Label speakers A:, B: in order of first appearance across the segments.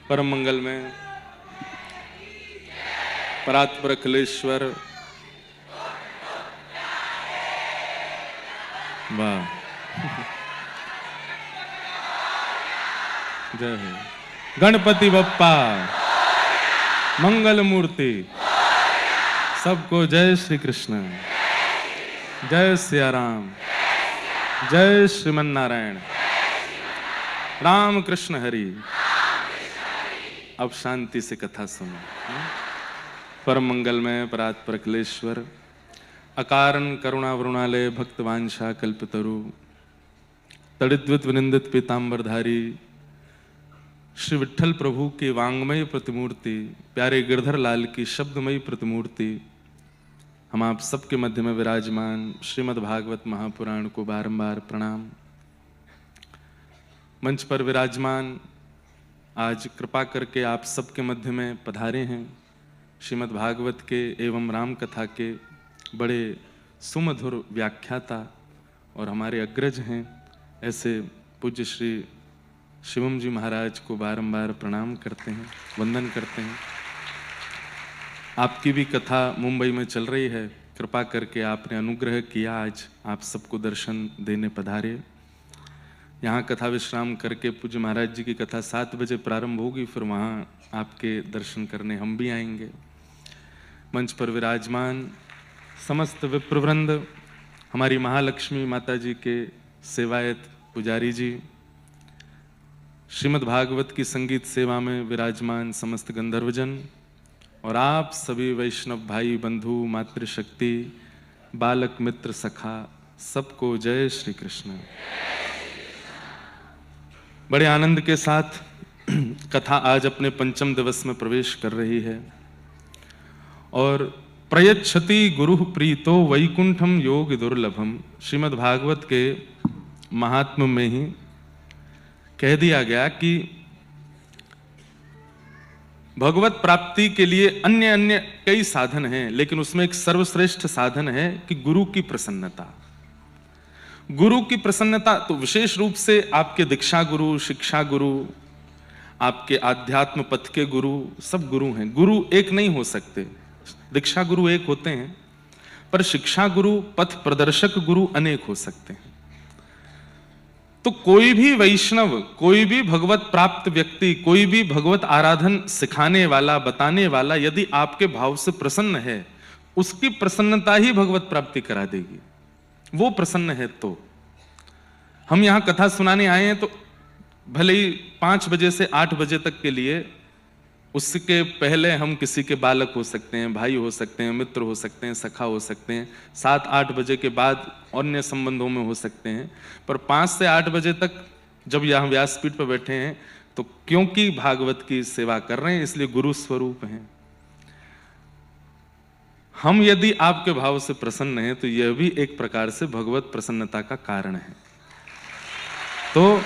A: परम मंगल में परात्पर अखिलेश्वर वाह जय हो गणपति बप्पा मंगल मूर्ति सबको जय श्री कृष्ण जय सिया राम जय श्रीमन नारायण राम कृष्ण हरि। अब शांति से कथा सुनो। परम मंगल में परात्पर अखिलेश्वर अकारण करुणा वरुणालय भक्तवांछा कल्पतरु तड़िद्वित विनिंदित पीतांबरधारी श्री विट्ठल प्रभु की वांगमयी प्रतिमूर्ति, प्यारे गिरधर लाल की शब्दमयी प्रतिमूर्ति, हम आप सबके मध्य में विराजमान श्रीमद् भागवत महापुराण को बारंबार प्रणाम। मंच पर विराजमान आज कृपा करके आप सबके मध्य में पधारे हैं श्रीमद् भागवत के एवं राम कथा के बड़े सुमधुर व्याख्याता और हमारे अग्रज हैं, ऐसे पूज्य श्री शिवम जी महाराज को बारंबार प्रणाम करते हैं, वंदन करते हैं। आपकी भी कथा मुंबई में चल रही है, कृपा करके आपने अनुग्रह किया, आज आप सबको दर्शन देने पधारे। यहाँ कथा विश्राम करके पूज्य महाराज जी की कथा 7 बजे प्रारंभ होगी, फिर वहाँ आपके दर्शन करने हम भी आएंगे। मंच पर विराजमान समस्त विप्रवृंद, हमारी महालक्ष्मी माता जी के सेवायत पुजारी जी, श्रीमद् भागवत की संगीत सेवा में विराजमान समस्त गंधर्वजन और आप सभी वैष्णव भाई बंधु मातृशक्ति बालक मित्र सखा, सबको जय श्री कृष्ण। बड़े आनंद के साथ कथा आज अपने पंचम दिवस में प्रवेश कर रही है और प्रयच्छति गुरु प्रीतो वैकुंठम योग दुर्लभम, श्रीमद् भागवत के महात्म्य में ही कह दिया गया कि भगवत प्राप्ति के लिए अन्य अन्य कई साधन हैं, लेकिन उसमें एक सर्वश्रेष्ठ साधन है कि गुरु की प्रसन्नता। गुरु की प्रसन्नता तो विशेष रूप से आपके दीक्षा गुरु, शिक्षा गुरु, आपके आध्यात्म पथ के गुरु, सब गुरु हैं। गुरु एक नहीं हो सकते, दीक्षा गुरु एक होते हैं, पर शिक्षा गुरु, पथ प्रदर्शक गुरु अनेक हो सकते हैं। तो कोई भी वैष्णव, कोई भी भगवत प्राप्त व्यक्ति, कोई भी भगवत आराधन सिखाने वाला, बताने वाला यदि आपके भाव से प्रसन्न है, उसकी प्रसन्नता ही भगवत प्राप्ति करा देगी। वो प्रसन्न है तो हम यहां कथा सुनाने आए हैं, तो भले ही 5 बजे से 8 बजे तक के लिए, उसके पहले हम किसी के बालक हो सकते हैं, भाई हो सकते हैं, मित्र हो सकते हैं, सखा हो सकते हैं, 7-8 बजे के बाद अन्य संबंधों में हो सकते हैं, पर 5 से 8 बजे तक जब यहाँ व्यासपीठ पर बैठे हैं तो क्योंकि भागवत की सेवा कर रहे हैं, इसलिए गुरु स्वरूप हैं। हम यदि आपके भाव से प्रसन्न हैं तो यह भी एक प्रकार से भगवत प्रसन्नता का कारण है। तो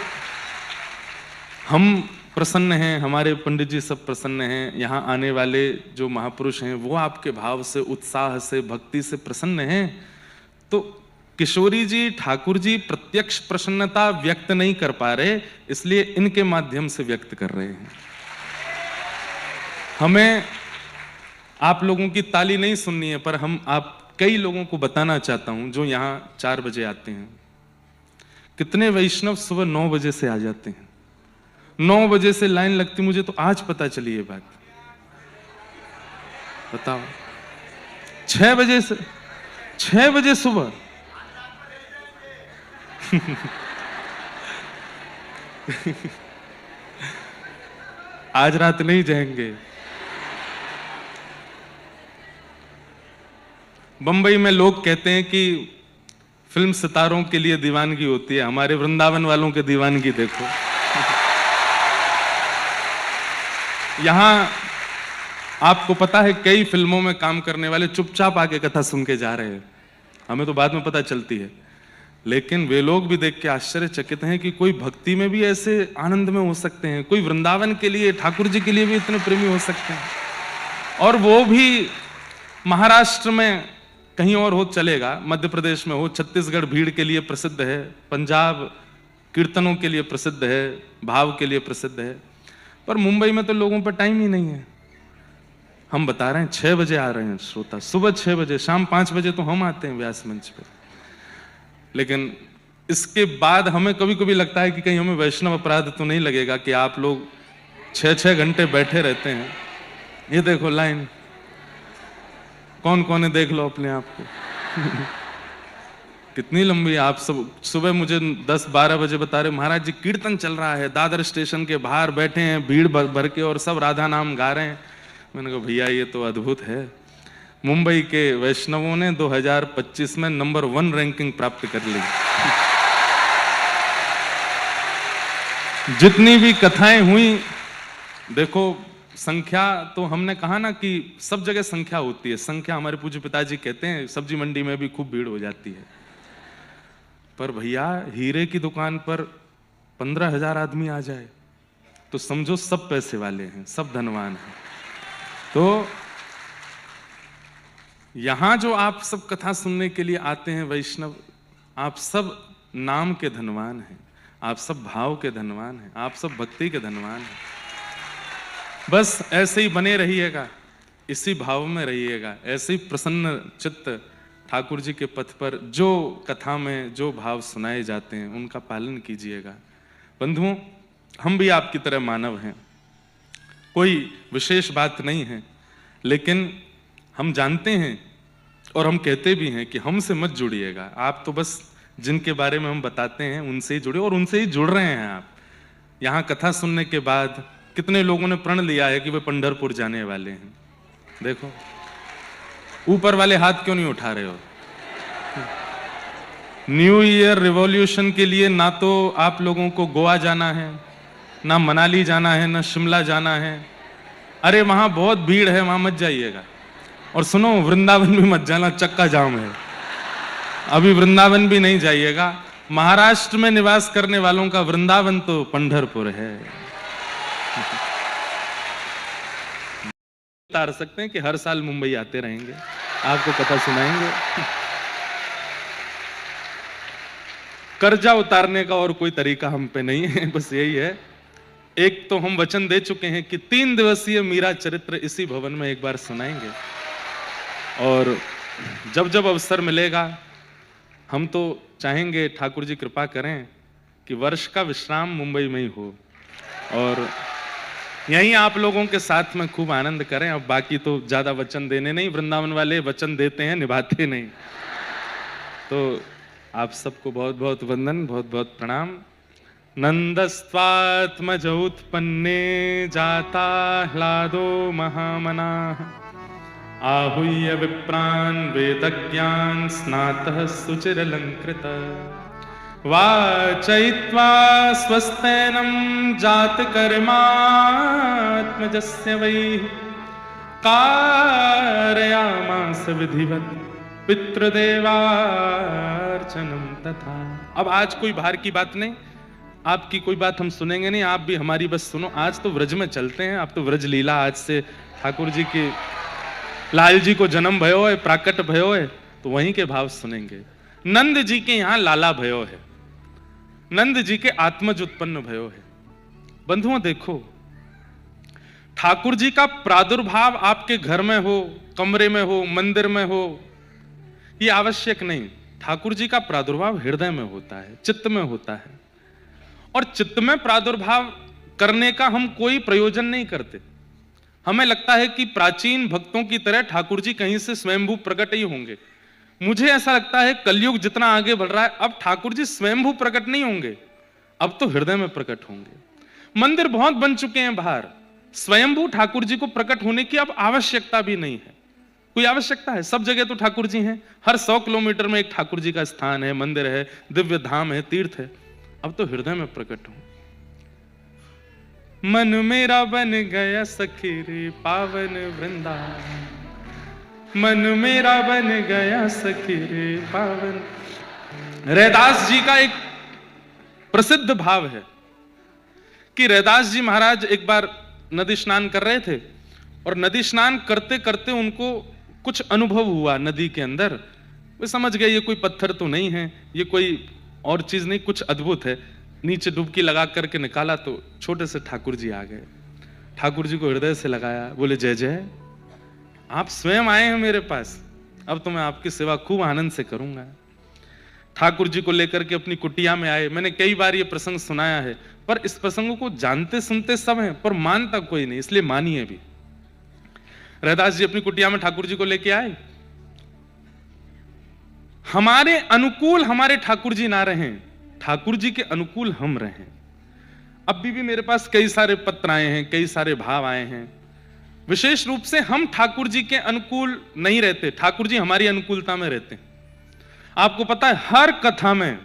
A: हम प्रसन्न हैं, हमारे पंडित जी सब प्रसन्न हैं, यहाँ आने वाले जो महापुरुष हैं वो आपके भाव से, उत्साह से, भक्ति से प्रसन्न हैं। तो किशोरी जी, ठाकुर जी प्रत्यक्ष प्रसन्नता व्यक्त नहीं कर पा रहे, इसलिए इनके माध्यम से व्यक्त कर रहे हैं। हमें आप लोगों की ताली नहीं सुननी है, पर हम आप कई लोगों को बताना चाहता हूं जो यहाँ 4 बजे आते हैं। कितने वैष्णव सुबह 9 बजे से आ जाते हैं, 9 बजे से लाइन लगती, मुझे तो आज पता चली ये बात। बताओ 6 बजे से 6 बजे सुबह आज रात नहीं जाएंगे। बंबई में लोग कहते हैं कि फिल्म सितारों के लिए दीवानगी होती है, हमारे वृंदावन वालों के दीवानगी देखो। यहां आपको पता है कई फिल्मों में काम करने वाले चुपचाप आके कथा सुन के जा रहे हैं, हमें तो बाद में पता चलती है, लेकिन वे लोग भी देख के आश्चर्यचकित हैं कि कोई भक्ति में भी ऐसे आनंद में हो सकते हैं, कोई वृंदावन के लिए, ठाकुर जी के लिए भी इतने प्रेमी हो सकते हैं, और वो भी महाराष्ट्र में कहीं और हो चलेगा, मध्य प्रदेश में हो, छत्तीसगढ़ भीड़ के लिए प्रसिद्ध है, पंजाब कीर्तनों के लिए प्रसिद्ध है, भाव के लिए प्रसिद्ध है, पर मुंबई में तो लोगों पर टाइम ही नहीं है। हम बता रहे हैं 6 बजे आ रहे हैं श्रोता, सुबह 6 बजे, शाम 5 बजे तो हम आते हैं व्यास मंच पे। लेकिन इसके बाद हमें कभी कभी लगता है कि कहीं हमें वैष्णव अपराध तो नहीं लगेगा कि आप लोग 6-6 घंटे बैठे रहते हैं। ये देखो लाइन, कौन कौन है देख लो अपने आप को। कितनी लंबी। आप सब सुबह मुझे 10-12 बजे बता रहे महाराज जी कीर्तन चल रहा है, दादर स्टेशन के बाहर बैठे हैं भीड़ भर के और सब राधा नाम गा रहे हैं। मैंने कहा भैया ये तो अद्भुत है। मुंबई के वैष्णवों ने 2025 में नंबर 1 रैंकिंग प्राप्त कर ली। जितनी भी कथाएं हुई, देखो संख्या तो हमने कहा ना कि सब जगह संख्या होती है। संख्या हमारे पूज्य पिताजी कहते हैं सब्जी मंडी में भी खूब भीड़ हो जाती है, पर भैया हीरे की दुकान पर 15,000 आदमी आ जाए तो समझो सब पैसे वाले हैं, सब धनवान हैं। तो यहां जो आप सब कथा सुनने के लिए आते हैं वैष्णव, आप सब नाम के धनवान हैं, आप सब भाव के धनवान हैं, आप सब भक्ति के धनवान हैं। बस ऐसे ही बने रहिएगा, इसी भाव में रहिएगा, ऐसे ही प्रसन्न चित्त ठाकुर जी के पथ पर जो कथा में जो भाव सुनाए जाते हैं उनका पालन कीजिएगा। बंधुओं, हम भी आपकी तरह मानव हैं, कोई विशेष बात नहीं है, लेकिन हम जानते हैं और हम कहते भी हैं कि हमसे मत जुड़िएगा। आप तो बस जिनके बारे में हम बताते हैं उनसे ही जुड़े, और उनसे ही जुड़ रहे हैं आप। यहाँ कथा सुनने के बाद कितने लोगों ने प्रण लिया है कि वे पंढरपुर जाने वाले हैं। देखो ऊपर वाले हाथ क्यों नहीं उठा रहे हो? न्यू ईयर रिवॉल्यूशन के लिए ना तो आप लोगों को गोवा जाना है, ना मनाली जाना है, ना शिमला जाना है। अरे वहां बहुत भीड़ है, वहां मत जाइएगा। और सुनो, वृंदावन भी मत जाना, चक्का जाम है। अभी वृंदावन भी नहीं जाइएगा। महाराष्ट्र में निवास करने वालों का वृंदावन तो पंढरपुर है। उतार सकते हैं कि हर साल मुंबई आते रहेंगे, आपको कथा सुनाएंगे। कर्जा उतारने का और कोई तरीका हम पे नहीं है, बस यही है। एक तो हम वचन दे चुके हैं कि 3 दिवसीय मीरा चरित्र इसी भवन में एक बार सुनाएंगे, और जब जब अवसर मिलेगा हम तो चाहेंगे ठाकुर जी कृपा करें कि वर्ष का विश्राम मुंबई में ही हो और यहीं आप लोगों के साथ में खूब आनंद करें। अब बाकी तो ज्यादा वचन देने नहीं, वृंदावन वाले वचन देते हैं निभाते नहीं। तो आप सबको बहुत बहुत वंदन, बहुत बहुत प्रणाम। नंदस्त्वात्मज उत्पन्ने जाता ह्लादो महामनाः आहूय विप्रान् वेदज्ञान् स्नातः सुचिरलंकृतः वाचयित्वा स्वस्तेनं जातकर्मात्मजस्य वै कारयामास विधिवत् पितृदेवार्चनं तथा। अब आज कोई बाहर की बात नहीं, आपकी कोई बात हम सुनेंगे नहीं, आप भी हमारी बस सुनो। आज तो व्रज में चलते हैं, अब तो व्रज लीला आज से ठाकुर जी की, लाल जी को जन्म भयो है, प्राकट भयो है, तो वहीं के भाव सुनेंगे। नंद जी के यहाँ लाला भयो है, नंद जी के आत्मज उत्पन्न भयो है। बंधुओं देखो, ठाकुर जी का प्रादुर्भाव आपके घर में हो, कमरे में हो, मंदिर में हो, ये आवश्यक नहीं। ठाकुर जी का प्रादुर्भाव हृदय में होता है, चित्त में होता है। और चित्त में प्रादुर्भाव करने का हम कोई प्रयोजन नहीं करते। हमें लगता है कि प्राचीन भक्तों की तरह ठाकुर जी कहीं से स्वयंभू प्रकट ही होंगे। मुझे ऐसा लगता है कलयुग जितना आगे बढ़ रहा है, अब ठाकुर जी स्वयंभू प्रकट नहीं होंगे, अब तो हृदय में प्रकट होंगे। मंदिर बहुत बन चुके हैं बाहर, स्वयंभू ठाकुर जी को प्रकट होने की अब आवश्यकता भी नहीं है। कोई आवश्यकता है? सब जगह तो ठाकुर जी हैं, हर 100 किलोमीटर में एक ठाकुर जी का स्थान है, मंदिर है, दिव्य धाम है, तीर्थ है। अब तो हृदय में प्रकट हो। मन मेरा बन गया सखी रे पावन वृंदावन, मन मेरा बन गया सखी रे पावन। रैदास जी का एक प्रसिद्ध भाव है कि रैदास जी महाराज एक बार नदी स्नान कर रहे थे और नदी स्नान करते करते उनको कुछ अनुभव हुआ नदी के अंदर। वे समझ गए ये कोई पत्थर तो नहीं है, ये कोई और चीज नहीं, कुछ अद्भुत है। नीचे डुबकी लगा करके निकाला तो छोटे से ठाकुर जी आ गए। ठाकुर जी को हृदय से लगाया, बोले जय जय, आप स्वयं आए हैं मेरे पास, अब तो मैं आपकी सेवा खूब आनंद से करूंगा। ठाकुर जी को लेकर के अपनी कुटिया में आए। मैंने कई बार ये प्रसंग सुनाया है, पर इस प्रसंग को जानते सुनते सब हैं, पर मानता कोई नहीं, इसलिए मानिए भी। रैदास जी अपनी कुटिया में ठाकुर जी को लेके आए। हमारे अनुकूल हमारे ठाकुर जी ना रहें, ठाकुर जी के अनुकूल हम रहें। अब भी मेरे पास कई सारे पत्र आए हैं, कई सारे भाव आए हैं। विशेष रूप से हम ठाकुर जी के अनुकूल नहीं रहते, ठाकुर जी हमारी अनुकूलता में रहते हैं। आपको पता है हर कथा में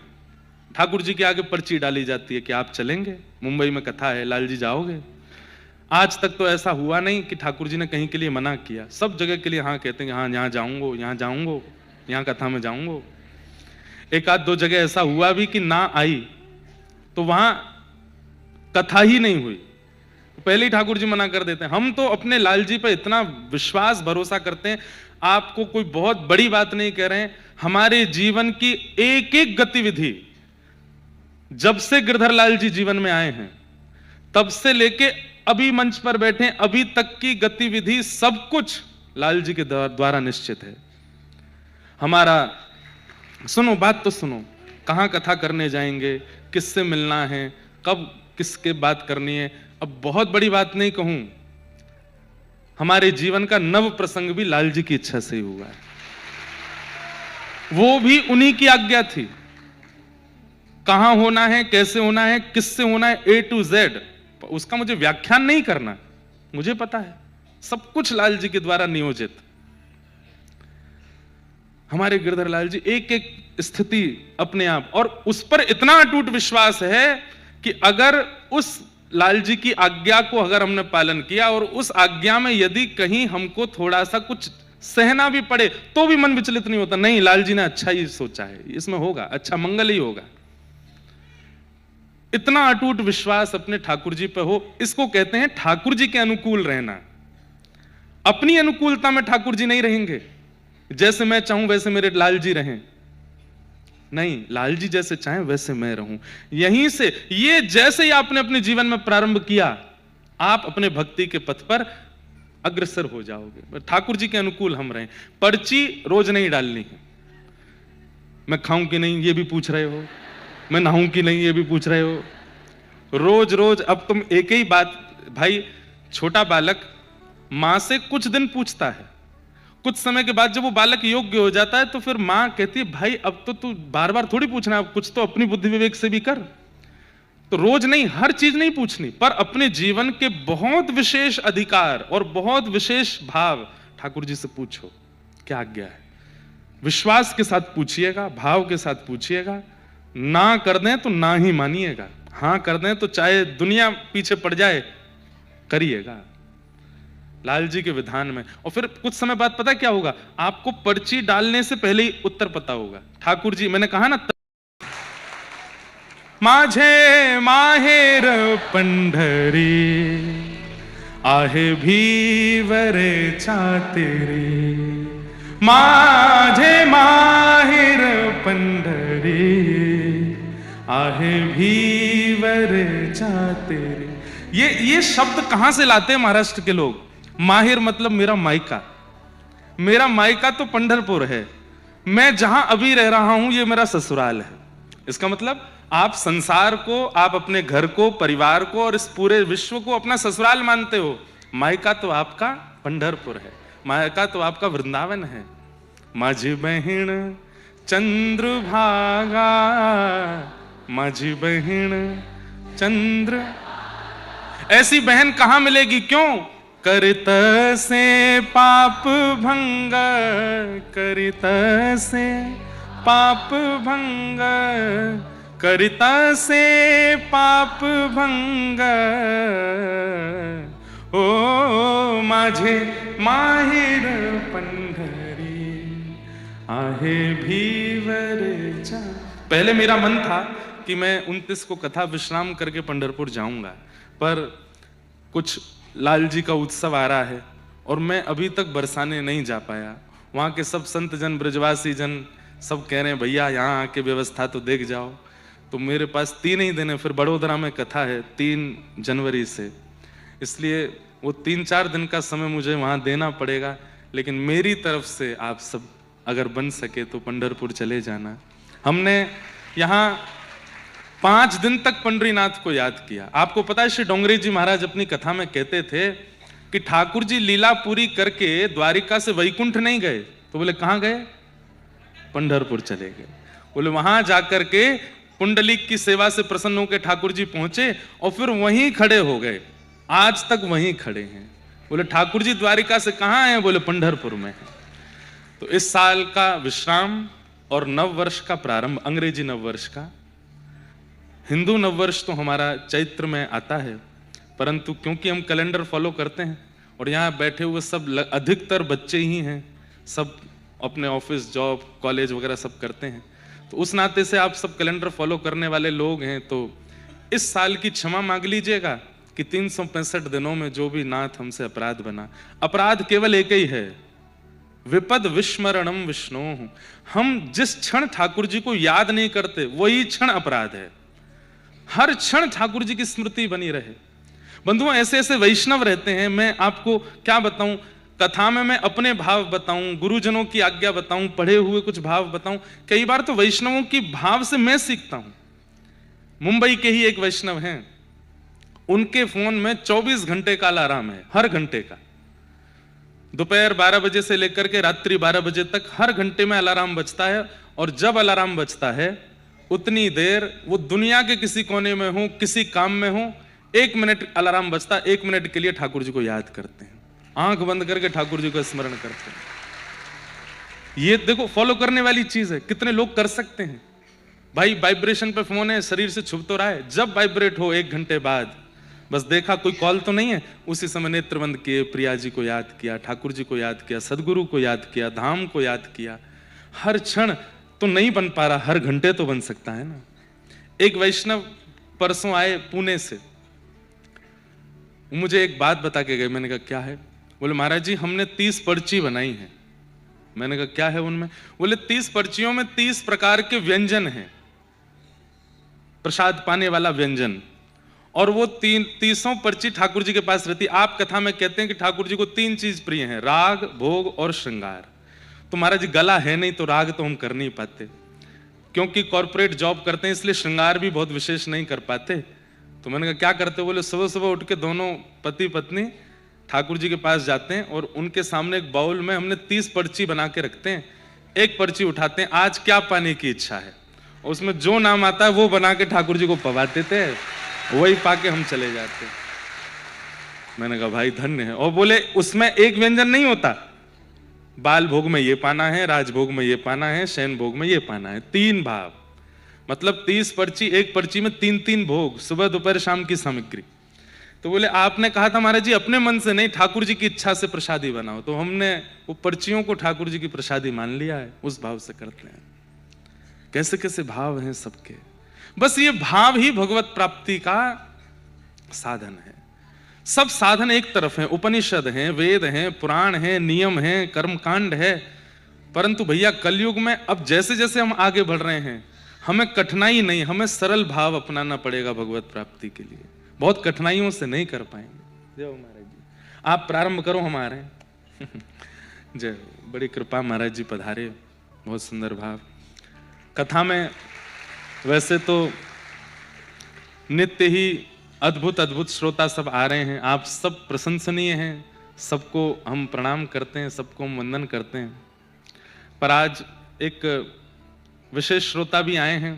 A: ठाकुर जी के आगे पर्ची डाली जाती है कि आप चलेंगे, मुंबई में कथा है, लाल जी जाओगे। आज तक तो ऐसा हुआ नहीं कि ठाकुर जी ने कहीं के लिए मना किया, सब जगह के लिए हाँ कहते हैं, हाँ यहाँ जाऊंगो, यहाँ जाऊंगो, यहाँ कथा में जाऊंगो। एक आध दो जगह ऐसा हुआ भी कि ना आई तो वहां कथा ही नहीं हुई, पहले ही ठाकुर जी मना कर देते हैं। हम तो अपने लाल जी पर इतना विश्वास भरोसा करते हैं, आपको कोई बहुत बड़ी बात नहीं कह रहे हैं, हमारे जीवन की एक एक गतिविधि जब से गिरधर लाल जी जीवन में आए हैं तब से लेके अभी मंच पर बैठे अभी तक की गतिविधि सब कुछ लाल जी के द्वारा निश्चित है। हमारा सुनो, बात तो सुनो, कहां कथा करने जाएंगे, किससे मिलना है, कब किसके बात करनी है। अब बहुत बड़ी बात नहीं कहूं, हमारे जीवन का नव प्रसंग भी लाल जी की इच्छा से ही हुआ है, वो भी उन्हीं की आज्ञा थी। कहां होना है, कैसे होना है, किससे होना है, A to Z, उसका मुझे व्याख्यान नहीं करना, मुझे पता है सब कुछ लाल जी के द्वारा नियोजित। हमारे गिरधर लाल जी एक एक स्थिति अपने आप, और उस पर इतना अटूट विश्वास है कि अगर उस लाल जी की आज्ञा को अगर हमने पालन किया और उस आज्ञा में यदि कहीं हमको थोड़ा सा कुछ सहना भी पड़े तो भी मन विचलित नहीं होता, नहीं लाल जी ने अच्छा ही सोचा है, इसमें होगा अच्छा, मंगल ही होगा। इतना अटूट विश्वास अपने ठाकुर जी पे हो, इसको कहते हैं ठाकुर जी के अनुकूल रहना। अपनी अनुकूलता में ठाकुर जी नहीं रहेंगे, जैसे मैं चाहूं वैसे मेरे लाल जी रहें, नहीं, लाल जी जैसे चाहें वैसे मैं रहूं। यहीं से ये जैसे ही आपने अपने जीवन में प्रारंभ किया, आप अपने भक्ति के पथ पर अग्रसर हो जाओगे। ठाकुर जी के अनुकूल हम रहें। पर्ची रोज नहीं डालनी है, मैं खाऊं कि नहीं ये भी पूछ रहे हो, मैं नहाऊं कि नहीं ये भी पूछ रहे हो, रोज रोज। अब तुम एक ही बात, भाई छोटा बालक मां से कुछ दिन पूछता है, कुछ समय के बाद जब वो बालक योग्य हो जाता है तो फिर मां कहती है भाई अब तो तू बार बार थोड़ी पूछना है, कुछ तो अपनी बुद्धि विवेक से भी कर। तो रोज नहीं, हर चीज नहीं पूछनी, पर अपने जीवन के बहुत विशेष अधिकार और बहुत विशेष भाव ठाकुर जी से पूछो, क्या आज्ञा है। विश्वास के साथ पूछिएगा, भाव के साथ पूछिएगा। ना कर दें तो ना ही मानिएगा, हां कर दें तो चाहे दुनिया पीछे पड़ जाए करिएगा लाल जी के विधान में। और फिर कुछ समय बाद पता क्या होगा, आपको पर्ची डालने से पहले ही उत्तर पता होगा। ठाकुर जी, मैंने कहा ना, माझे माहेर पंढरी आहे भीवरे छातेरे, माझे माहेर पंढरी आहे भीवरे छातेरे। ये शब्द कहां से लाते हैं महाराष्ट्र के लोग। माहिर मतलब मेरा मायका, मेरा मायका तो पंढरपुर है, मैं जहां अभी रह रहा हूं ये मेरा ससुराल है। इसका मतलब आप संसार को, आप अपने घर को, परिवार को और इस पूरे विश्व को अपना ससुराल मानते हो। मायका तो आपका पंढरपुर है, मायका तो आपका वृंदावन है। माझी बहिण चंद्रभागा, माझी बहिण चंद्र, ऐसी बहन कहां मिलेगी, क्यों? करित से पाप भंग, करित से पाप भंग, करित से पाप भंग, ओ माझे माहिर पंढरी आहे भीवरे छा। पहले मेरा मन था कि मैं 29 को कथा विश्राम करके पंढरपुर जाऊंगा, पर कुछ लाल जी का उत्सव आ रहा है और मैं अभी तक बरसाने नहीं जा पाया। वहाँ के सब संत जन, ब्रजवासी जन सब कह रहे हैं भैया यहाँ आके व्यवस्था तो देख जाओ। तो मेरे पास 3 ही दिन है, फिर बड़ोदरा में कथा है 3 जनवरी से। इसलिए वो 3-4 दिन का समय मुझे वहां देना पड़ेगा, लेकिन मेरी तरफ से आप सब अगर बन सके तो पंढरपुर चले जाना। हमने यहाँ 5 दिन तक पंडरीनाथ को याद किया। आपको पता है श्री डोंगरे जी महाराज अपनी कथा में कहते थे कि ठाकुर जी लीला पूरी करके द्वारिका से वैकुंठ नहीं गए, तो बोले कहां गए? पंढरपुर चले गए। बोले वहां जाकर के पुंडलिक की सेवा से प्रसन्न होकर ठाकुर जी पहुंचे और फिर वहीं खड़े हो गए, आज तक वहीं खड़े हैं। बोले ठाकुर जी द्वारिका से कहां आए? बोले पंढरपुर में है। तो इस साल का विश्राम और नववर्ष का प्रारंभ, अंग्रेजी नववर्ष का, हिंदू नववर्ष तो हमारा चैत्र में आता है, परंतु क्योंकि हम कैलेंडर फॉलो करते हैं और यहाँ बैठे हुए सब अधिकतर बच्चे ही हैं, सब अपने ऑफिस, जॉब, कॉलेज वगैरह सब करते हैं, तो उस नाते से आप सब कैलेंडर फॉलो करने वाले लोग हैं, तो इस साल की क्षमा मांग लीजिएगा कि 365 दिनों में जो भी नाथ हमसे अपराध बना, अपराध केवल एक ही है, विपद विस्मरणम विष्णोः। हम जिस क्षण ठाकुर जी को याद नहीं करते वही क्षण अपराध है। हर क्षण ठाकुर जी की स्मृति बनी रहे। बंधुओं, ऐसे ऐसे वैष्णव रहते हैं, मैं आपको क्या बताऊं, कथा में मैं अपने भाव बताऊं, गुरुजनों की आज्ञा बताऊं, पढ़े हुए कुछ भाव बताऊं, कई बार तो वैष्णवों की भाव से मैं सीखता हूं। मुंबई के ही एक वैष्णव हैं, उनके फोन में 24 घंटे का अलार्म है, हर घंटे का, दोपहर 12 बजे से लेकर के रात्रि 12 बजे तक हर घंटे में अलार्म बजता है, और जब अलार्म बजता है उतनी देर वो दुनिया के किसी कोने में हो, किसी काम में हो, 1 मिनट अलार्म बजता, 1 मिनट के लिए ठाकुर जी को याद करते हैं, आंख बंद करके ठाकुर जी को स्मरण करते हैं। ये देखो फॉलो करने वाली चीज है, कितने लोग कर सकते हैं। भाई वाइब्रेशन पे फोन है, शरीर से छुप तो रहा है, जब वाइब्रेट हो 1 घंटे बाद बस देखा कोई कॉल तो नहीं है, उसी समय नेत्र बंद किए, प्रिया जी को याद किया, ठाकुर जी को याद किया, सदगुरु को याद किया, धाम को याद किया। हर क्षण तो नहीं बन पा रहा, हर घंटे तो बन सकता है ना। एक वैष्णव परसों आए पुणे से, मुझे एक बात बता के गए, मैंने कहा क्या है? बोले महाराज जी हमने 30 पर्ची बनाई है। मैंने कहा क्या है उनमें? बोले 30 पर्चियों में 30 प्रकार के व्यंजन हैं, प्रसाद पाने वाला व्यंजन, और वो 30 पर्ची ठाकुर जी के पास रहती। आप कथा में कहते हैं कि ठाकुर जी को 3 चीज प्रिय हैं, राग, भोग और श्रृंगार। तो महाराज जी गला है नहीं तो राग तो हम कर नहीं पाते, क्योंकि कॉर्पोरेट जॉब करते हैं इसलिए श्रृंगार भी बहुत विशेष नहीं कर पाते। तो मैंने कहा क्या करते? बोले सुबह सुबह उठ के दोनों पति पत्नी ठाकुर जी के पास जाते हैं और उनके सामने एक बाउल में हमने 30 पर्ची बना के रखते हैं, एक पर्ची उठाते हैं, आज क्या पाने की इच्छा है, और उसमें जो नाम आता है वो बना के ठाकुर जी को पवा देते हैं, वही पाके हम चले जाते हैं। मैंने कहा भाई धन्य है। और बोले उसमें एक व्यंजन नहीं होता, बाल भोग में ये पाना है, राजभोग में ये पाना है, शयन भोग में ये पाना है, 3 भाव, मतलब 30 पर्ची, एक पर्ची में 3-3 भोग, सुबह दोपहर शाम की सामग्री। तो बोले आपने कहा था महाराज जी अपने मन से नहीं, ठाकुर जी की इच्छा से प्रसादी बनाओ, तो हमने वो पर्चियों को ठाकुर जी की प्रसादी मान लिया है, उस भाव से करते हैं। कैसे कैसे भाव हैं सबके। बस ये भाव ही भगवत प्राप्ति का साधन है। सब साधन एक तरफ हैं, उपनिषद हैं, वेद हैं, पुराण हैं, नियम हैं, कर्मकांड है, परंतु भैया कलयुग में अब जैसे जैसे हम आगे बढ़ रहे हैं, हमें कठिनाई नहीं, हमें सरल भाव अपनाना पड़ेगा भगवत प्राप्ति के लिए। बहुत कठिनाइयों से नहीं कर पाएंगे। जय हो महाराज जी, आप प्रारंभ करो, हम आ रहे हैं। जय हो, बड़ी कृपा महाराज जी पधारे, बहुत सुंदर भाव। कथा में वैसे तो नित्य ही अद्भुत अद्भुत श्रोता सब आ रहे हैं, आप सब प्रशंसनीय हैं, सबको हम प्रणाम करते हैं, सबको हम वंदन करते हैं। पर आज एक विशेष श्रोता भी आए हैं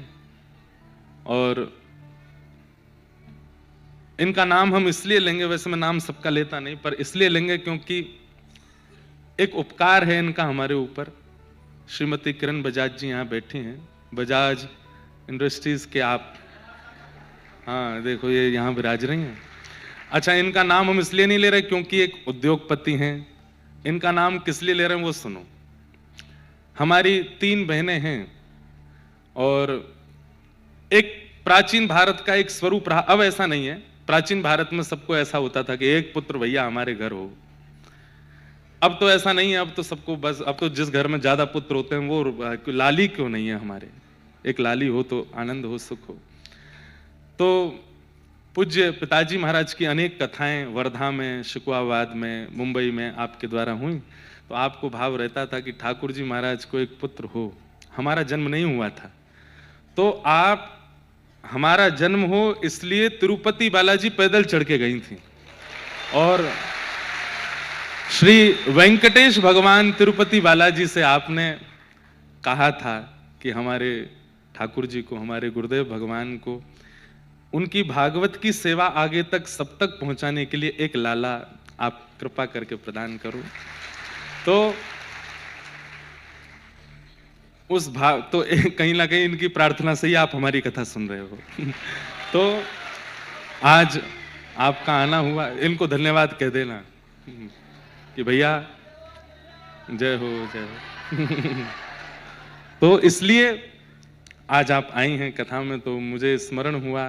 A: और इनका नाम हम इसलिए लेंगे, वैसे मैं नाम सबका लेता नहीं, पर इसलिए लेंगे क्योंकि एक उपकार है इनका हमारे ऊपर। श्रीमती किरण बजाज जी यहाँ बैठी हैं, बजाज इंडस्ट्रीज के आप, हाँ देखो ये यहाँ विराज रही हैं। अच्छा, इनका नाम हम इसलिए नहीं ले रहे क्योंकि एक उद्योगपति हैं। इनका नाम किस लिए ले रहे हैं वो सुनो। हमारी 3 बहनें हैं और एक प्राचीन भारत का एक स्वरूप रहा, अब ऐसा नहीं है। प्राचीन भारत में सबको ऐसा होता था कि एक पुत्र भैया हमारे घर हो। अब तो ऐसा नहीं है, अब तो सबको बस, अब तो जिस घर में ज्यादा पुत्र होते हैं वो लाली क्यों नहीं है हमारे, एक लाली हो तो आनंद हो, सुख हो। तो पूज्य पिताजी महाराज की अनेक कथाएं वर्धा में, शिकवाबाद में, मुंबई में आपके द्वारा हुई, तो आपको भाव रहता था कि ठाकुर जी महाराज को एक पुत्र हो। हमारा जन्म नहीं हुआ था, तो आप हमारा जन्म हो इसलिए तिरुपति बालाजी पैदल चढ़ के गई थी, और श्री वेंकटेश भगवान तिरुपति बालाजी से आपने कहा था कि हमारे ठाकुर जी को, हमारे गुरुदेव भगवान को, उनकी भागवत की सेवा आगे तक सब तक पहुंचाने के लिए एक लाला आप कृपा करके प्रदान करो। तो उस भाव तो कहीं ना कहीं इनकी प्रार्थना से ही आप हमारी कथा सुन रहे हो। तो आज आपका आना हुआ, इनको धन्यवाद कह देना कि भैया जय हो जय हो। तो इसलिए आज आप आई हैं कथा में, तो मुझे स्मरण हुआ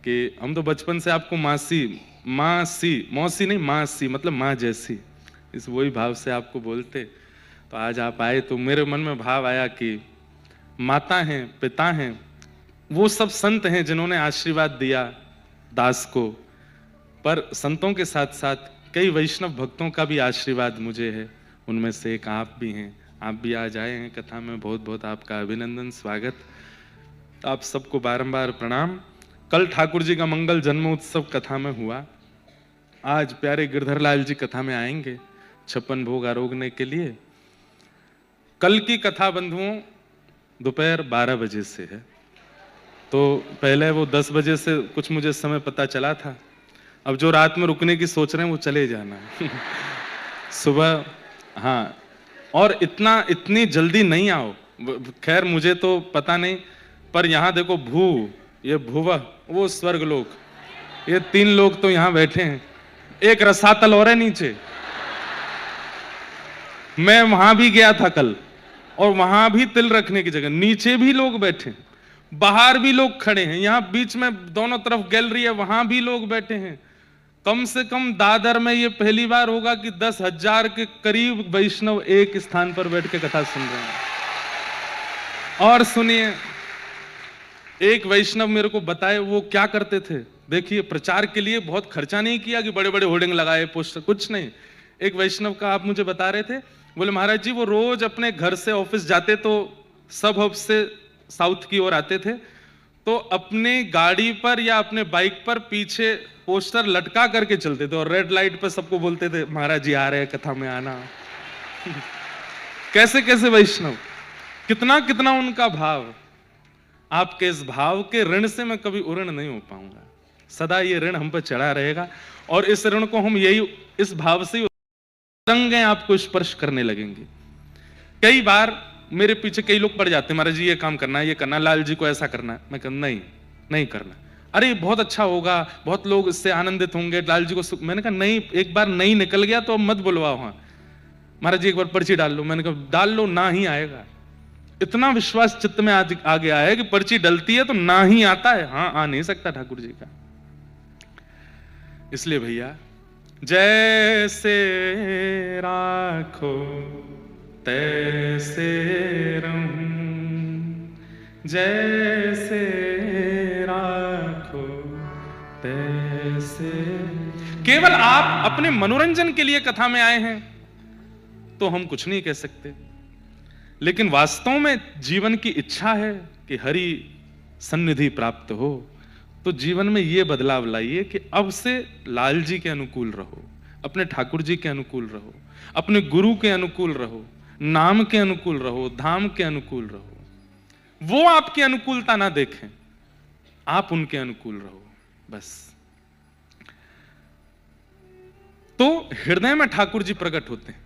A: कि हम तो बचपन से आपको मौसी नहीं मासी, मतलब माँ जैसी, इस वही भाव से आपको बोलते। तो आज आप आए तो मेरे मन में भाव आया कि माता हैं, पिता हैं, वो सब संत हैं जिन्होंने आशीर्वाद दिया दास को, पर संतों के साथ साथ कई वैष्णव भक्तों का भी आशीर्वाद मुझे है, उनमें से एक आप भी हैं। आप भी आज आए हैं कथा में, बहुत बहुत आपका अभिनंदन, स्वागत। आप सबको बारंबार प्रणाम। कल ठाकुर जी का मंगल जन्मोत्सव कथा में हुआ, आज प्यारे गिरधर लाल जी कथा में आएंगे 56 भोग आरोगने के लिए। कल की कथा बंधुओं दोपहर 12 बजे से है, तो पहले वो 10 बजे से कुछ मुझे समय पता चला था, अब जो रात में रुकने की सोच रहे हैं वो चले जाना। सुबह, हाँ, और इतनी जल्दी नहीं आओ, खैर मुझे तो पता नहीं, पर यहाँ देखो भू, ये भुवः, वो स्वर्ग लोक, ये 3 लोग तो यहाँ बैठे हैं, एक रसातल और है नीचे। मैं वहां भी गया था कल, और वहां भी तिल रखने की जगह, नीचे भी लोग बैठे, बाहर भी लोग खड़े हैं, यहाँ बीच में दोनों तरफ गैलरी है, वहां भी लोग बैठे हैं। कम से कम दादर में ये पहली बार होगा कि 10,000 के करीब वैष्णव एक स्थान पर बैठ के कथा सुन रहे हैं। और सुनिए, एक वैष्णव मेरे को बताए वो क्या करते थे। देखिए, प्रचार के लिए बहुत खर्चा नहीं किया कि बड़े बड़े होर्डिंग लगाए, पोस्टर, कुछ नहीं। एक वैष्णव का आप मुझे बता रहे थे, बोले महाराज जी वो रोज अपने घर से ऑफिस जाते तो सब हब से साउथ की ओर आते थे, तो अपने गाड़ी पर या अपने बाइक पर पीछे पोस्टर लटका करके चलते थे, और रेड लाइट पर सबको बोलते थे महाराज जी आ रहे हैं, कथा में आना। कैसे कैसे वैष्णव, कितना कितना उनका भाव। आपके इस भाव के ऋण से मैं कभी उऋण नहीं हो पाऊंगा, सदा ये ऋण हम पर चढ़ा रहेगा, और इस ऋण को हम यही इस भाव से तरंगें आपको स्पर्श करने लगेंगे। कई बार मेरे पीछे कई लोग पड़ जाते हैं, महाराज जी ये काम करना है, ये करना, लाल जी को ऐसा करना है। मैं कहता नहीं करना। अरे बहुत अच्छा होगा, बहुत लोग इससे आनंदित होंगे, लाल जी को। मैंने कहा नहीं, एक बार नहीं निकल गया तो अब मत बुलवाओ। वहां महाराज जी एक बार पर्ची डाल लो। मैंने कहा डाल लो, ना ही आएगा। इतना विश्वास चित्त में आज आ गया है कि पर्ची डलती है तो ना ही आता है, हाँ आ नहीं सकता ठाकुर जी का। इसलिए भैया, जैसे राखो तैसे रहूं, जैसे राखो तैसे। केवल आप अपने मनोरंजन के लिए कथा में आए हैं तो हम कुछ नहीं कह सकते, लेकिन वास्तव में जीवन की इच्छा है कि हरि सन्निधि प्राप्त हो, तो जीवन में यह बदलाव लाइए कि अब से लाल जी के अनुकूल रहो, अपने ठाकुर जी के अनुकूल रहो, अपने गुरु के अनुकूल रहो, नाम के अनुकूल रहो, धाम के अनुकूल रहो। वो आपकी अनुकूलता ना देखें, आप उनके अनुकूल रहो बस। तो हृदय में ठाकुर जी प्रकट होते हैं।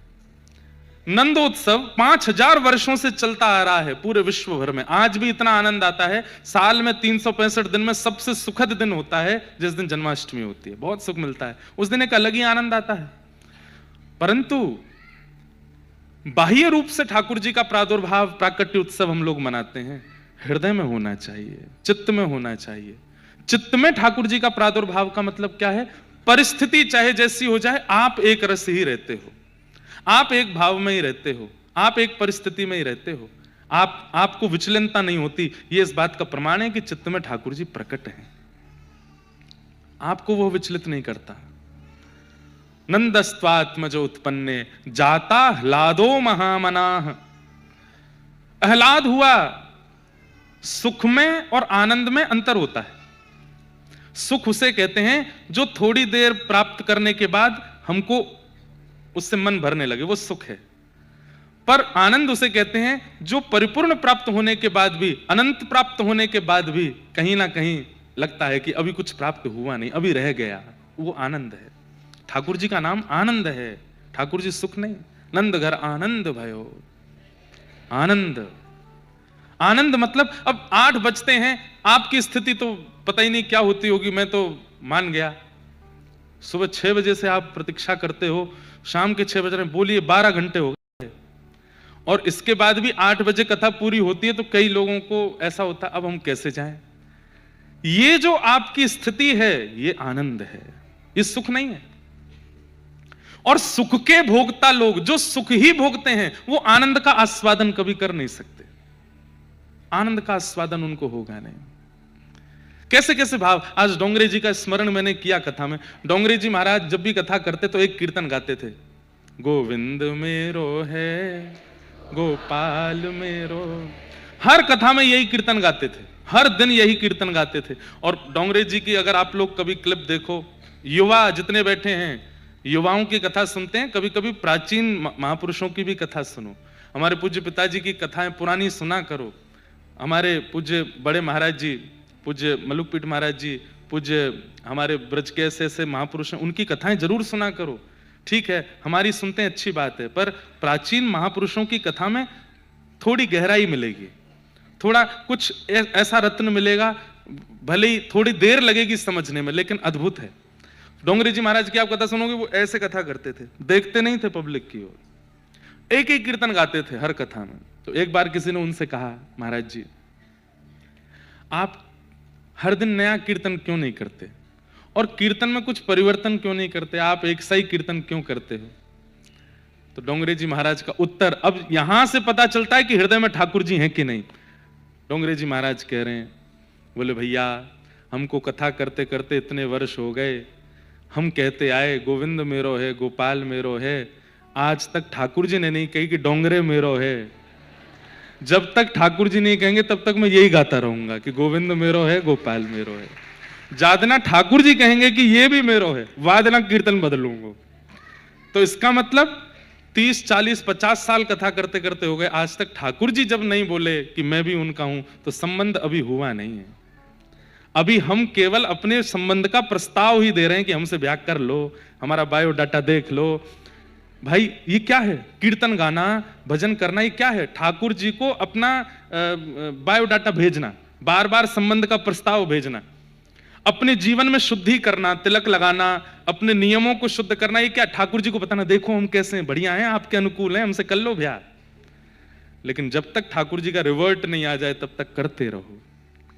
A: नंदोत्सव 5000 वर्षों से चलता आ रहा है पूरे विश्व भर में। आज भी इतना आनंद आता है। साल में 365 दिन में सबसे सुखद दिन होता है जिस दिन जन्माष्टमी होती है, बहुत सुख मिलता है उस दिन, एक अलग ही आनंद आता है। परंतु बाह्य रूप से ठाकुर जी का प्रादुर्भाव, प्राकट्य उत्सव हम लोग मनाते हैं, हृदय में होना चाहिए, चित्त में होना चाहिए। चित्त में ठाकुर जी का प्रादुर्भाव का मतलब क्या है? परिस्थिति चाहे जैसी हो जाए, आप एक रस ही रहते हो, आप एक भाव में ही रहते हो, आप एक परिस्थिति में ही रहते हो, आपको विचलनता नहीं होती। यह इस बात का प्रमाण है कि चित्त में ठाकुर जी प्रकट हैं। आपको वो विचलित नहीं करता। नंदस्त्वात्मजो उत्पन्ने जाता ह्लादो महामनाः। आह्लाद हुआ, सुख में और आनंद में अंतर होता है। सुख उसे कहते हैं जो थोड़ी देर प्राप्त करने के बाद हमको उससे मन भरने लगे, वो सुख है। पर आनंद उसे कहते हैं जो परिपूर्ण प्राप्त होने के बाद भी, अनंत प्राप्त होने के बाद भी कहीं ना कहीं लगता है कि अभी कुछ प्राप्त हुआ नहीं, अभी रह गया, वो आनंद है। ठाकुर जी का नाम आनंद है, ठाकुर जी सुख नहीं। नंद घर आनंद भयो, आनंद। आनंद मतलब अब 8 बजते हैं, आपकी स्थिति तो पता ही नहीं क्या होती होगी, मैं तो मान गया। सुबह 6 बजे से आप प्रतीक्षा करते हो, शाम के 6 बज रहे, बोलिए 12 घंटे हो गए, और इसके बाद भी 8 बजे कथा पूरी होती है, तो कई लोगों को ऐसा होता है अब हम कैसे जाएं। ये जो आपकी स्थिति है ये आनंद है, ये सुख नहीं है। और सुख के भोगता लोग जो सुख ही भोगते हैं वो आनंद का आस्वादन कभी कर नहीं सकते। आनंद का आस्वादन उनको होगा नहीं। कैसे कैसे भाव। आज डोंगरे जी का स्मरण मैंने किया कथा में। डोंगरे जी महाराज जब भी कथा करते तो एक कीर्तन गाते थे, गोविंद मेरो है गोपाल मेरो। हर कथा में यही कीर्तन गाते थे, हर दिन यही कीर्तन गाते थे। और डोंगरे जी की अगर आप लोग कभी क्लिप देखो, युवा जितने बैठे हैं युवाओं की कथा सुनते हैं, कभी कभी प्राचीन महापुरुषों की भी कथा सुनो। हमारे पूज्य पिताजी की कथाएं पुरानी सुना करो। हमारे पूज्य बड़े महाराज जी, पूज्य मलुकपीठ महाराज जी, पूज्य हमारे ब्रज के ऐसे महापुरुष हैं, उनकी कथाएं जरूर सुना करो। ठीक है, हमारी सुनते हैं अच्छी बात है, पर प्राचीन महापुरुषों की कथा में थोड़ी गहराई मिलेगी, थोड़ा कुछ ऐसा रत्न मिलेगा, भले ही थोड़ी देर लगेगी समझने में, लेकिन अद्भुत है। डोंगरे जी महाराज की आप कथा सुनोगे, वो ऐसे कथा करते थे, देखते नहीं थे पब्लिक की ओर, एक एक कीर्तन गाते थे हर कथा में। तो एक बार किसी ने उनसे कहा, महाराज जी आप हर दिन नया कीर्तन क्यों नहीं करते, और कीर्तन में कुछ परिवर्तन क्यों नहीं करते, आप एक सही कीर्तन क्यों करते हो। तो डोंगरे जी महाराज का उत्तर, अब यहां से पता चलता है कि हृदय में ठाकुर जी हैं कि नहीं। डोंगरे जी महाराज कह रहे हैं, बोले भैया हमको कथा करते करते इतने वर्ष हो गए, हम कहते आए गोविंद मेरो है गोपाल मेरो है, आज तक ठाकुर जी ने नहीं कही कि डोंगरे मेरो है। जब तक ठाकुर जी नहीं कहेंगे तब तक मैं यही गाता रहूंगा कि गोविंद मेरो है गोपाल मेरो है। जादना ठाकुर जी कहेंगे कि ये भी मेरो है, वादना कीर्तन बदलूंगा। तो इसका मतलब 30, 40, 50 साल कथा करते करते हो गए, आज तक ठाकुर जी जब नहीं बोले कि मैं भी उनका हूं, तो संबंध अभी हुआ नहीं है। अभी हम केवल अपने संबंध का प्रस्ताव ही दे रहे हैं कि हमसे ब्याह कर लो, हमारा बायोडाटा देख लो। भाई ये क्या है, कीर्तन गाना भजन करना ये क्या है, ठाकुर जी को अपना बायोडाटा भेजना, बार बार संबंध का प्रस्ताव भेजना, अपने जीवन में शुद्धि करना, तिलक लगाना, अपने नियमों को शुद्ध करना, ये क्या ठाकुर जी को बताना, देखो हम कैसे हैं, बढ़िया हैं, आपके अनुकूल हैं, हमसे कर लो ब्याह। लेकिन जब तक ठाकुर जी का रिवर्ट नहीं आ जाए तब तक करते रहो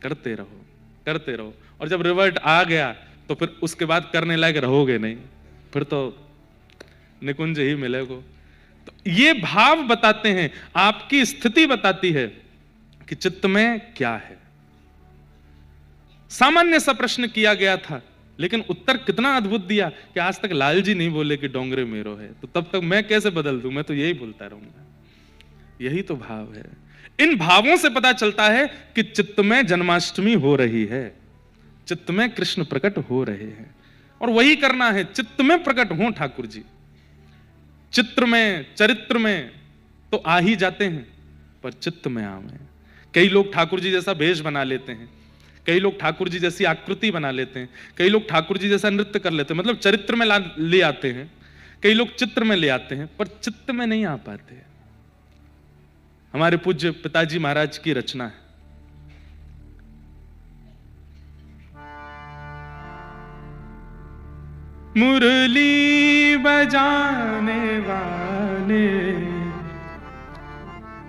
A: करते रहो करते रहो, और जब रिवर्ट आ गया तो फिर उसके बाद करने लायक रहोगे नहीं, फिर तो निकुंज ही मिलेगा। तो ये भाव बताते हैं, आपकी स्थिति बताती है कि चित्त में क्या है। सामान्य सा प्रश्न किया गया था, लेकिन उत्तर कितना अद्भुत दिया कि आज तक लाल जी नहीं बोले कि डोंगरे मेरो है, तो तब तक मैं कैसे बदल दूं, मैं तो यही बोलता रहूंगा। यही तो भाव है। इन भावों से पता चलता है कि चित्त में जन्माष्टमी हो रही है, चित्त में कृष्ण प्रकट हो रहे हैं, और वही करना है, चित्त में प्रकट हो ठाकुर जी। चित्र में चरित्र में तो आ ही जाते हैं, पर चित्त में आवे। कई लोग ठाकुर जी जैसा भेष बना लेते हैं, कई लोग ठाकुर जी जैसी आकृति बना लेते हैं, कई लोग ठाकुर जी जैसा नृत्य कर लेते हैं, मतलब चरित्र में ले आते हैं, कई लोग चित्र में ले आते हैं, पर चित्त में नहीं आ पाते। हमारे पूज्य पिताजी महाराज की रचना है, मुरली बजाने वाले,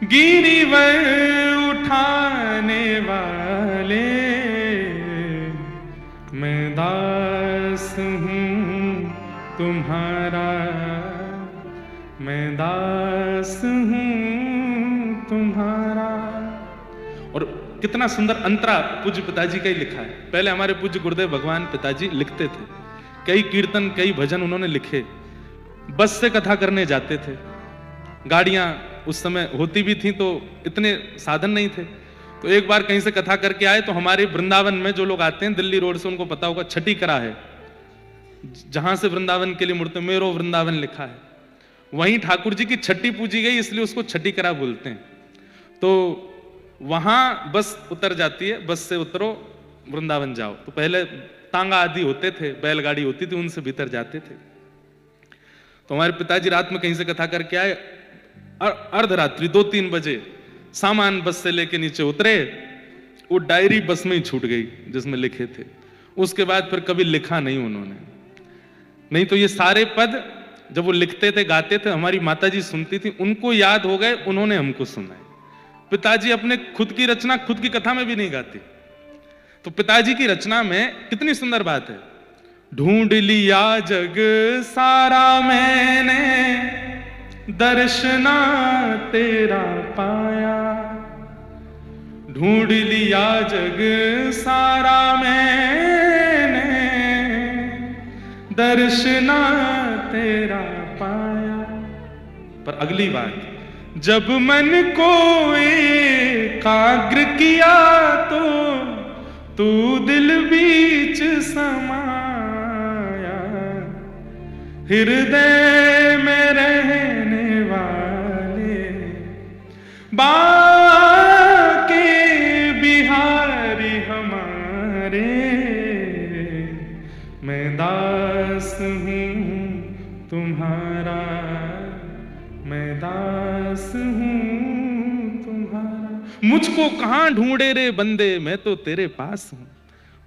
A: गिरिवर उठाने वाले, मैं दास हूं तुम्हारा, मैं दास हूं तुम्हारा। और कितना सुंदर अंतरा पूज्य पिताजी का ही लिखा है। पहले हमारे पूज्य गुरुदेव भगवान पिताजी लिखते थे, कई कीर्तन कई भजन उन्होंने लिखे। बस से कथा करने जाते थे, गाड़ियां उस समय होती भी थी तो इतने साधन नहीं थे। तो एक बार कहीं से कथा करके आए तो हमारे वृंदावन में जो लोग आते हैं दिल्ली रोड से, उनको पता होगा छठी करा है, जहां से वृंदावन के लिए मुड़ते मेरो वृंदावन लिखा है, वहीं ठाकुर जी की छठी पूजी गई, इसलिए उसको छठी करा बोलते हैं। तो वहां बस उतर जाती है, बस से उतरो वृंदावन जाओ। तो पहले तांगा आदि होते थे, बैलगाड़ी होती थी, उनसे भीतर जाते थे। तो हमारे पिताजी रात में कहीं से कथा करके आए, अर्धरात्रि 2-3 बजे सामान बस से लेके नीचे उतरे, वो डायरी बस में ही छूट गई जिसमें लिखे थे। उसके बाद फिर कभी लिखा नहीं उन्होंने। नहीं तो ये सारे पद जब वो लिखते थे गाते थे, हमारी माताजी सुनती थी, उनको याद हो गए, उन्होंने हमको सुनाए। पिताजी अपने खुद की रचना खुद की कथा में भी नहीं गाती। तो पिताजी की रचना में कितनी सुंदर बात है, ढूंढ लिया जग सारा मैंने, दर्शना तेरा पाया। ढूंढ लिया जग सारा मैंने, दर्शना तेरा पाया। पर अगली बात, जब मन को एकाग्र किया तो तू दिल बीच समाया। हृदय में रहने वाले बाके बिहारी हमारे, मैं दास हूँ तुम्हारा, मैं दास हूँ तुम्हारा। मुझको कहां ढूंढे रे बंदे, मैं तो तेरे पास हूं।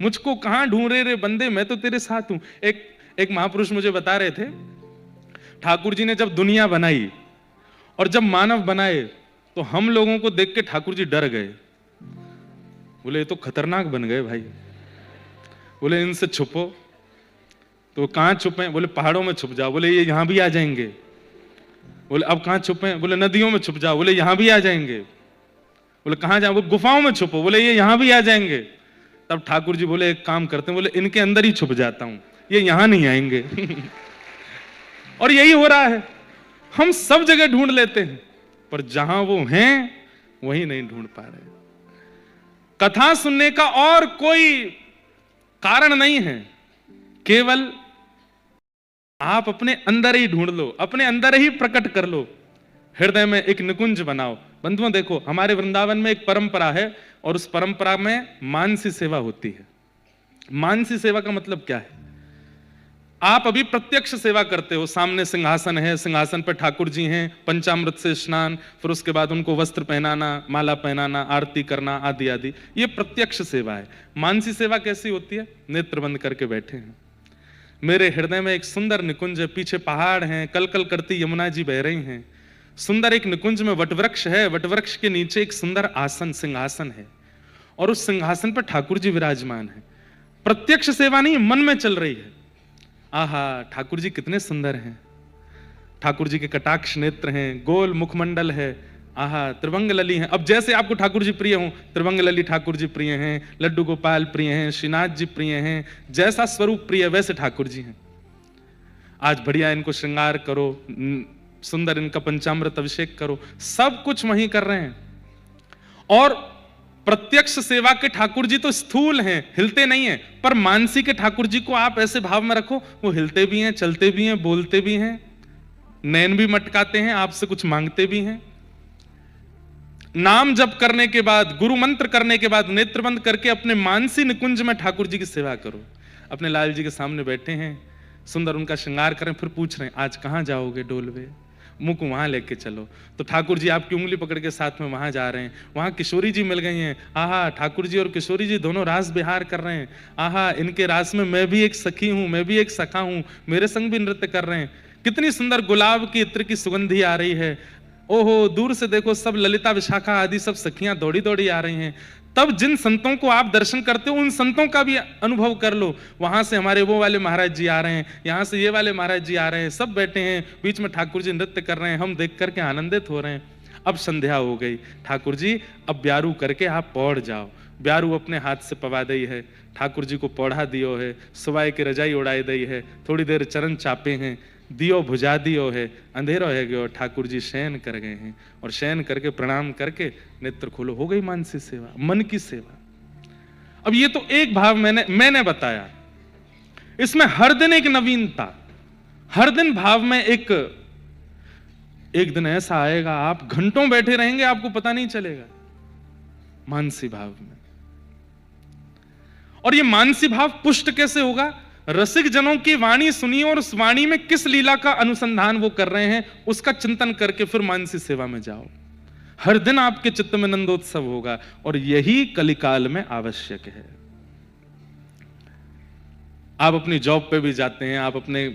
A: मुझको कहां ढूंढे रे बंदे, मैं तो तेरे साथ हूं। एक महापुरुष मुझे बता रहे थे, ठाकुर जी ने जब दुनिया बनाई और जब मानव बनाए तो हम लोगों को देख के ठाकुर जी डर गए। बोले ये तो खतरनाक बन गए भाई। बोले इनसे छुपो। तो कहां छुपे? बोले पहाड़ों में छुप जाओ। बोले ये यहां भी आ जाएंगे। बोले अब कहां छुपे? बोले नदियों में छुप जाओ। बोले यहां भी आ जाएंगे। बोले कहां जाओ? बोले गुफाओं में छुपो। बोले ये यहां भी आ जाएंगे। तब ठाकुर जी बोले एक काम करते हैं, बोले इनके अंदर ही छुप जाता हूं, ये यहां नहीं आएंगे। और यही हो रहा है, हम सब जगह ढूंढ लेते हैं पर जहां वो हैं वही नहीं ढूंढ पा रहे। कथा सुनने का और कोई कारण नहीं है, केवल आप अपने अंदर ही ढूंढ लो, अपने अंदर ही प्रकट कर लो, हृदय में एक निकुंज बनाओ। बंधुओं देखो, हमारे वृंदावन में एक परंपरा है और उस परंपरा में मानसी सेवा होती है। मानसी सेवा का मतलब क्या है? आप अभी प्रत्यक्ष सेवा करते हो, सामने सिंहासन है, सिंहासन पर ठाकुर जी हैं, पंचामृत से स्नान, फिर उसके बाद उनको वस्त्र पहनाना, माला पहनाना, आरती करना आदि आदि, ये प्रत्यक्ष सेवा है। मानसी सेवा कैसी होती है? नेत्र बंद करके बैठे हैं, मेरे हृदय में एक सुंदर निकुंज है, पीछे पहाड़ हैं, कलकल करती यमुना जी बह रही हैं, सुंदर एक निकुंज में वटवृक्ष है, वटवृक्ष के नीचे एक सुंदर आसन सिंहासन है और उस सिंहासन पर ठाकुर जी विराजमान है। प्रत्यक्ष सेवा नहीं, मन में चल रही है। आहा, ठाकुर जी कितने सुंदर हैं, ठाकुर जी के कटाक्ष नेत्र हैं, गोल मुखमंडल है, आहा त्रिभंग लली हैं। अब जैसे आपको ठाकुर जी प्रिय हों, त्रिभंग लली ठाकुर जी प्रिय हैं, लड्डू गोपाल प्रिय हैं, श्रीनाथ जी प्रिय हैं, जैसा स्वरूप प्रिय वैसे ठाकुर जी हैं। आज बढ़िया इनको श्रृंगार करो, सुंदर इनका पंचामृत अभिषेक करो, सब कुछ वहीं कर रहे हैं। और प्रत्यक्ष सेवा के ठाकुर जी तो स्थूल हैं, हिलते नहीं हैं, पर मानसी के ठाकुर जी को आप ऐसे भाव में रखो, वो हिलते भी हैं, चलते भी हैं, बोलते भी हैं, नैन भी मटकाते हैं, आपसे कुछ मांगते भी हैं। नाम जप करने के बाद, गुरु मंत्र करने के बाद नेत्र बंद करके अपने मानसी निकुंज में ठाकुर जी की सेवा करो। अपने लाल जी के सामने बैठे हैं, सुंदर उनका श्रृंगार करें, फिर पूछ रहे हैं आज कहां जाओगे डोलवे, मुंह को वहां लेके चलो। तो ठाकुर जी आपकी उंगली पकड़ के साथ में वहां जा रहे हैं, वहां किशोरी जी मिल गई हैं, आहा ठाकुर जी और किशोरी जी दोनों रास बिहार कर रहे हैं, आहा इनके रास में मैं भी एक सखी हूं, मैं भी एक सखा हूं, मेरे संग भी नृत्य कर रहे हैं। कितनी सुंदर गुलाब की इत्र की सुगंधी आ रही है, ओहो दूर से देखो सब ललिता विशाखा आदि सब सखियां दौड़ी दौड़ी आ रही हैं। तब जिन संतों को आप दर्शन करते हो उन संतों का भी अनुभव कर लो। वहां से हमारे वो वाले महाराज जी आ रहे हैं, यहाँ से ये वाले महाराज जी आ रहे हैं, सब बैठे हैं, बीच में ठाकुर जी नृत्य कर रहे हैं, हम देख करके आनंदित हो रहे हैं। अब संध्या हो गई, ठाकुर जी अब ब्यारू करके आप पौड़ जाओ। ब्यारू अपने हाथ से पवा दई है, ठाकुर जी को पौढ़ा दियो है, सुवाई की रजाई उड़ाई दई है, थोड़ी देर चरण चापे हैं, दियो भुजा दियो है, अंधेरो है गयो, ठाकुर जी शयन कर गए हैं। और शयन करके प्रणाम करके नेत्र खोलो, हो गई मानसी सेवा, मन की सेवा। अब ये तो एक भाव मैंने बताया, इसमें हर दिन एक नवीनता, हर दिन भाव में एक दिन ऐसा आएगा आप घंटों बैठे रहेंगे, आपको पता नहीं चलेगा मानसी भाव में। और ये मानसी भाव पुष्ट कैसे होगा? रसिक जनों की वाणी सुनिए और उस वाणी में किस लीला का अनुसंधान वो कर रहे हैं उसका चिंतन करके फिर मानसी सेवा में जाओ। हर दिन आपके चित्त में नंदोत्सव होगा और यही कलिकाल में आवश्यक है। आप अपनी जॉब पे भी जाते हैं, आप अपने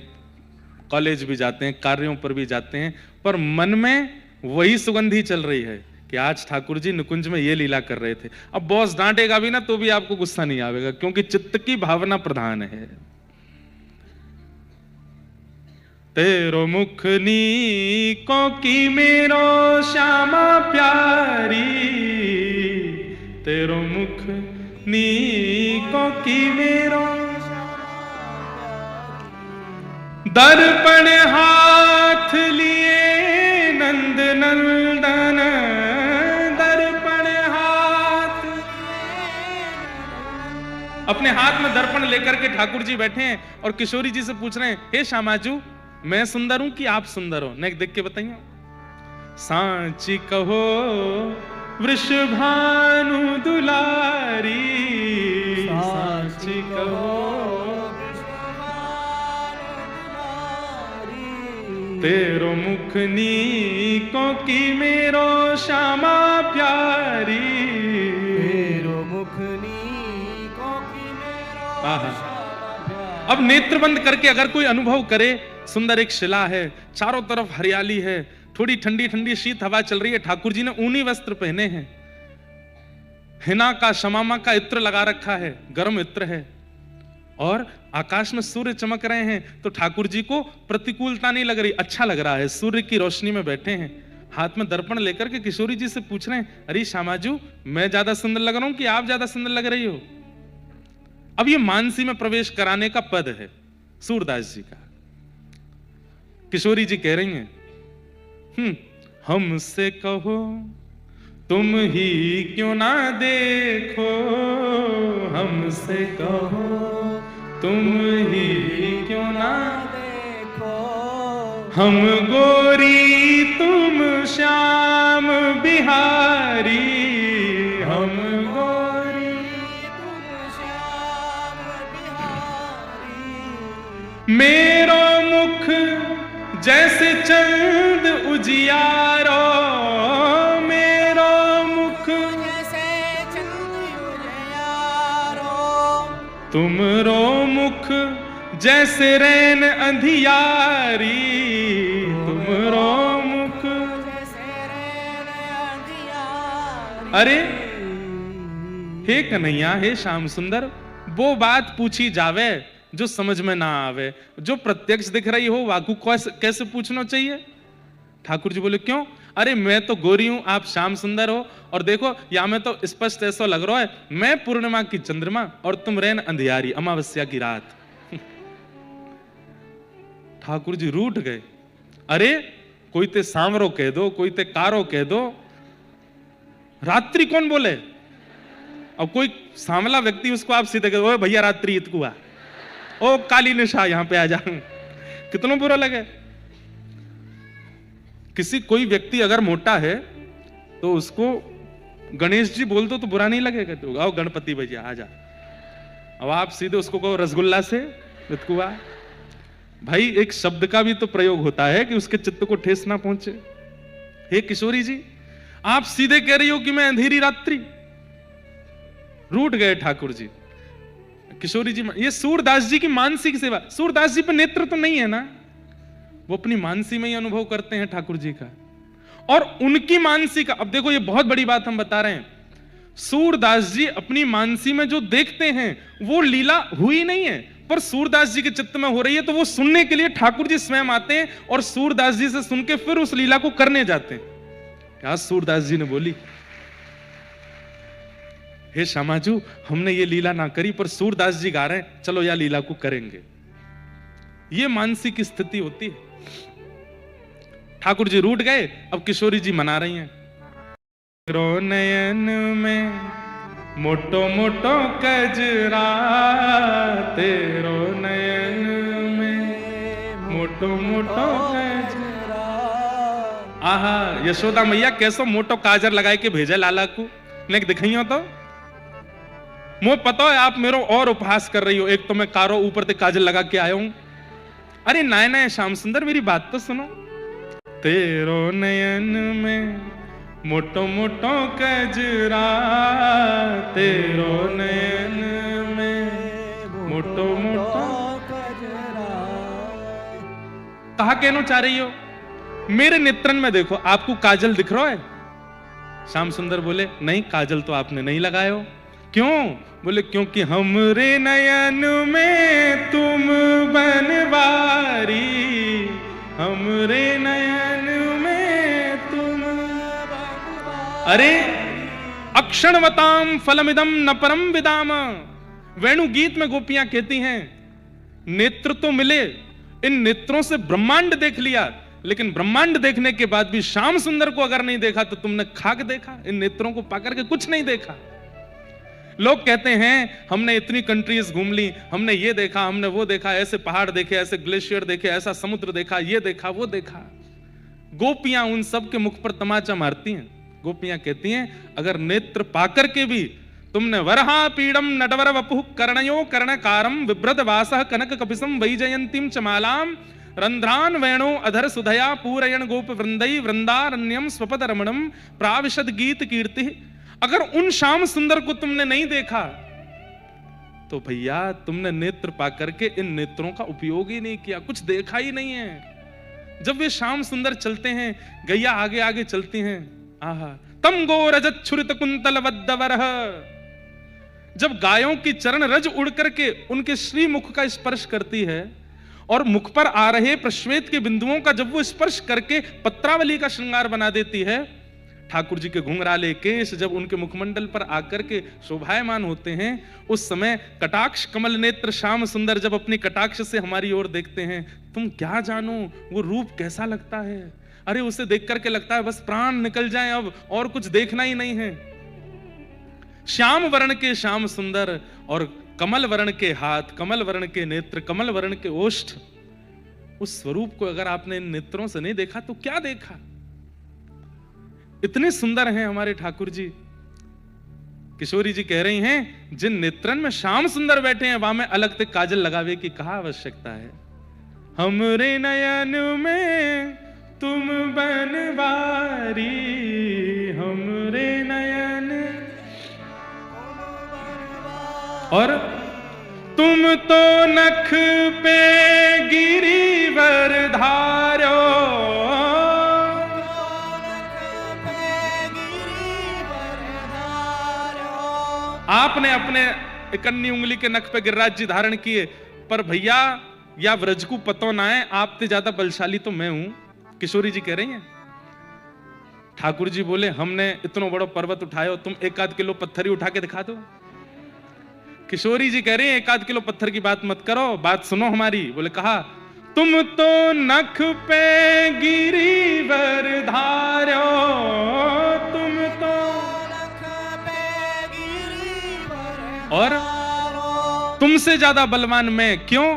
A: कॉलेज भी जाते हैं, कार्यों पर भी जाते हैं, पर मन में वही सुगंधी चल रही है कि आज ठाकुर जी निकुंज में ये लीला कर रहे थे। अब बॉस डांटेगा भी ना तो भी आपको गुस्सा नहीं आवेगा, क्योंकि चित्त की भावना प्रधान है। तेरो मुख नीको की मेरो श्यामा प्यारी, तेरो मुख नीको की मेरो दर्पण हाथ लिए नंद नंदन, दर्पण हाथ, अपने हाथ में दर्पण लेकर के ठाकुर जी बैठे हैं और किशोरी जी से पूछ रहे हैं, हे श्यामाजू मैं सुंदर हूं कि आप सुंदर हो? नेक देख के बताइए। सांची कहो वृषभानु दुलारी, सांची कहो तेरो मुख नीको की मेरो श्यामा प्यारी,
B: तेरो मुख नीको की मेरो श्यामा प्यारी।
A: अब नेत्र बंद करके अगर कोई अनुभव करे, सुंदर एक शिला है, चारों तरफ हरियाली है, थोड़ी ठंडी ठंडी शीत हवा चल रही है, ठाकुर जी ने ऊनी वस्त्र पहने हैं, हिना का शमामा का इत्र लगा रखा है, गर्म इत्र है, और आकाश में सूर्य चमक रहे हैं, तो ठाकुर जी को प्रतिकूलता नहीं लग रही, अच्छा लग रहा है। सूर्य की रोशनी में बैठे हैं, हाथ में दर्पण लेकर के किशोरी जी से पूछ रहे हैं, अरे श्यामाजू मैं ज्यादा सुंदर लग रहा हूं कि आप ज्यादा सुंदर लग रही हो? अब ये मानसी में प्रवेश कराने का पद है सूरदास जी का। किशोरी जी कह रही हैं, हमसे कहो तुम ही क्यों ना देखो, हमसे कहो तुम ही क्यों ना
B: देखो,
A: हम गोरी तुम श्याम बिहारी, हम गोरी
B: तुम श्याम बिहारी।
A: मेरो मुख जैसे चंद उजियारो, मेरो मुख
B: जैसे चंद उजियारो,
A: तुमरो मुख जैसे रैन अंधियारी, तुमरो मुख
B: जैसे रैन अंधियारी।
A: अरे हे कन्हैया, हे श्याम सुंदर, वो बात पूछी जावे जो समझ में ना आवे, जो प्रत्यक्ष दिख रही हो वाकू कैसे पूछना चाहिए? ठाकुर जी बोले क्यों? अरे मैं तो गोरी हूं, आप श्याम सुंदर हो, और देखो या में तो स्पष्ट ऐसा लग रहा है मैं पूर्णिमा की चंद्रमा और तुम रैन अंधियारी अमावस्या की रात। ठाकुर जी रूठ गए, अरे कोई ते सांवरो कह दो, कोई ते कारो कह दो, रात्रि कौन बोले? अब कोई सांवला व्यक्ति उसको आप सीधे कह दो, भैया रात्रि इतकुआ, ओ काली निशा यहां पे आ जा, कितना बुरा लगे। किसी कोई व्यक्ति अगर मोटा है तो उसको गणेश जी बोल दो तो बुरा नहीं लगेगा, तो आओ गणपति भैया आ जा। अब आप सीधे उसको कहो रसगुल्ला से इतकुआ, भाई एक शब्द का भी तो प्रयोग होता है कि उसके चित्त को ठेस ना पहुंचे। हे किशोरी जी, आप सीधे कह रही हो कि मैं अंधेरी रात्रि। रूठ गए ठाकुर जी। किशोरी जी, ये सूरदास जी की मानसिक सेवा, सूरदास जी पे नेत्र तो नहीं है ना, वो अपनी मानसी में ही अनुभव करते हैं ठाकुर जी का, और उनकी मानसी का। अब देखो ये बहुत बड़ी बात हम बता रहे हैं, सूरदास जी अपनी मानसी में जो देखते हैं वो लीला हुई नहीं है, पर सूरदास जी के चित्त में हो रही है, तो वो सुनने के लिए ठाकुर जी स्वयं आते हैं और सूरदास जी से सुन के फिर उस लीला को करने जाते हैं। क्या सूरदास जी ने बोली, हे श्यामाजू हमने ये लीला ना करी पर सूरदास जी गा रहे हैं, चलो या लीला को करेंगे। ये मानसिक स्थिति होती है। ठाकुर जी रूठ गए, अब किशोरी जी मना रही हैं। तेरो नयन में मोटो मोटो कजरा, तेरो नयन में मोटो मोटो कजरा। आहा, यशोदा मैया कैसो मोटो काजर लगाए के भेजे लाला को, नेक दिखाइयो तो मुझे पता है आप मेरो और उपहास कर रही हो। एक तो मैं कारो ऊपर से काजल लगा के आया हूं। अरे नाय नाय श्याम सुंदर मेरी बात तो सुनो। तेरो नयन में मोटो मोटो कजरा, तेरो नयन में मोटो मोटो कजरा। कहा कहना चाह रही हो? मेरे नेत्रन में देखो, आपको काजल दिख रहा है? श्याम सुंदर बोले नहीं, काजल तो आपने नहीं लगाए हो। क्यों? बोले क्योंकि हमरे नयन में तुम बनवारी, हमरे नयन में तुम बनवारी। अरे अक्षणवताम फलमिदम न परम विदाम। वेणु गीत में गोपियां कहती हैं नेत्र तो मिले, इन नेत्रों से ब्रह्मांड देख लिया, लेकिन ब्रह्मांड देखने के बाद भी श्याम सुंदर को अगर नहीं देखा तो तुमने खाक देखा, इन नेत्रों को पाकर के कुछ नहीं देखा। लोग कहते हैं हमने इतनी कंट्रीज घूम ली, हमने ये देखा, हमने वो देखा, ऐसे पहाड़ देखे, ऐसे ग्लेशियर देखे, ऐसा समुद्र देखा, ये देखा, वो देखा। गोपियां उन सब के मुख पर तमाचा मारती हैं। गोपियां कहती हैं अगर नेत्र पाकर के भी तुमने वरहा पीड़म नटवर वपुः कर्णयो कर्णकारम विभ्रत वासः कनक कपिसम वैजयंतीम चमालाम रंध्रान वेणो अधर सुधया पूरयण गोप वृंदई वृंदारण्यम स्वपद रमणम प्राविशद गीत कीर्ति। अगर उन श्याम सुंदर को तुमने नहीं देखा तो भैया तुमने नेत्र पाकर के इन नेत्रों का उपयोग ही नहीं किया, कुछ देखा ही नहीं है। जब वे श्याम सुंदर चलते हैं, गैया आगे आगे चलती हैं, आहा तम गो रजत छुरित कुंतल वद्दवरह। जब गायों की चरण रज उड़ करके उनके श्री मुख का स्पर्श करती है और मुख पर आ रहे प्रश्वेत के बिंदुओं का जब वो स्पर्श करके पत्रावली का श्रृंगार बना देती है, ठाकुर जी के घुंघराले केश जब उनके मुखमंडल पर आकर के शोभायमान होते हैं, उस समय कटाक्ष कमल नेत्र श्याम सुंदर जब अपनी कटाक्ष से हमारी ओर देखते हैं, तुम क्या जानो वो रूप कैसा लगता है। अरे उसे देख करके लगता है बस प्राण निकल जाए, अब और कुछ देखना ही नहीं है। श्याम वर्ण के श्याम सुंदर और कमल वर्ण के हाथ, कमल वर्ण के नेत्र, कमल वर्ण के ओष्ठ, उस स्वरूप को अगर आपने इन नेत्रों से नहीं देखा तो क्या देखा। इतने सुंदर हैं हमारे ठाकुर जी। किशोरी जी कह रही हैं जिन नेत्रन में श्याम सुंदर बैठे हैं वहां में अलग से काजल लगावे की कहा आवश्यकता है। हमरे नयन में तुम बनवारी, हमरे नयन और तुम तो नख पे गिरिवर धारो। आपने अपने इकन्नी उंगली के नख पे गिरिराज जी धारण किए, पर भैया या व्रज को पतो ना है, आपसे ज्यादा बलशाली तो मैं हूं। किशोरी जी कह रही हैं। ठाकुर जी बोले हमने इतना बड़ा पर्वत उठाया, तुम 1-8 किलो पत्थर ही उठा के दिखा दो। किशोरी जी कह रही हैं 1-8 किलो पत्थर की बात मत करो, बात सुनो हमारी। बोले कहा तुम तो नख पे गिरिवर धारो, तुम तो नख पे गिरिवर और तुमसे ज्यादा बलवान मैं क्यों।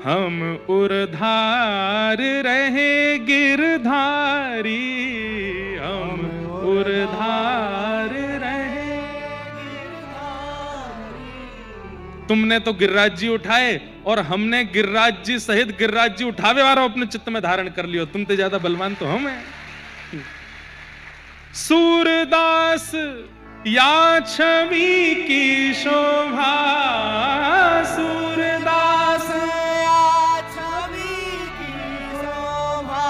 A: हम उर्धार रहे गिरधारी, हम उर्धार रहे गिरधारी। तुमने तो गिरिराज जी उठाए और हमने गिरिराज जी सहित गिरिराज जी उठावे वाला अपने चित्त में धारण कर लियो। तुमसे ज्यादा बलवान तो हम हैं। सूरदास या छवि की शोभा, सूरदास या छवि की शोभा,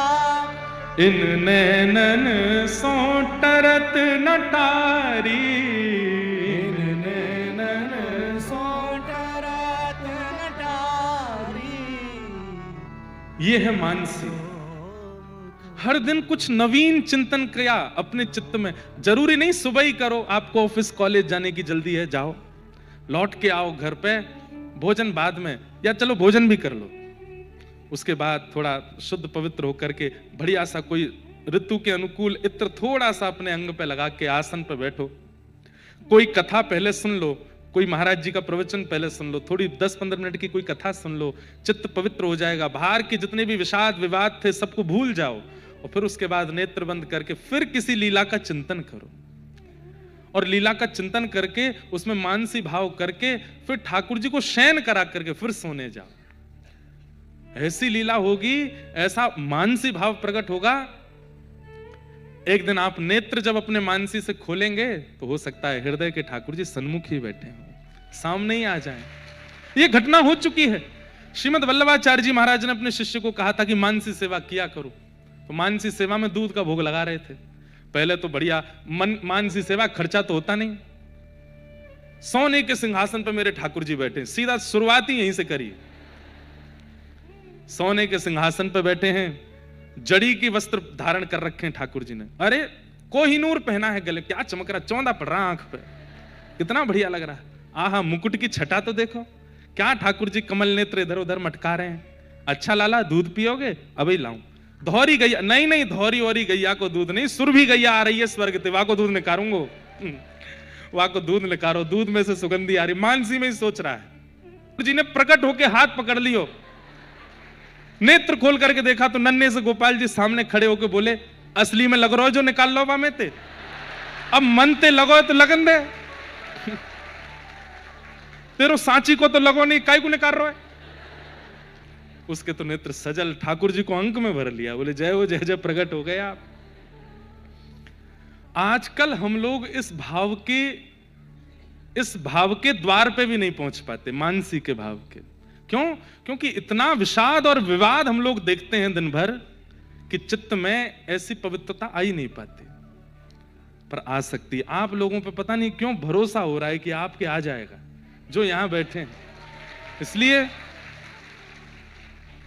A: इन नैनन सो टरत नटारी, इन नैनन सो टरत नटारी। ये है मानसी। हर दिन कुछ नवीन चिंतन किया अपने चित्त में। जरूरी नहीं सुबह ही करो, आपको ऑफिस कॉलेज जाने की जल्दी है, जाओ, लौट के आओ घर पे, भोजन बाद में, या चलो भोजन भी कर लो, उसके बाद थोड़ा शुद्ध पवित्र होकर के बढ़िया सा कोई ऋतु के अनुकूल इत्र थोड़ा सा अपने अंग पे लगा के आसन पे बैठो, कोई कथा पहले सुन लो, कोई महाराज जी का प्रवचन पहले सुन लो, थोड़ी 10-15 मिनट की कोई कथा सुन लो, चित्त पवित्र हो जाएगा, बाहर के जितने भी विषाद विवाद थे सबको भूल जाओ, और फिर उसके बाद नेत्र बंद करके फिर किसी लीला का चिंतन करो, और लीला का चिंतन करके उसमें मानसी भाव करके फिर ठाकुर जी को शयन करा करके फिर सोने जाओ। ऐसी लीला होगी, ऐसा मानसी भाव प्रकट होगा। एक दिन आप नेत्र जब अपने मानसी से खोलेंगे तो हो सकता है हृदय के ठाकुर जी सन्मुख ही बैठे हों, सामने ही आ जाएं। यह घटना हो चुकी है। श्रीमद वल्लभाचार्य जी महाराज ने अपने शिष्य को कहा था कि मानसी सेवा किया करो, तो मानसी सेवा में दूध का भोग लगा रहे थे। पहले तो बढ़िया मानसी सेवा, खर्चा तो होता नहीं, सोने के सिंहासन पर मेरे ठाकुर जी बैठे, सीधा शुरुआत ही यहीं से करिए। सोने के सिंहासन पर बैठे हैं, जड़ी की वस्त्र धारण कर रखे हैं ठाकुर जी ने, अरे कोहिनूर पहना है गले, क्या चमक रहा, चौंधा पड़ रहा आंख पे, कितना बढ़िया लग रहा है। आहा, मुकुट की छटा तो देखो, क्या ठाकुर जी कमल नेत्र इधर उधर मटका रहे हैं। अच्छा लाला दूध पियोगे? अभी लाऊं। धौरी गैया? नहीं नहीं, धौरी औरी गैया को दूध नहीं, सुरभि गैया आ रही है स्वर्ग से, वहां को दूध निकारूंगो, वहां को दूध निकारो, दूध में से सुगंधी आ रही। मानसी में ही सोच रहा है। ठाकुर जी ने प्रकट होके हाथ पकड़ लियो, नेत्र खोल करके देखा तो नन्हे से गोपाल जी सामने खड़े होके बोले, असली में लग रहा जो निकाल लो में ते, अब मन ते लगो तो लगन दे, तेरो सांची को तो लगो नहीं, काय को निकाल रहा है। उसके तो नेत्र सजल, ठाकुर जी को अंक में भर लिया, बोले जय हो, जय जय, प्रकट हो गए आप। आजकल हम लोग इस भाव के द्वार पे भी नहीं पहुंच पाते, मानसी के भाव के। क्यों? क्योंकि इतना विषाद और विवाद हम लोग देखते हैं दिन भर कि चित्त में ऐसी पवित्रता आ ही नहीं पाती। पर आ सकती है। आप लोगों पे पता नहीं क्यों भरोसा हो रहा है कि आपके आ जाएगा, जो यहां बैठे हैं। इसलिए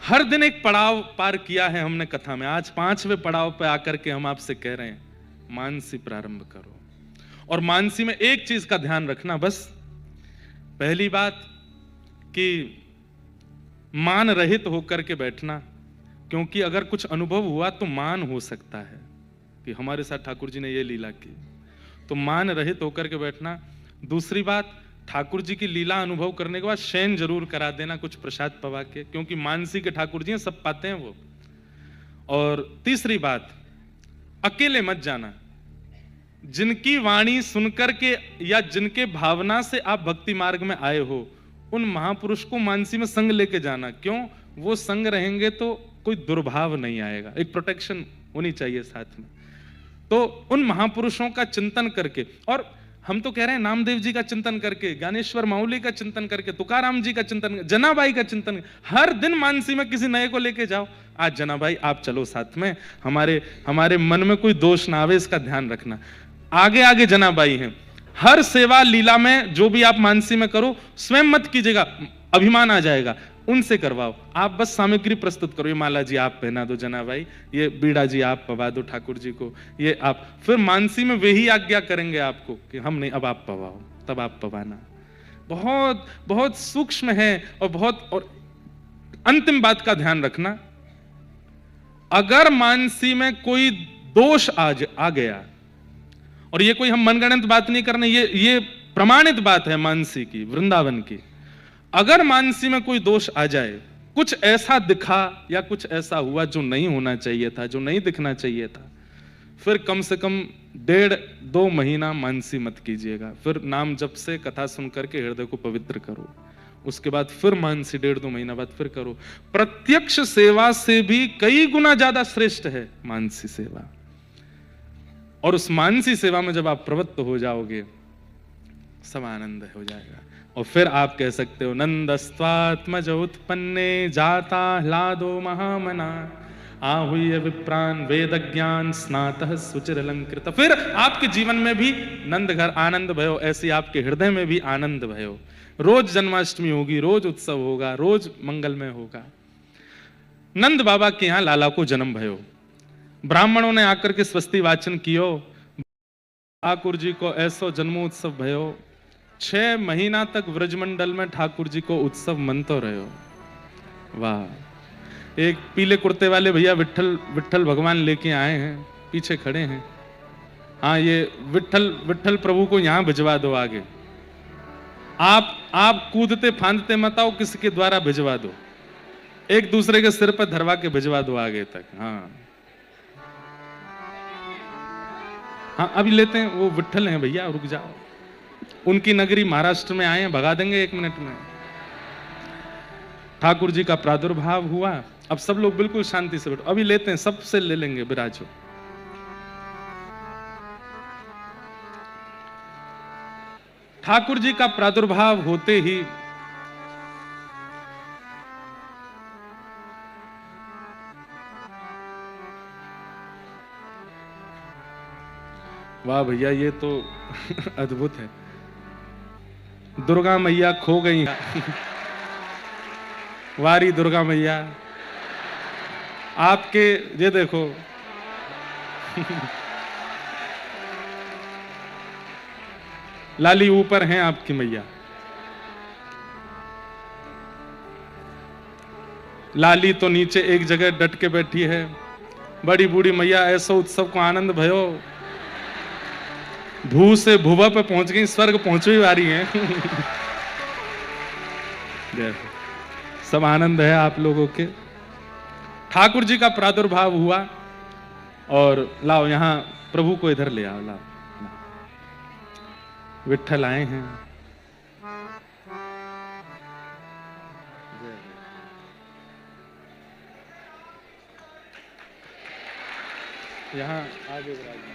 A: हर दिन एक पड़ाव पार किया है हमने कथा में, आज 5वें पड़ाव पे आकर के हम आपसे कह रहे हैं मानसी प्रारंभ करो। और मानसी में एक चीज का ध्यान रखना, बस पहली बात कि मान रहित होकर के बैठना, क्योंकि अगर कुछ अनुभव हुआ तो मान हो सकता है कि हमारे साथ ठाकुर जी ने ये लीला की, तो मान रहित होकर के बैठना। दूसरी बात, ठाकुर जी की लीला अनुभव करने के बाद शयन जरूर करा देना कुछ प्रसाद पवा के, क्योंकि मानसी के ठाकुर जी सब पाते हैं वो। और तीसरी बात, अकेले मत जाना। जिनकी वाणी सुनकर के या जिनके भावना से आप भक्ति मार्ग में आए हो, उन महापुरुष को मानसी में संग लेके जाना। क्यों? वो संग रहेंगे तो कोई दुर्भाव नहीं आएगा, एक प्रोटेक्शन होनी चाहिए साथ में। तो उन महापुरुषों का चिंतन करके, और हम तो कह रहे हैं नामदेव जी का चिंतन करके, ज्ञानेश्वर माउली का चिंतन करके, तुकाराम जी का चिंतन, जनाबाई का चिंतन, हर दिन मानसी में किसी नए को लेके जाओ। आज जनाबाई आप चलो साथ में, हमारे मन में कोई दोष ना आवे, इसका ध्यान रखना। आगे आगे जनाबाई हैं। हर सेवा लीला में जो भी आप मानसी में करो, स्वयं मत कीजिएगा, अभिमान आ जाएगा, उनसे करवाओ। आप बस सामग्री प्रस्तुत करो, ये माला जी आप पहना दो जनाबाई, ये बीड़ा जी आप पवा दो ठाकुर जी को, ये आप। फिर मानसी में वे ही आज्ञा करेंगे आपको कि हम नहीं, अब आप पवाओ, तब आप पवाना। बहुत बहुत सूक्ष्म है। और अंतिम बात का ध्यान रखना, अगर मानसी में कोई दोष आ गया, और ये कोई हम मनगणित बात नहीं करने, ये प्रमाणित बात है मानसी की, वृंदावन की। अगर मानसी में कोई दोष आ जाए, कुछ ऐसा दिखा या कुछ ऐसा हुआ जो नहीं होना चाहिए था, जो नहीं दिखना चाहिए था, फिर कम से कम 1.5-2 महीना मानसी मत कीजिएगा। फिर नाम जप से कथा सुन करके हृदय को पवित्र करो, उसके बाद फिर मानसी 1.5-2 महीना बाद फिर करो। प्रत्यक्ष सेवा से भी कई गुना ज्यादा श्रेष्ठ है मानसी सेवा। और उस मानसी सेवा में जब आप प्रवृत्त हो जाओगे, सब आनंद हो जाएगा। और फिर आप कह सकते हो, नंदस्त्वात्मज उत्पन्ने जाता ह्लादो महामना आहुय विप्रान वेद ज्ञान स्नातः सुचिर अलंकृत। फिर आपके जीवन में भी नंद घर आनंद भयो, ऐसे आपके हृदय में भी आनंद भयो। रोज जन्माष्टमी होगी, रोज उत्सव होगा, रोज मंगलमय होगा। नंद बाबा के यहां लाला को जन्म भयो। ब्राह्मणों ने आकर के स्वस्ति वाचन कियो, ठाकुर जी को ऐसो जन्मोत्सव भयो, 6 महीना तक व्रजमंडल में ठाकुर जी को उत्सव मनतो रहो। वाह, एक पीले कुर्ते वाले भैया विट्ठल विट्ठल भगवान लेके आए हैं, पीछे खड़े हैं। हाँ, ये विट्ठल विट्ठल प्रभु को यहां भिजवा दो आगे। आप कूदते फांदते मत आओ, किसी के द्वारा भिजवा दो, एक दूसरे के सिर पर धरवा के भिजवा दो आगे तक। हाँ हाँ, अभी लेते हैं, वो विट्ठल हैं भैया, रुक जाओ। उनकी नगरी महाराष्ट्र में आए हैं, भगा देंगे 1 मिनट में। ठाकुर जी का प्रादुर्भाव हुआ, अब सब लोग बिल्कुल शांति से बैठो, अभी लेते हैं, सबसे ले लेंगे, विराजो। ठाकुर जी का प्रादुर्भाव होते ही वाह भैया, ये तो अद्भुत है। दुर्गा मैया खो गई वारी दुर्गा मैया, आपके ये देखो लाली ऊपर हैं आपकी मैया, लाली तो नीचे एक जगह डट के बैठी है। बड़ी बूढ़ी मैया, ऐसा उत्सव को आनंद भयो, भू से भुवा पे पहुंच गई, स्वर्ग पहुंचने वाली हैं। सब आनंद है आप लोगों के। ठाकुर जी का प्रादुर्भाव हुआ, और लाओ यहां प्रभु को इधर ले आओ, लाओ, विट्ठल आए हैं। यहां आगे विराजमान,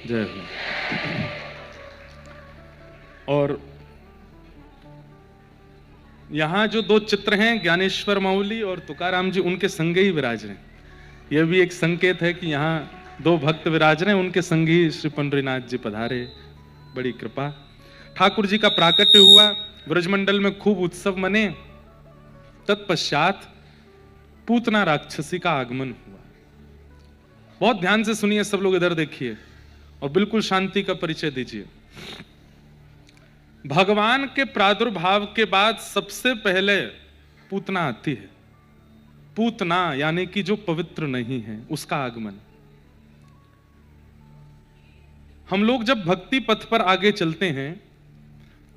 A: जय हो। और यहां जो 2 चित्र हैं, ज्ञानेश्वर माउली और तुकाराम जी, उनके संगे ही विराज रहे हैं। यह भी एक संकेत है कि यहाँ 2 भक्त विराज रहे हैं, उनके संगी श्री पंडरीनाथ जी पधारे, बड़ी कृपा। ठाकुर जी का प्राकट्य हुआ, ब्रजमंडल में खूब उत्सव मने। तत्पश्चात पूतना राक्षसी का आगमन हुआ। बहुत ध्यान से सुनिए सब लोग, इधर देखिए और बिल्कुल शांति का परिचय दीजिए। भगवान के प्रादुर्भाव के बाद सबसे पहले पूतना आती है। पूतना यानी कि जो पवित्र नहीं है, उसका आगमन। हम लोग जब भक्ति पथ पर आगे चलते हैं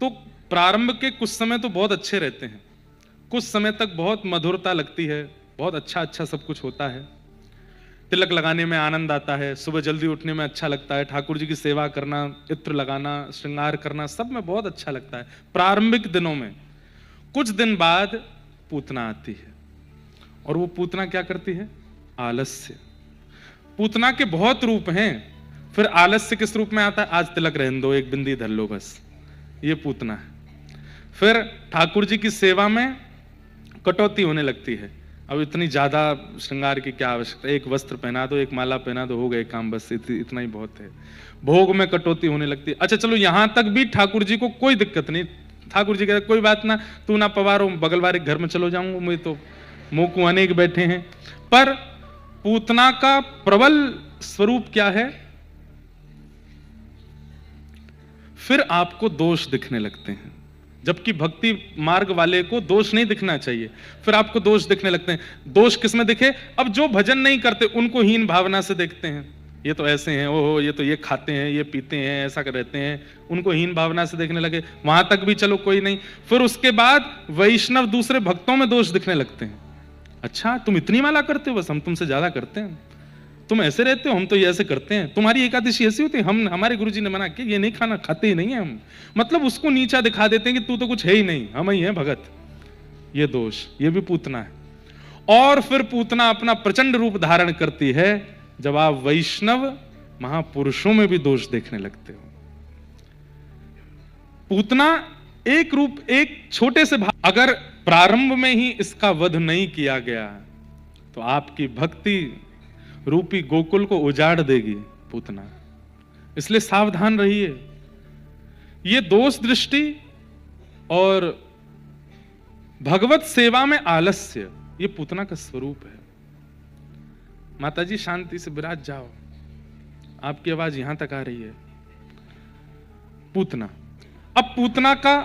A: तो प्रारंभ के कुछ समय तो बहुत अच्छे रहते हैं, कुछ समय तक बहुत मधुरता लगती है, बहुत अच्छा अच्छा सब कुछ होता है। तिलक लगाने में आनंद आता है, सुबह जल्दी उठने में अच्छा लगता है, ठाकुर जी की सेवा करना, इत्र लगाना, श्रृंगार करना, सब में बहुत अच्छा लगता है प्रारंभिक दिनों में। कुछ दिन बाद पूतना आती है, और वो पूतना क्या करती है? आलस्य। पूतना के बहुत रूप हैं, फिर आलस्य किस रूप में आता है? आज तिलक रहने दो, एक बिंदी धर लो बस, ये पूतना है। फिर ठाकुर जी की सेवा में कटौती होने लगती है, अब इतनी ज्यादा श्रृंगार की क्या आवश्यकता, एक वस्त्र पहना दो, एक माला पहना दो, हो गए काम, बस इतना ही बहुत है। भोग में कटौती होने लगती है। अच्छा चलो, यहां तक भी ठाकुर जी को कोई दिक्कत नहीं, ठाकुर जी कहते कोई बात ना, तू ना पवारो, बगल वाले घर में चलो जाऊंगा, मैं तो मोकू अनेक बैठे हैं। पर पूतना का प्रबल स्वरूप क्या है? फिर आपको दोष दिखने लगते हैं, जबकि भक्ति मार्ग वाले को दोष नहीं दिखना चाहिए, फिर आपको दोष दिखने लगते हैं। दोष किसमें दिखे? अब जो भजन नहीं करते उनको हीन भावना से देखते हैं, ये तो ऐसे हैं, ओहो ये तो ये खाते हैं, ये पीते हैं, ऐसा कर रहते हैं, उनको हीन भावना से देखने लगे। वहां तक भी चलो कोई नहीं, फिर उसके बाद वैष्णव दूसरे भक्तों में दोष दिखने लगते हैं। अच्छा तुम इतनी माला करते हो, बस हम तुमसे ज्यादा करते हैं, तुम ऐसे रहते हो, हम तो ये ऐसे करते हैं, तुम्हारी एकादशी ऐसी होती है, हम हमारे गुरुजी ने मना किया, ये नहीं खाना, खाते ही नहीं है हम। मतलब उसको नीचा दिखा देते हैं कि तू तो कुछ है ही नहीं, हम ही हैं भगत। ये दोष, ये भी पूतना है। और फिर पूतना अपना प्रचंड रूप धारण करती है जब आप वैष्णव महापुरुषों में भी दोष देखने लगते हो। पूतना एक रूप, एक छोटे से भाव, अगर प्रारंभ में ही इसका वध नहीं किया गया तो आपकी भक्ति रूपी गोकुल को उजाड़ देगी पूतना। इसलिए सावधान रहिए। ये दोष दृष्टि और भगवत सेवा में आलस्य, ये पूतना का स्वरूप है। माताजी शांति से विराज जाओ, आपकी आवाज यहां तक आ रही है। पूतना, अब पूतना का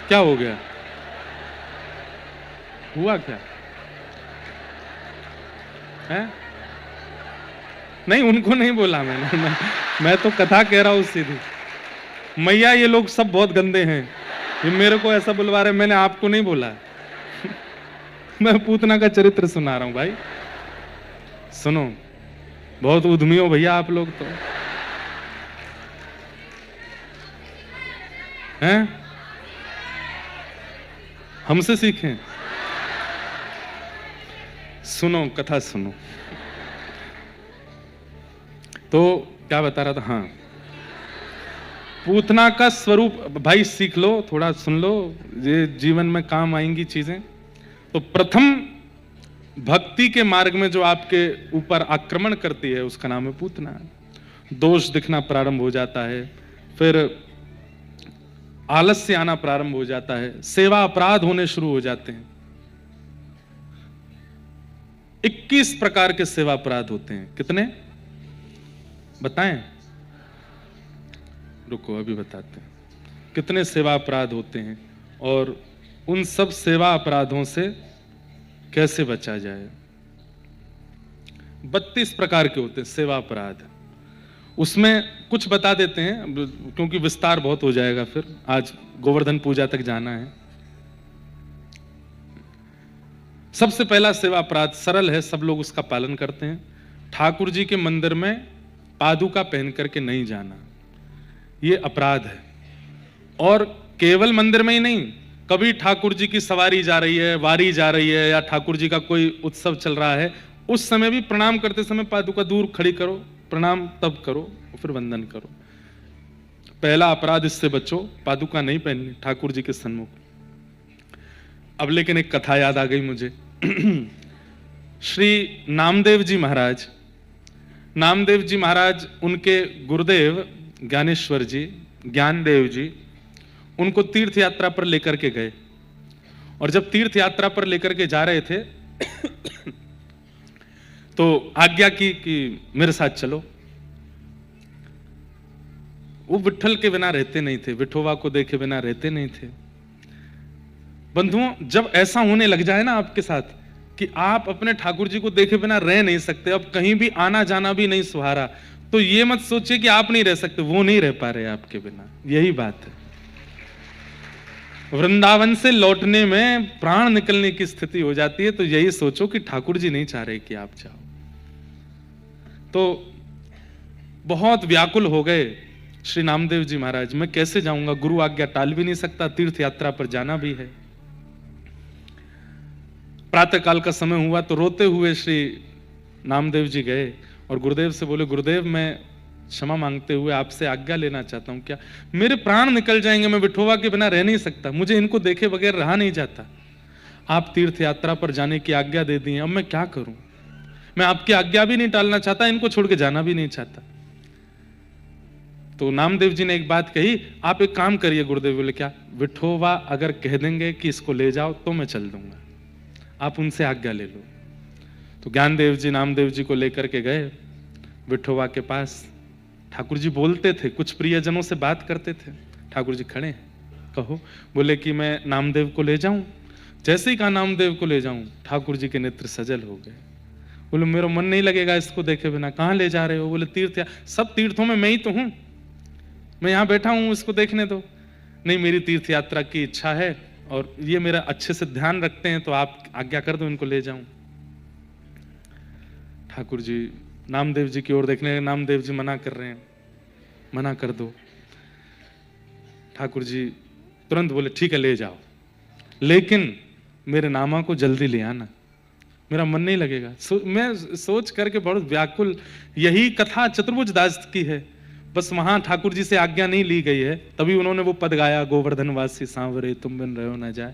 A: क्या हो गया, हुआ क्या है? नहीं, उनको नहीं बोला मैंने, मैं तो कथा कह रहा हूं सीधी। मैया ये लोग सब बहुत गंदे हैं, ये मेरे को ऐसा बुलवा रहे, मैंने आपको नहीं बोला। मैं पूतना का चरित्र सुना रहा हूं भाई, सुनो। बहुत उद्यमी हो भैया आप लोग तो, हैं? हमसे सीखें। सुनो, कथा सुनो। तो क्या बता रहा था? हाँ, पूतना का स्वरूप भाई सीख लो, थोड़ा सुन लो, ये जीवन में काम आएंगी चीजें। तो प्रथम भक्ति के मार्ग में जो आपके ऊपर आक्रमण करती है उसका नाम है पूतना। दोष दिखना प्रारंभ हो जाता है, फिर आलस्य आना प्रारंभ हो जाता है, सेवा अपराध होने शुरू हो जाते हैं। 21 प्रकार के सेवा अपराध होते हैं। कितने बताएं? रुको, अभी बताते हैं कितने सेवा अपराध होते हैं और उन सब सेवा अपराधों से कैसे बचा जाए। 32 प्रकार के होते हैं सेवा अपराध। उसमें कुछ बता देते हैं क्योंकि विस्तार बहुत हो जाएगा, फिर आज गोवर्धन पूजा तक जाना है। सबसे पहला सेवा अपराध सरल है, सब लोग उसका पालन करते हैं। ठाकुर जी के मंदिर में पादुका पहन करके नहीं जाना, ये अपराध है। और केवल मंदिर में ही नहीं, कभी ठाकुर जी की सवारी जा रही है, वारी जा रही है, या ठाकुर जी का कोई उत्सव चल रहा है, उस समय भी प्रणाम करते समय पादुका दूर खड़ी करो, प्रणाम तब करो, फिर वंदन करो। पहला अपराध, इससे बचो, पादुका नहीं पहननी ठाकुर जी के सन्मुख। अब लेकिन एक कथा याद आ गई मुझे। श्री नामदेव जी महाराज, नामदेव जी महाराज, उनके गुरुदेव ज्ञानेश्वर जी, ज्ञानदेव जी, उनको तीर्थ यात्रा पर लेकर के गए। और जब तीर्थ यात्रा पर लेकर के जा रहे थे तो आज्ञा की कि मेरे साथ चलो। वो विट्ठल के बिना रहते नहीं थे, विठोबा को देखे बिना रहते नहीं थे। बंधुओं, जब ऐसा होने लग जाए ना आपके साथ कि आप अपने ठाकुर जी को देखे बिना रह नहीं सकते, अब कहीं भी आना जाना भी नहीं सुहारा, तो ये मत सोचिए कि आप नहीं रह सकते, वो नहीं रह पा रहे आपके बिना। यही बात है। वृंदावन से लौटने में प्राण निकलने की स्थिति हो जाती है, तो यही सोचो कि ठाकुर जी नहीं चाह रहे कि आप जाओ। तो बहुत व्याकुल हो गए श्री नामदेव जी महाराज, मैं कैसे जाऊंगा, गुरु आज्ञा टाल भी नहीं सकता, तीर्थ यात्रा पर जाना भी है। प्रातः काल का समय हुआ तो रोते हुए श्री नामदेव जी गए और गुरुदेव से बोले, गुरुदेव मैं क्षमा मांगते हुए आपसे आज्ञा लेना चाहता हूं। क्या? मेरे प्राण निकल जाएंगे, मैं विठोबा के बिना रह नहीं सकता, मुझे इनको देखे बगैर रहा नहीं जाता। आप तीर्थ यात्रा पर जाने की आज्ञा दे दी, अब मैं क्या करूं? मैं आपकी आज्ञा भी नहीं टालना चाहता, इनको छोड़ के जाना भी नहीं चाहता। तो नामदेव जी ने एक बात कही, आप एक काम करिए। गुरुदेव बोले, क्या? विठोबा अगर कह देंगे कि इसको ले जाओ तो मैं चल दूंगा, आप उनसे आज्ञा ले लो। तो ज्ञानदेव जी नामदेव जी को लेकर के गए विठोबा के पास। ठाकुर जी बोलते थे, कुछ प्रियजनों से बात करते थे। ठाकुर जी खड़े हैं, कहो। बोले कि मैं नामदेव को ले जाऊं। जैसे ही कहा नामदेव को ले जाऊं, ठाकुर जी के नेत्र सजल हो गए। बोले, मेरा मन नहीं लगेगा इसको देखे बिना। कहाँ ले जा रहे हो? बोले, तीर्थ। सब तीर्थों में मैं ही तो हूं, मैं यहां बैठा हूं, इसको देखने दो। नहीं, मेरी तीर्थ यात्रा की इच्छा है और ये मेरा अच्छे से ध्यान रखते हैं, तो आप आज्ञा कर दो, इनको ले जाऊं। ठाकुर जी नामदेव जी की ओर देखने, नामदेव जी मना कर रहे हैं, मना कर दो। ठाकुर जी तुरंत बोले, ठीक है ले जाओ, लेकिन मेरे नामा को जल्दी ले आना, मेरा मन नहीं लगेगा। मैं सोच करके बहुत व्याकुल, यही कथा चतुर्भुज दास की है, बस वहां ठाकुर जी से आज्ञा नहीं ली गई है, तभी उन्होंने वो पद गाया, गोवर्धन वासी सांवरे तुम बिन रहो न जाए।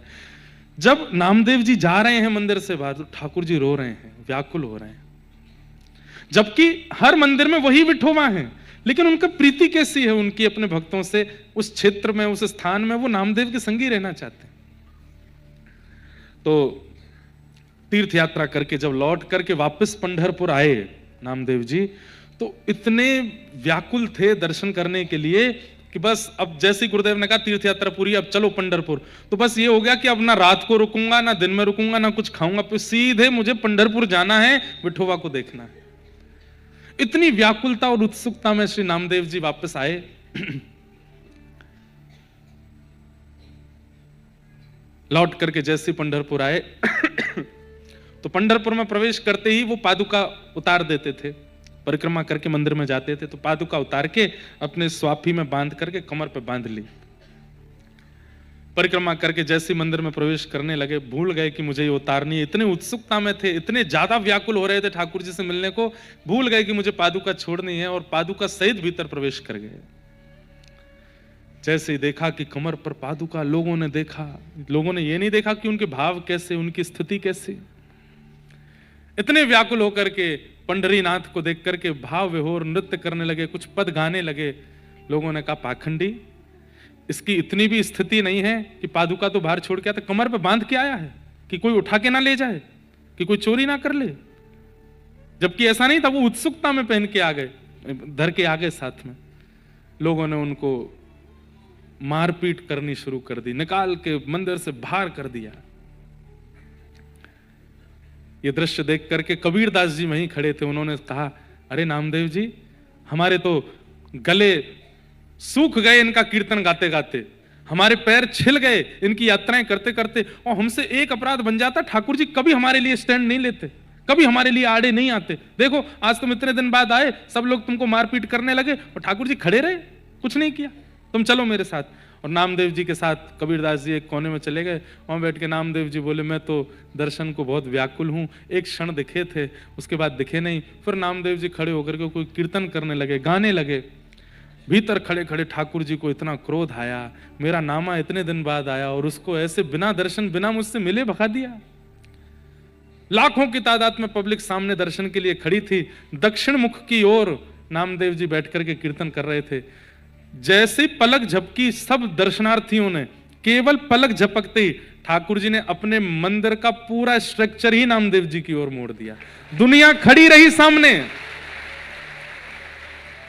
A: जब नामदेव जी जा रहे हैं मंदिर से बाहर, तो ठाकुर जी रो रहे हैं, व्याकुल हो रहे हैं, जबकि हर मंदिर में वही विठोबा है, लेकिन उनका प्रीति कैसी है उनकी अपने भक्तों से, उस क्षेत्र में, उस स्थान में वो नामदेव के संगी रहना चाहते हैं। तो तीर्थ यात्रा करके जब लौट करके वापस पंढरपुर आए नामदेव जी, तो इतने व्याकुल थे दर्शन करने के लिए कि बस अब जैसे ही गुरुदेव ने कहा तीर्थ यात्रा पूरी, अब चलो पंढरपुर, तो बस ये हो गया कि अब ना रात को रुकूंगा, ना दिन में रुकूंगा, ना कुछ खाऊंगा, फिर सीधे मुझे पंढरपुर जाना है, विठोबा को देखना है। इतनी व्याकुलता और उत्सुकता में श्री नामदेव जी वापस आए। लौट करके जैसे पंढरपुर आए तो पंढरपुर में प्रवेश करते ही वो पादुका उतार देते थे, परिक्रमा करके मंदिर में जाते थे तो पादुका उतार के अपने स्वाफी में बांध करके कमर पे बांध ली। परिक्रमा करके जैसे मंदिर में प्रवेश करने लगे, भूल गए कि मुझे ये उतारनी है। इतने उत्सुकता में थे, इतने ज्यादा व्याकुल हो रहे थे ठाकुर जी से मिलने को, भूल गए कि मुझे पादुका छोड़नी है और पादुका सहित भीतर प्रवेश कर गए। जैसे ही देखा कि कमर पर पादुका, लोगों ने देखा, लोगों ने ये नहीं देखा कि उनके भाव कैसे, उनकी स्थिति कैसी। इतने व्याकुल होकर के पंढरीनाथ को देख करके भाव विभोर नृत्य करने लगे, कुछ पद गाने लगे। लोगों ने कहा पाखंडी, इसकी इतनी भी स्थिति नहीं है कि पादुका तो बाहर छोड़ के आया, कमर पे बांध के आया है कि कोई उठा के ना ले जाए, कि कोई चोरी ना कर ले। जबकि ऐसा नहीं था, वो उत्सुकता में पहन के आ गए, धर के आ गए साथ में। लोगों ने उनको मारपीट करनी शुरू कर दी, निकाल के मंदिर से बाहर कर दिया। ये दृश्य देख करके कबीरदास जी वहीं खड़े थे, उन्होंने कहा अरे नामदेव जी, हमारे तो गले सूख गए इनका कीर्तन गाते गाते, हमारे पैर छिल गए इनकी यात्राएं करते करते, और हमसे एक अपराध बन जाता, ठाकुर जी कभी हमारे लिए स्टैंड नहीं लेते, कभी हमारे लिए आड़े नहीं आते। देखो आज तुम इतने दिन बाद आए, सब लोग तुमको मारपीट करने लगे और ठाकुर जी खड़े रहे, कुछ नहीं किया, तुम चलो मेरे साथ। और नामदेव जी के साथ कबीरदास जी एक कोने में चले गए, वहां बैठ के नामदेव जी बोले मैं तो दर्शन को बहुत व्याकुल हूं, एक क्षण दिखे थे उसके बाद दिखे नहीं। फिर नामदेव जी खड़े होकर के कोई कीर्तन करने लगे, गाने लगे। भीतर खड़े खड़े ठाकुर जी को इतना क्रोध आया, मेरा नामा इतने दिन बाद आया और उसको ऐसे बिना दर्शन, बिना मुझसे मिले भगा दिया। लाखों की तादाद में पब्लिक सामने दर्शन के लिए खड़ी थी। दक्षिण मुख की ओर नामदेव जी बैठ करके कीर्तन कर रहे थे। जैसे पलक झपकी, सब दर्शनार्थियों ने केवल पलक झपकते ही ठाकुर जी ने अपने मंदिर का पूरा स्ट्रक्चर ही नामदेव जी की ओर मोड़ दिया। दुनिया खड़ी रही सामने,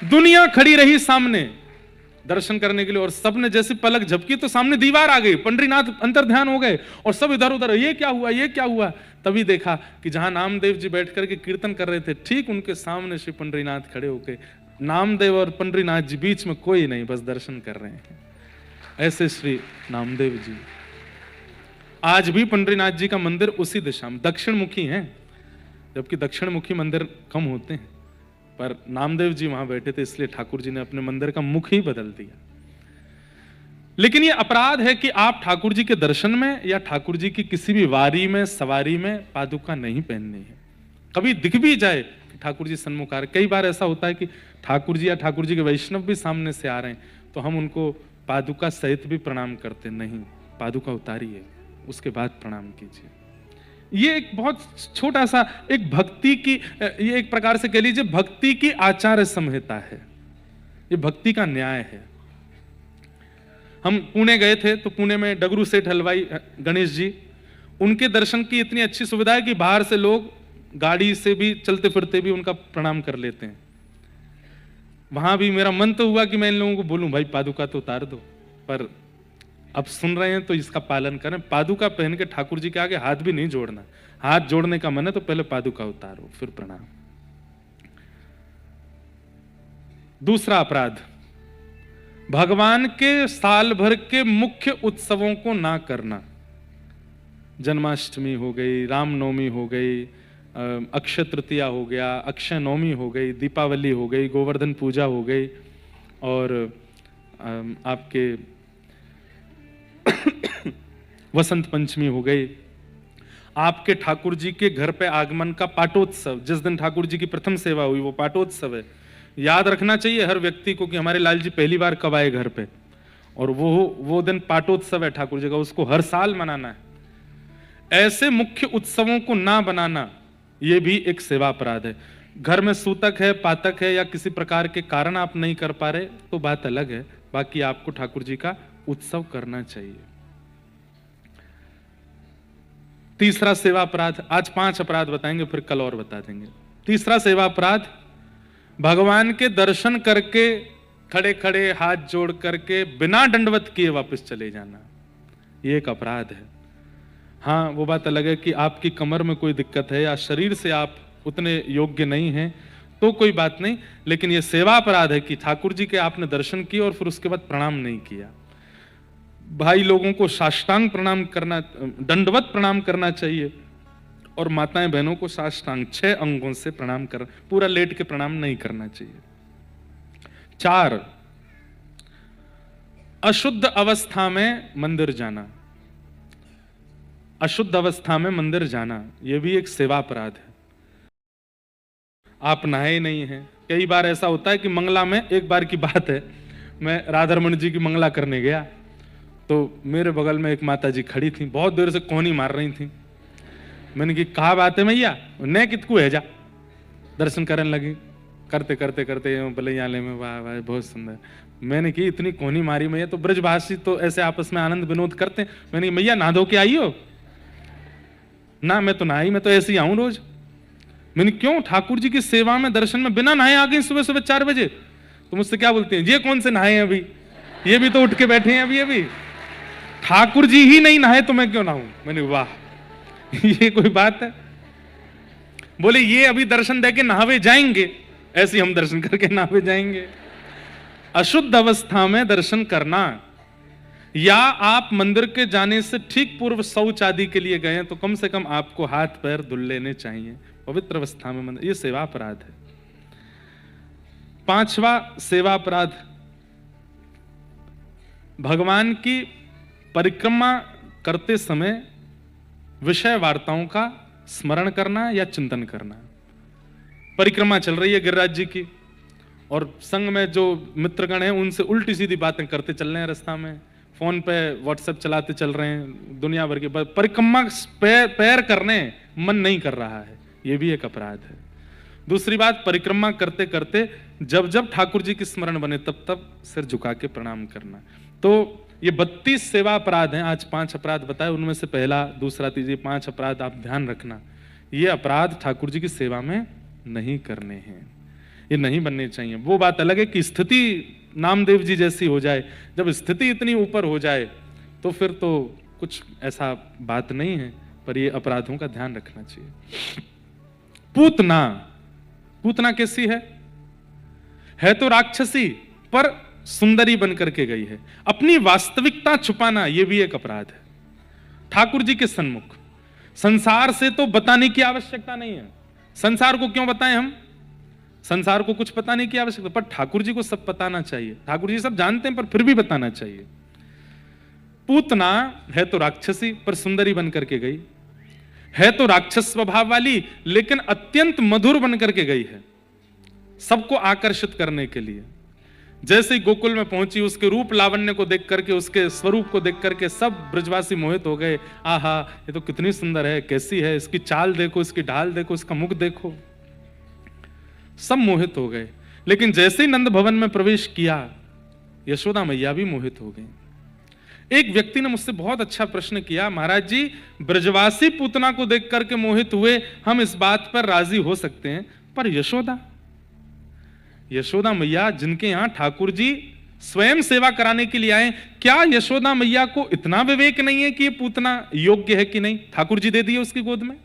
A: दुनिया खड़ी रही सामने दर्शन करने के लिए, और सबने जैसे पलक झपकी तो सामने दीवार आ गई, पंडरीनाथ अंतर्ध्यान हो गए और सब इधर उधर, ये क्या हुआ, ये क्या हुआ। तभी देखा कि जहां नामदेव जी बैठ करके कीर्तन कर रहे थे, ठीक उनके सामने श्री पंडरीनाथ खड़े होके, नामदेव और पंडरीनाथ जी बीच में कोई नहीं, बस दर्शन कर रहे हैं। ऐसे श्री नामदेव जी। आज भी पंडरीनाथ जी का मंदिर उसी दिशा में दक्षिण मुखी है, जबकि दक्षिण मुखी मंदिर कम होते हैं, पर नामदेव जी वहां बैठे थे इसलिए ठाकुर जी ने अपने मंदिर का मुख ही बदल दिया। लेकिन यह अपराध है कि आप ठाकुर जी के दर्शन में या ठाकुर जी की किसी भी वारी में, सवारी में पादुका नहीं पहननी है। कभी दिख भी जाए कि ठाकुर जी सन्मुख आ रहे, कई बार ऐसा होता है कि ठाकुर जी या ठाकुर जी के वैष्णव भी सामने से आ रहे हैं, तो हम उनको पादुका सहित भी प्रणाम करते नहीं, पादुका उतारिए उसके बाद प्रणाम कीजिए। ये एक बहुत छोटा सा एक भक्ति की, ये एक प्रकार से कह लीजिए भक्ति की आचार संहिता है, ये भक्ति का न्याय है। हम पुणे गए थे तो पुणे में डगरू सेठ हलवाई गणेश जी, उनके दर्शन की इतनी अच्छी सुविधा है कि बाहर से लोग गाड़ी से भी चलते फिरते भी उनका प्रणाम कर लेते हैं। वहां भी मेरा मन तो हुआ कि मैं इन लोगों को बोलूं भाई पादुका तो उतार दो, पर अब सुन रहे हैं तो इसका पालन करें। पादुका पहन के ठाकुर जी के आगे हाथ भी नहीं जोड़ना, हाथ जोड़ने का मन है तो पहले पादुका उतारो फिर प्रणाम। दूसरा अपराध, भगवान के साल भर के मुख्य उत्सवों को ना करना। जन्माष्टमी हो गई, रामनवमी हो गई, अक्षय तृतीया हो गया, अक्षय नवमी हो गई, दीपावली हो गई, गोवर्धन पूजा हो गई, और आपके वसंत पंचमी हो गई। आपके ठाकुर जी के घर पे आगमन का पाटोत्सव, जिस दिन ठाकुर जी की प्रथम सेवा हुई वो पाटोत्सव है। याद रखना चाहिए हर व्यक्ति को कि हमारे लाल जी पहली बार कब आए घर पे, और वो दिन पाटोत्सव है ठाकुर जी का, उसको हर साल मनाना है। ऐसे मुख्य उत्सवों को ना बनाना ये भी एक सेवा अपराध है। घर में सूतक है, पातक है या किसी प्रकार के कारण आप नहीं कर पा रहे तो बात अलग है, बाकी आपको ठाकुर जी का उत्सव करना चाहिए। तीसरा सेवा अपराध, आज 5 अपराध बताएंगे, फिर कल और बता देंगे। तीसरा सेवा अपराध, भगवान के दर्शन करके खड़े खड़े हाथ जोड़ करके बिना दंडवत किए वापस चले जाना, ये एक अपराध है। हाँ, वो बात अलग है कि आपकी कमर में कोई दिक्कत है या शरीर से आप उतने योग्य नहीं हैं तो कोई बात नहीं, लेकिन ये सेवा अपराध है कि ठाकुर जी के आपने दर्शन किए और फिर उसके बाद प्रणाम नहीं किया। भाई लोगों को साष्टांग प्रणाम करना, दंडवत प्रणाम करना चाहिए, और माताएं बहनों को साष्टांग 6 अंगों से प्रणाम कर, पूरा लेट के प्रणाम नहीं करना चाहिए। 4, अशुद्ध अवस्था में मंदिर जाना। अशुद्ध अवस्था में मंदिर जाना यह भी एक सेवा अपराध है। आप नहाए नहीं हैं। कई बार ऐसा होता है कि मंगला में, एक बार की बात है, मैं राधारमण जी की मंगला करने गया तो मेरे बगल में एक माता जी खड़ी थी, बहुत देर से कोहनी मार रही थी। मैंने की कहा बात है मैया, ने कितकू है जा, दर्शन करने लगी। करते करते करते बलैयाले में वाह वाह बहुत सुंदर। मैंने की इतनी कोहनी मारी मैया, तो ब्रजभाषी तो ऐसे आपस में आनंद विनोद करते। मैंने मैया नहा धो के आई हो? ना मैं तो नहाई, मैं तो ऐसे ही आऊं रोज। मैंने क्यों? ठाकुर जी की सेवा में दर्शन में बिना नहाए आ गई सुबह सुबह 4 बजे। तो मुझसे क्या बोलते हैं, ये कौन से नहाए हैं अभी, ये भी तो उठ के बैठे हैं अभी अभी। ठाकुर जी ही नहीं नहाए तो मैं क्यों नहाऊं? मैंने वाह ये कोई बात है? बोले ये अभी दर्शन दे के नहावे जाएंगे, ऐसे हम दर्शन करके नहावे जाएंगे। अशुद्ध अवस्था में दर्शन करना, या आप मंदिर के जाने से ठीक पूर्व शौच आदि के लिए गए तो कम से कम आपको हाथ पैर धुल लेने चाहिए पवित्र अवस्था में मंदिर, ये सेवा अपराध है। 5वां सेवा अपराध, भगवान की परिक्रमा करते समय विषय वार्ताओं का स्मरण करना या चिंतन करना। परिक्रमा चल रही है गिरिराज जी की और संग में जो मित्रगण हैं उनसे उल्टी सीधी बातें करते चल रहे हैं, रास्ता में फोन पे व्हाट्सएप चलाते चल रहे हैं, दुनिया भर के परिक्रमा पैर करने मन नहीं कर रहा है, ये भी एक अपराध है। दूसरी बात, परिक्रमा करते करते जब जब ठाकुर जी की स्मरण बने तब तब सिर झुका के प्रणाम करना। तो ये 32 सेवा अपराध हैं। आज 5 अपराध बताए, उनमें से पहला, दूसरा, तीसरा 5 अपराध आप ध्यान रखना। ये अपराध ठाकुर जी की सेवा में नहीं करने हैं, ये नहीं बनने चाहिए। वो बात अलग है कि स्थिति नामदेव जी जैसी हो जाए, जब स्थिति इतनी ऊपर हो जाए तो फिर तो कुछ ऐसा बात नहीं है, पर ये अपराधों का ध्यान रखना चाहिए। पूतना, पूतना कैसी है तो राक्षसी पर सुंदरी बन करके गई है। अपनी वास्तविकता छुपाना यह भी एक अपराध है। ठाकुर जी के सन्मुख संसार से तो बताने की आवश्यकता नहीं है। संसार को क्यों बताएं हम? संसार को कुछ बताने की आवश्यकता, पर ठाकुर जी को सब बताना चाहिए। ठाकुर जी सब जानते हैं पर फिर भी बताना चाहिए। पूतना है तो राक्षसी पर सुंदरी बन करके गई, है तो राक्षस स्वभाव वाली लेकिन अत्यंत मधुर बन करके गई है, सबको आकर्षित करने के लिए। जैसे ही गोकुल में पहुंची, उसके रूप लावण्य को देख करके, उसके स्वरूप को देख करके सब ब्रजवासी मोहित हो गए। आहा, ये तो कितनी सुंदर है, कैसी है, इसकी चाल देखो, इसकी ढाल देखो, इसका मुख देखो, सब मोहित हो गए। लेकिन जैसे ही नंद भवन में प्रवेश किया, यशोदा मैया भी मोहित हो गई। एक व्यक्ति ने मुझसे बहुत अच्छा प्रश्न किया, महाराज जी ब्रजवासी पूतना को देख करके मोहित हुए, हम इस बात पर राजी हो सकते हैं, पर यशोदा मैया जिनके यहां ठाकुर जी स्वयं सेवा कराने के लिए आए, क्या यशोदा मैया को इतना विवेक नहीं है कि ये पूतना योग्य है कि नहीं? ठाकुर जी दे दिए उसकी गोद में।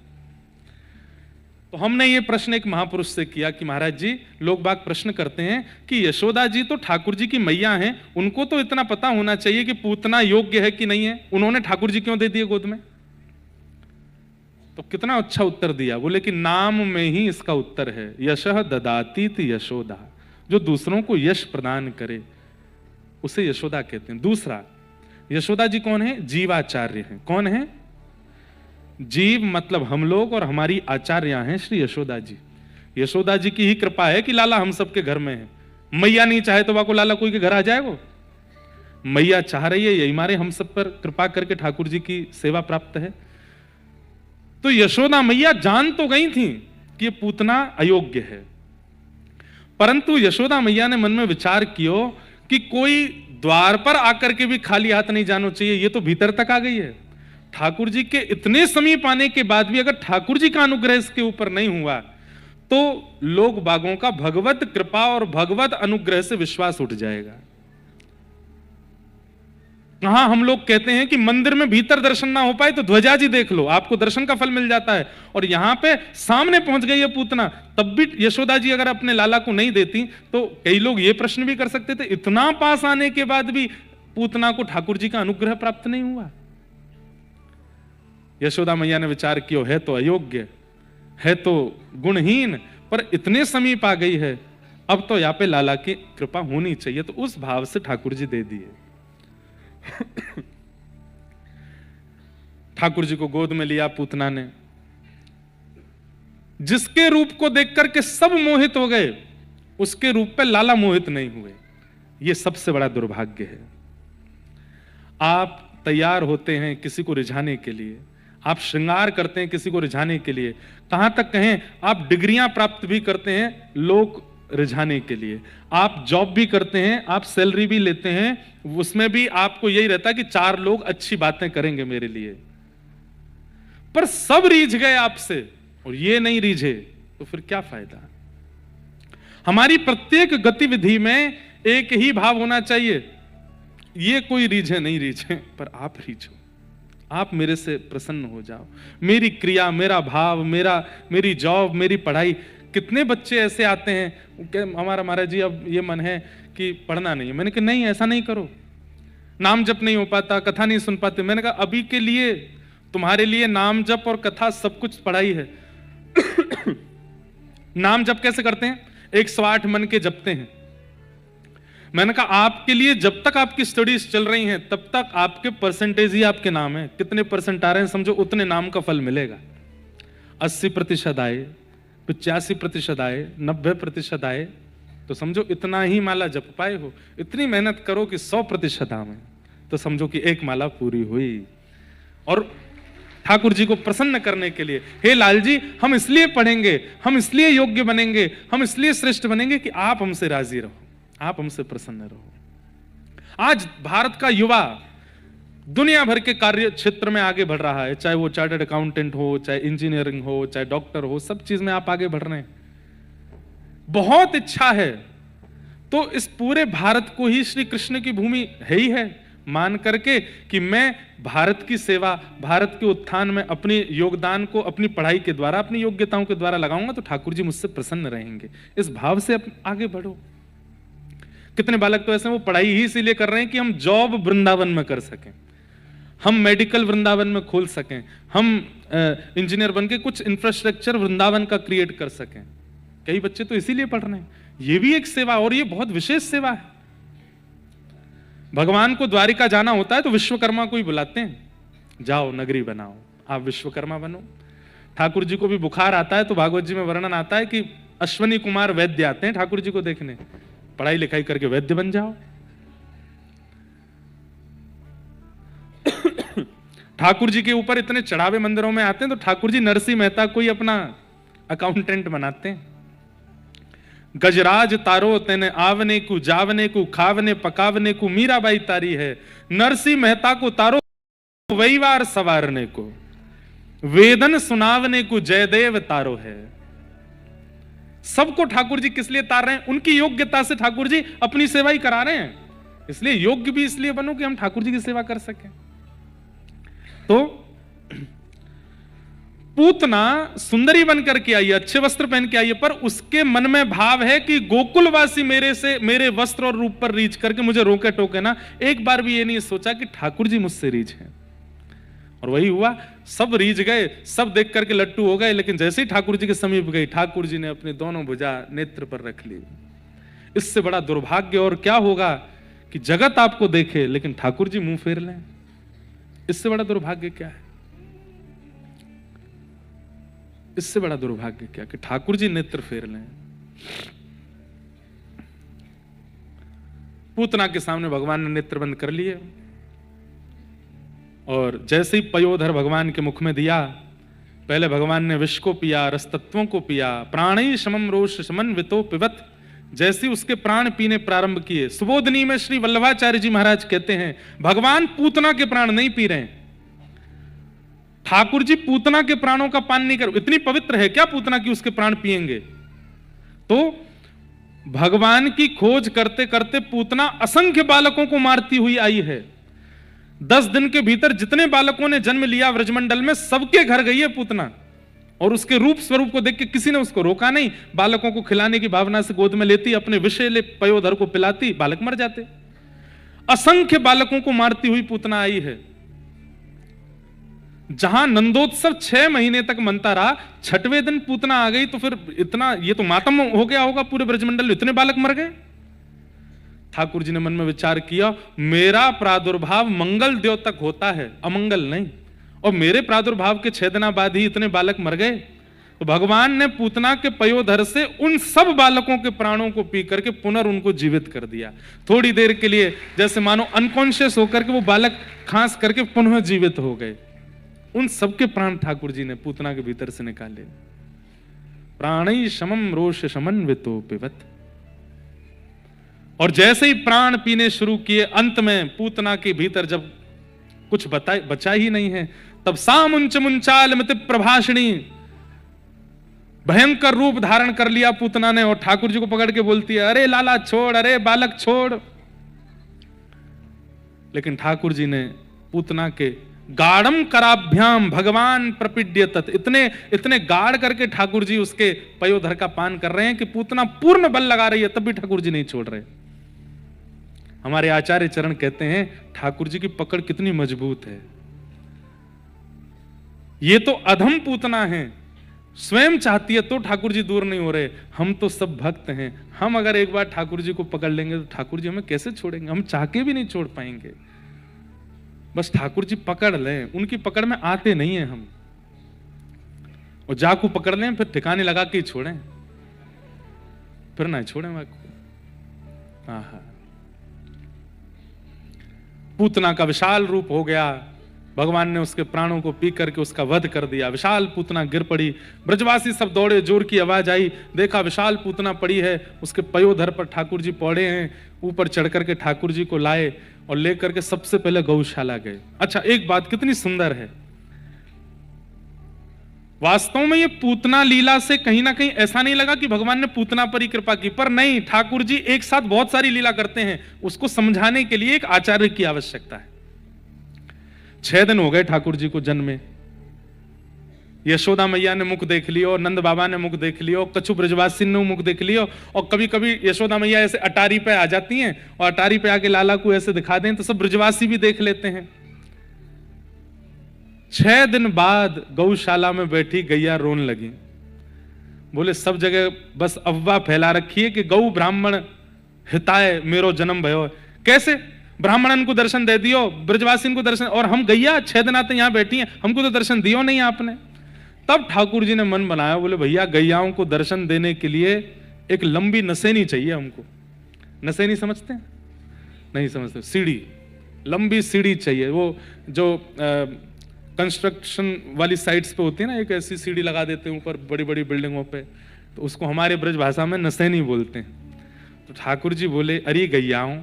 A: तो हमने ये प्रश्न एक महापुरुष से किया कि महाराज जी, लोग बाग प्रश्न करते हैं कि यशोदा जी तो ठाकुर जी की मैया हैं, उनको तो इतना पता होना चाहिए कि पूतना योग्य है कि नहीं है, उन्होंने ठाकुर जी क्यों दे दिए गोद में? तो कितना अच्छा उत्तर दिया। बोले कि नाम में ही इसका उत्तर है, यशः ददातीत यशोदा, जो दूसरों को यश प्रदान करे उसे यशोदा कहते हैं। दूसरा, यशोदा जी कौन है? जीवाचार्य हैं। कौन है? जीव मतलब हम लोग, और हमारी आचार्य हैं श्री यशोदा जी। यशोदा जी की ही कृपा है कि लाला हम सबके घर में है। मैया नहीं चाहे तो वाको लाला कोई के घर आ जाएगा? मैया चाह रही है, यही मारे हम सब पर कृपा करके ठाकुर जी की सेवा प्राप्त है। तो यशोदा मैया जान तो गई थी कि ये पूतना अयोग्य है। परंतु यशोदा मैया ने मन में विचार किया कि कोई द्वार पर आकर के भी खाली हाथ नहीं जाना चाहिए, ये तो भीतर तक आ गई है। ठाकुर जी के इतने समीप आने के बाद भी अगर ठाकुर जी का अनुग्रह इसके ऊपर नहीं हुआ तो लोग बागों का भगवत कृपा और भगवत अनुग्रह से विश्वास उठ जाएगा। हाँ, हम लोग कहते हैं कि मंदिर में भीतर दर्शन ना हो पाए तो ध्वजा जी देख लो, आपको दर्शन का फल मिल जाता है। और यहां पे सामने पहुंच गई है पूतना, तब भी यशोदा जी अगर अपने लाला को नहीं देती तो कई लोग ये प्रश्न भी कर सकते थे, इतना पास आने के बाद भी पूतना को ठाकुर जी का अनुग्रह प्राप्त नहीं हुआ। यशोदा मैया ने विचार किया, है तो अयोग्य, है तो गुणहीन, पर इतने समीप आ गई है, अब तो यहां पे लाला की कृपा होनी चाहिए। तो उस भाव से ठाकुर जी दे दिए। ठाकुर जी को गोद में लिया पूतना ने, जिसके रूप को देख करके सब मोहित हो गए, उसके रूप पे लाला मोहित नहीं हुए। यह सबसे बड़ा दुर्भाग्य है। आप तैयार होते हैं किसी को रिझाने के लिए, आप श्रृंगार करते हैं किसी को रिझाने के लिए, कहां तक कहें आप डिग्रियां प्राप्त भी करते हैं लोग रिझाने के लिए, आप जॉब भी करते हैं, आप सैलरी भी लेते हैं, उसमें भी आपको यही रहता है कि 4 लोग अच्छी बातें करेंगे मेरे लिए। पर सब रीझ गए आपसे और ये नहीं रीझे तो फिर क्या फायदा। हमारी प्रत्येक गतिविधि में एक ही भाव होना चाहिए, ये कोई रीझे नहीं रीझे, पर आप रीझो, आप मेरे से प्रसन्न हो जाओ। मेरी क्रिया, मेरा भाव, मेरी जॉब, मेरी पढ़ाई। कितने बच्चे ऐसे आते हैं कि हमारा महाराज जी अब ये मन है कि पढ़ना नहीं है। मैंने कहा नहीं, ऐसा नहीं करो। नाम जप नहीं हो पाता, कथा नहीं सुन पाते। मैंने कहा अभी के लिए तुम्हारे लिए नाम जप और कथा सब कुछ पढ़ाई है। नाम जप कैसे करते हैं? 108 मन के जपते हैं। मैंने कहा आपके लिए जब तक आपकी स्टडीज चल रही हैं तब तक आपके परसेंटेज ही आपके नाम है। कितने परसेंट आ रहे हैं समझो, उतने नाम का फल मिलेगा। 80% आए, 85% आए, 90% आए तो समझो इतना ही माला जप पाए हो। इतनी मेहनत करो कि 100% आवे तो समझो कि एक माला पूरी हुई। और ठाकुर जी को प्रसन्न करने के लिए, हे लाल जी हम इसलिए पढ़ेंगे, हम इसलिए योग्य बनेंगे, हम इसलिए श्रेष्ठ बनेंगे कि आप हमसे राजी रहो, आप हमसे प्रसन्न रहो। आज भारत का युवा दुनिया भर के कार्य क्षेत्र में आगे बढ़ रहा है, चाहे वो चार्टर्ड अकाउंटेंट हो, चाहे इंजीनियरिंग हो, चाहे डॉक्टर हो, सब चीज में आप आगे बढ़ रहे हैं। बहुत इच्छा है तो इस पूरे भारत को ही श्री कृष्ण की भूमि है ही है मान करके कि मैं भारत की सेवा, भारत के उत्थान में अपने योगदान को अपनी पढ़ाई के द्वारा, अपनी योग्यताओं के द्वारा लगाऊंगा तो ठाकुर जी मुझसे प्रसन्न रहेंगे। इस भाव से आगे बढ़ो। कितने बालक तो ऐसे वो पढ़ाई ही इसीलिए कर रहे हैं कि हम जॉब वृंदावन में कर सकें, हम मेडिकल वृंदावन में खोल सकें, हम इंजीनियर बन के कुछ इंफ्रास्ट्रक्चर वृंदावन का क्रिएट कर सकें। कई बच्चे तो इसीलिए पढ़ रहे हैं। ये भी एक सेवा, और ये बहुत विशेष सेवा है। भगवान को द्वारिका जाना होता है तो विश्वकर्मा को ही बुलाते हैं, जाओ नगरी बनाओ, आप विश्वकर्मा बनो। ठाकुर जी को भी बुखार आता है तो भागवत जी में वर्णन आता है कि अश्वनी कुमार वैद्य आते हैं ठाकुर जी को देखने, पढ़ाई लिखाई करके वैद्य बन जाओ। ठाकुर जी के ऊपर इतने चढ़ावे मंदिरों में आते हैं तो ठाकुर जी नरसिंह मेहता को ही अपना अकाउंटेंट बनाते हैं। गजराज तारो तेने आवने को, जावने को, खावने पकावने को मीराबाई तारी है। नरसिंह मेहता को तारो वहीवार सवारने को, वेदन सुनावने को जयदेव तारो है। सबको ठाकुर जी किस लिए तार रहे हैं? उनकी योग्यता से ठाकुर जी अपनी सेवा ही करा रहे हैं। इसलिए योग्य भी इसलिए बनो कि हम ठाकुर जी की सेवा कर सकें। तो पूतना सुंदरी बनकर के आई, अच्छे वस्त्र पहन के आई है, पर उसके मन में भाव है कि गोकुलवासी मेरे वस्त्र और रूप पर रीझ करके मुझे रोके टोके ना। एक बार भी ये नहीं सोचा कि ठाकुर जी मुझसे रीझ हैं। और वही हुआ, सब रीझ गए, सब देख करके लट्टू हो गए। लेकिन जैसे ही ठाकुर जी के समीप गई, ठाकुर जी ने अपनी दोनों भुजा नेत्र पर रख ली। इससे बड़ा दुर्भाग्य और क्या होगा कि जगत आपको देखे लेकिन ठाकुर जी मुंह फेर लें। इससे बड़ा दुर्भाग्य क्या है? इससे बड़ा दुर्भाग्य क्या कि ठाकुर जी नेत्र फेर लें। पूतना के सामने भगवान ने नेत्र बंद कर लिए और जैसे ही पयोधर भगवान के मुख में दिया, पहले भगवान ने विष को पिया, रस तत्वों को पिया, प्राणी समम रोष समन्वितो पिबत, जैसे उसके प्राण पीने प्रारंभ किए। सुबोधनी में श्री वल्लभाचार्य जी महाराज कहते हैं भगवान पूतना के प्राण नहीं पी रहे हैं। ठाकुर जी पूतना के प्राणों का पान नहीं कर, इतनी पवित्र है क्या पूतना की उसके प्राण पिएंगे? तो भगवान की खोज करते करते पूतना असंख्य बालकों को मारती हुई आई है। 10 दिन के भीतर जितने बालकों ने जन्म लिया व्रजमंडल में, सबके घर गई है पूतना, और उसके रूप स्वरूप को देख के किसी ने उसको रोका नहीं। बालकों को खिलाने की भावना से गोद में लेती, अपने विषैले पयोधर को पिलाती, बालक मर जाते। असंख्य बालकों को मारती हुई पूतना आई है। जहां नंदोत्सव 6 महीने तक मनता रहा, 6वें दिन पूतना आ गई तो फिर इतना, ये तो मातम हो गया होगा पूरे ब्रजमंडल में, इतने बालक मर गए। ठाकुर जी ने मन में विचार किया, मेरा प्रादुर्भाव मंगल देव तक होता है, अमंगल नहीं, और मेरे प्रादुर्भाव के 6 दिन बाद ही इतने बालक मर गए। तो भगवान ने पूतना के पयोधर से उन सब बालकों के प्राणों को पी करके पुनः उनको जीवित कर दिया। थोड़ी देर के लिए जैसे मानो अनकॉन्शियस होकर के वो बालक खांस करके पुनः जीवित हो गए। उन सबके प्राण ठाकुर जी ने पूतना के भीतर से निकाले। प्राणी समम रोष समन्वितो पिबत, और जैसे ही प्राण पीने शुरू किए, अंत में पूतना के भीतर जब कुछ बचा ही नहीं है, तब सामुंच मुंचाल मिति प्रभाषिणी, भयंकर रूप धारण कर लिया पूतना ने, और ठाकुर जी को पकड़ के बोलती है, अरे लाला छोड़, अरे बालक छोड़। लेकिन ठाकुर जी ने पूतना के गाढ़म कराभ्याम भगवान प्रपीड्य तत्, इतने गाढ़ करके ठाकुर जी उसके पयोधर का पान कर रहे हैं कि पूतना पूर्ण बल लगा रही है, तब भी ठाकुर जी नहीं छोड़ रहे। हमारे आचार्य चरण कहते हैं ठाकुर जी की पकड़ कितनी मजबूत है। ये तो अधम पूतना है, स्वयं चाहती है तो ठाकुर जी दूर नहीं हो रहे। हम तो सब भक्त हैं, हम अगर एक बार ठाकुर जी को पकड़ लेंगे तो ठाकुर जी हमें कैसे छोड़ेंगे? हम चाह के भी नहीं छोड़ पाएंगे। बस ठाकुर जी पकड़ लें, उनकी पकड़ में आते नहीं है हम, और जाकू पकड़ लें फिर ठिकाने लगा के ही छोड़ें, फिर ना छोड़ें आपको। आहा, पूतना का विशाल रूप हो गया, भगवान ने उसके प्राणों को पी करके उसका वध कर दिया। विशाल पूतना गिर पड़ी, ब्रजवासी सब दौड़े, जोर की आवाज आई, देखा विशाल पूतना पड़ी है, उसके पयोधर पर ठाकुर जी पौड़े हैं। ऊपर चढ़ करके ठाकुर जी को लाए और लेकर के सबसे पहले गौशाला गए। अच्छा, एक बात कितनी सुंदर है, वास्तव में ये पूतना लीला से कहीं ना कहीं ऐसा नहीं लगा कि भगवान ने पूतना पर ही कृपा की, पर नहीं, ठाकुर जी एक साथ बहुत सारी लीला करते हैं, उसको समझाने के लिए एक आचार्य की आवश्यकता है। 6 दिन हो गए ठाकुर जी को जन्मे, यशोदा मैया ने मुख देख लियो, नंद बाबा ने मुख देख लियो, कछु ब्रजवासी ने मुख देख लियो, और कभी कभी यशोदा मैया ऐसे अटारी पे आ जाती हैं और अटारी पे आके लाला को ऐसे दिखा दें तो सब ब्रजवासी भी देख लेते हैं। 6 दिन बाद गौशाला में बैठी गैया रोन लगी, बोले सब जगह बस अफवाह फैला रखी है कि गौ ब्राह्मण हिताय मेरो जन्म भयो। कैसे? ब्राह्मणन को दर्शन दे दियो, ब्रजवासी को दर्शन, और हम गैया 6 दिन आते यहां बैठी हैं, हमको तो दर्शन दियो नहीं आपने। तब ठाकुर जी ने मन बनाया, बोले भैया गैयाओं को दर्शन देने के लिए एक लंबी नसेनी चाहिए हमको। नसेनी समझते हैं? नहीं समझते? सीढ़ी, लंबी सीढ़ी चाहिए। वो जो कंस्ट्रक्शन वाली साइट्स पे होती है ना, एक ऐसी सीढ़ी लगा देते हैं ऊपर बड़ी बड़ी बिल्डिंगों पे, तो उसको हमारे ब्रज भाषा में नसेनी बोलते हैं। तो ठाकुर जी बोले, अरे गैयाओं,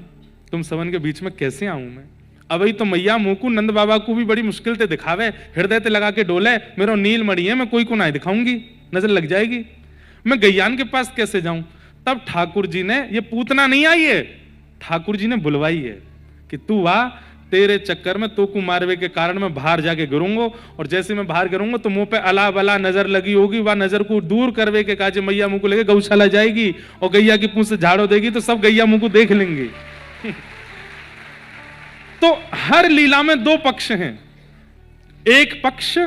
A: तुम सबन के बीच में कैसे आऊं मैं? अभी तो मैया मुकु नंद बाबा को भी बड़ी मुश्किल से दिखावे, हृदय ते लगा के डोले, मेरो नील मणि है, मैं कोई को ना दिखाऊंगी, नजर लग जाएगी, मैं गैयान के पास कैसे जाऊं? तब ठाकुर जी ने, ये पूतना नहीं आई है, ठाकुर जी ने बुलवाई है कि तू आ, तेरे चक्कर में तो को मारवे के कारण मैं बाहर जाके गिरूंगा, और जैसे मैं बाहर गिरूंगा तो मुंह पे अला बला नजर लगी होगी, वह नजर को दूर करवे के काजे मैया मुंह को लेके गौशाला जाएगी और गैया की पूंछ से झाड़ो देगी तो सब गैया मुंह को देख लेंगे। तो हर लीला में 2 पक्ष हैं, एक पक्ष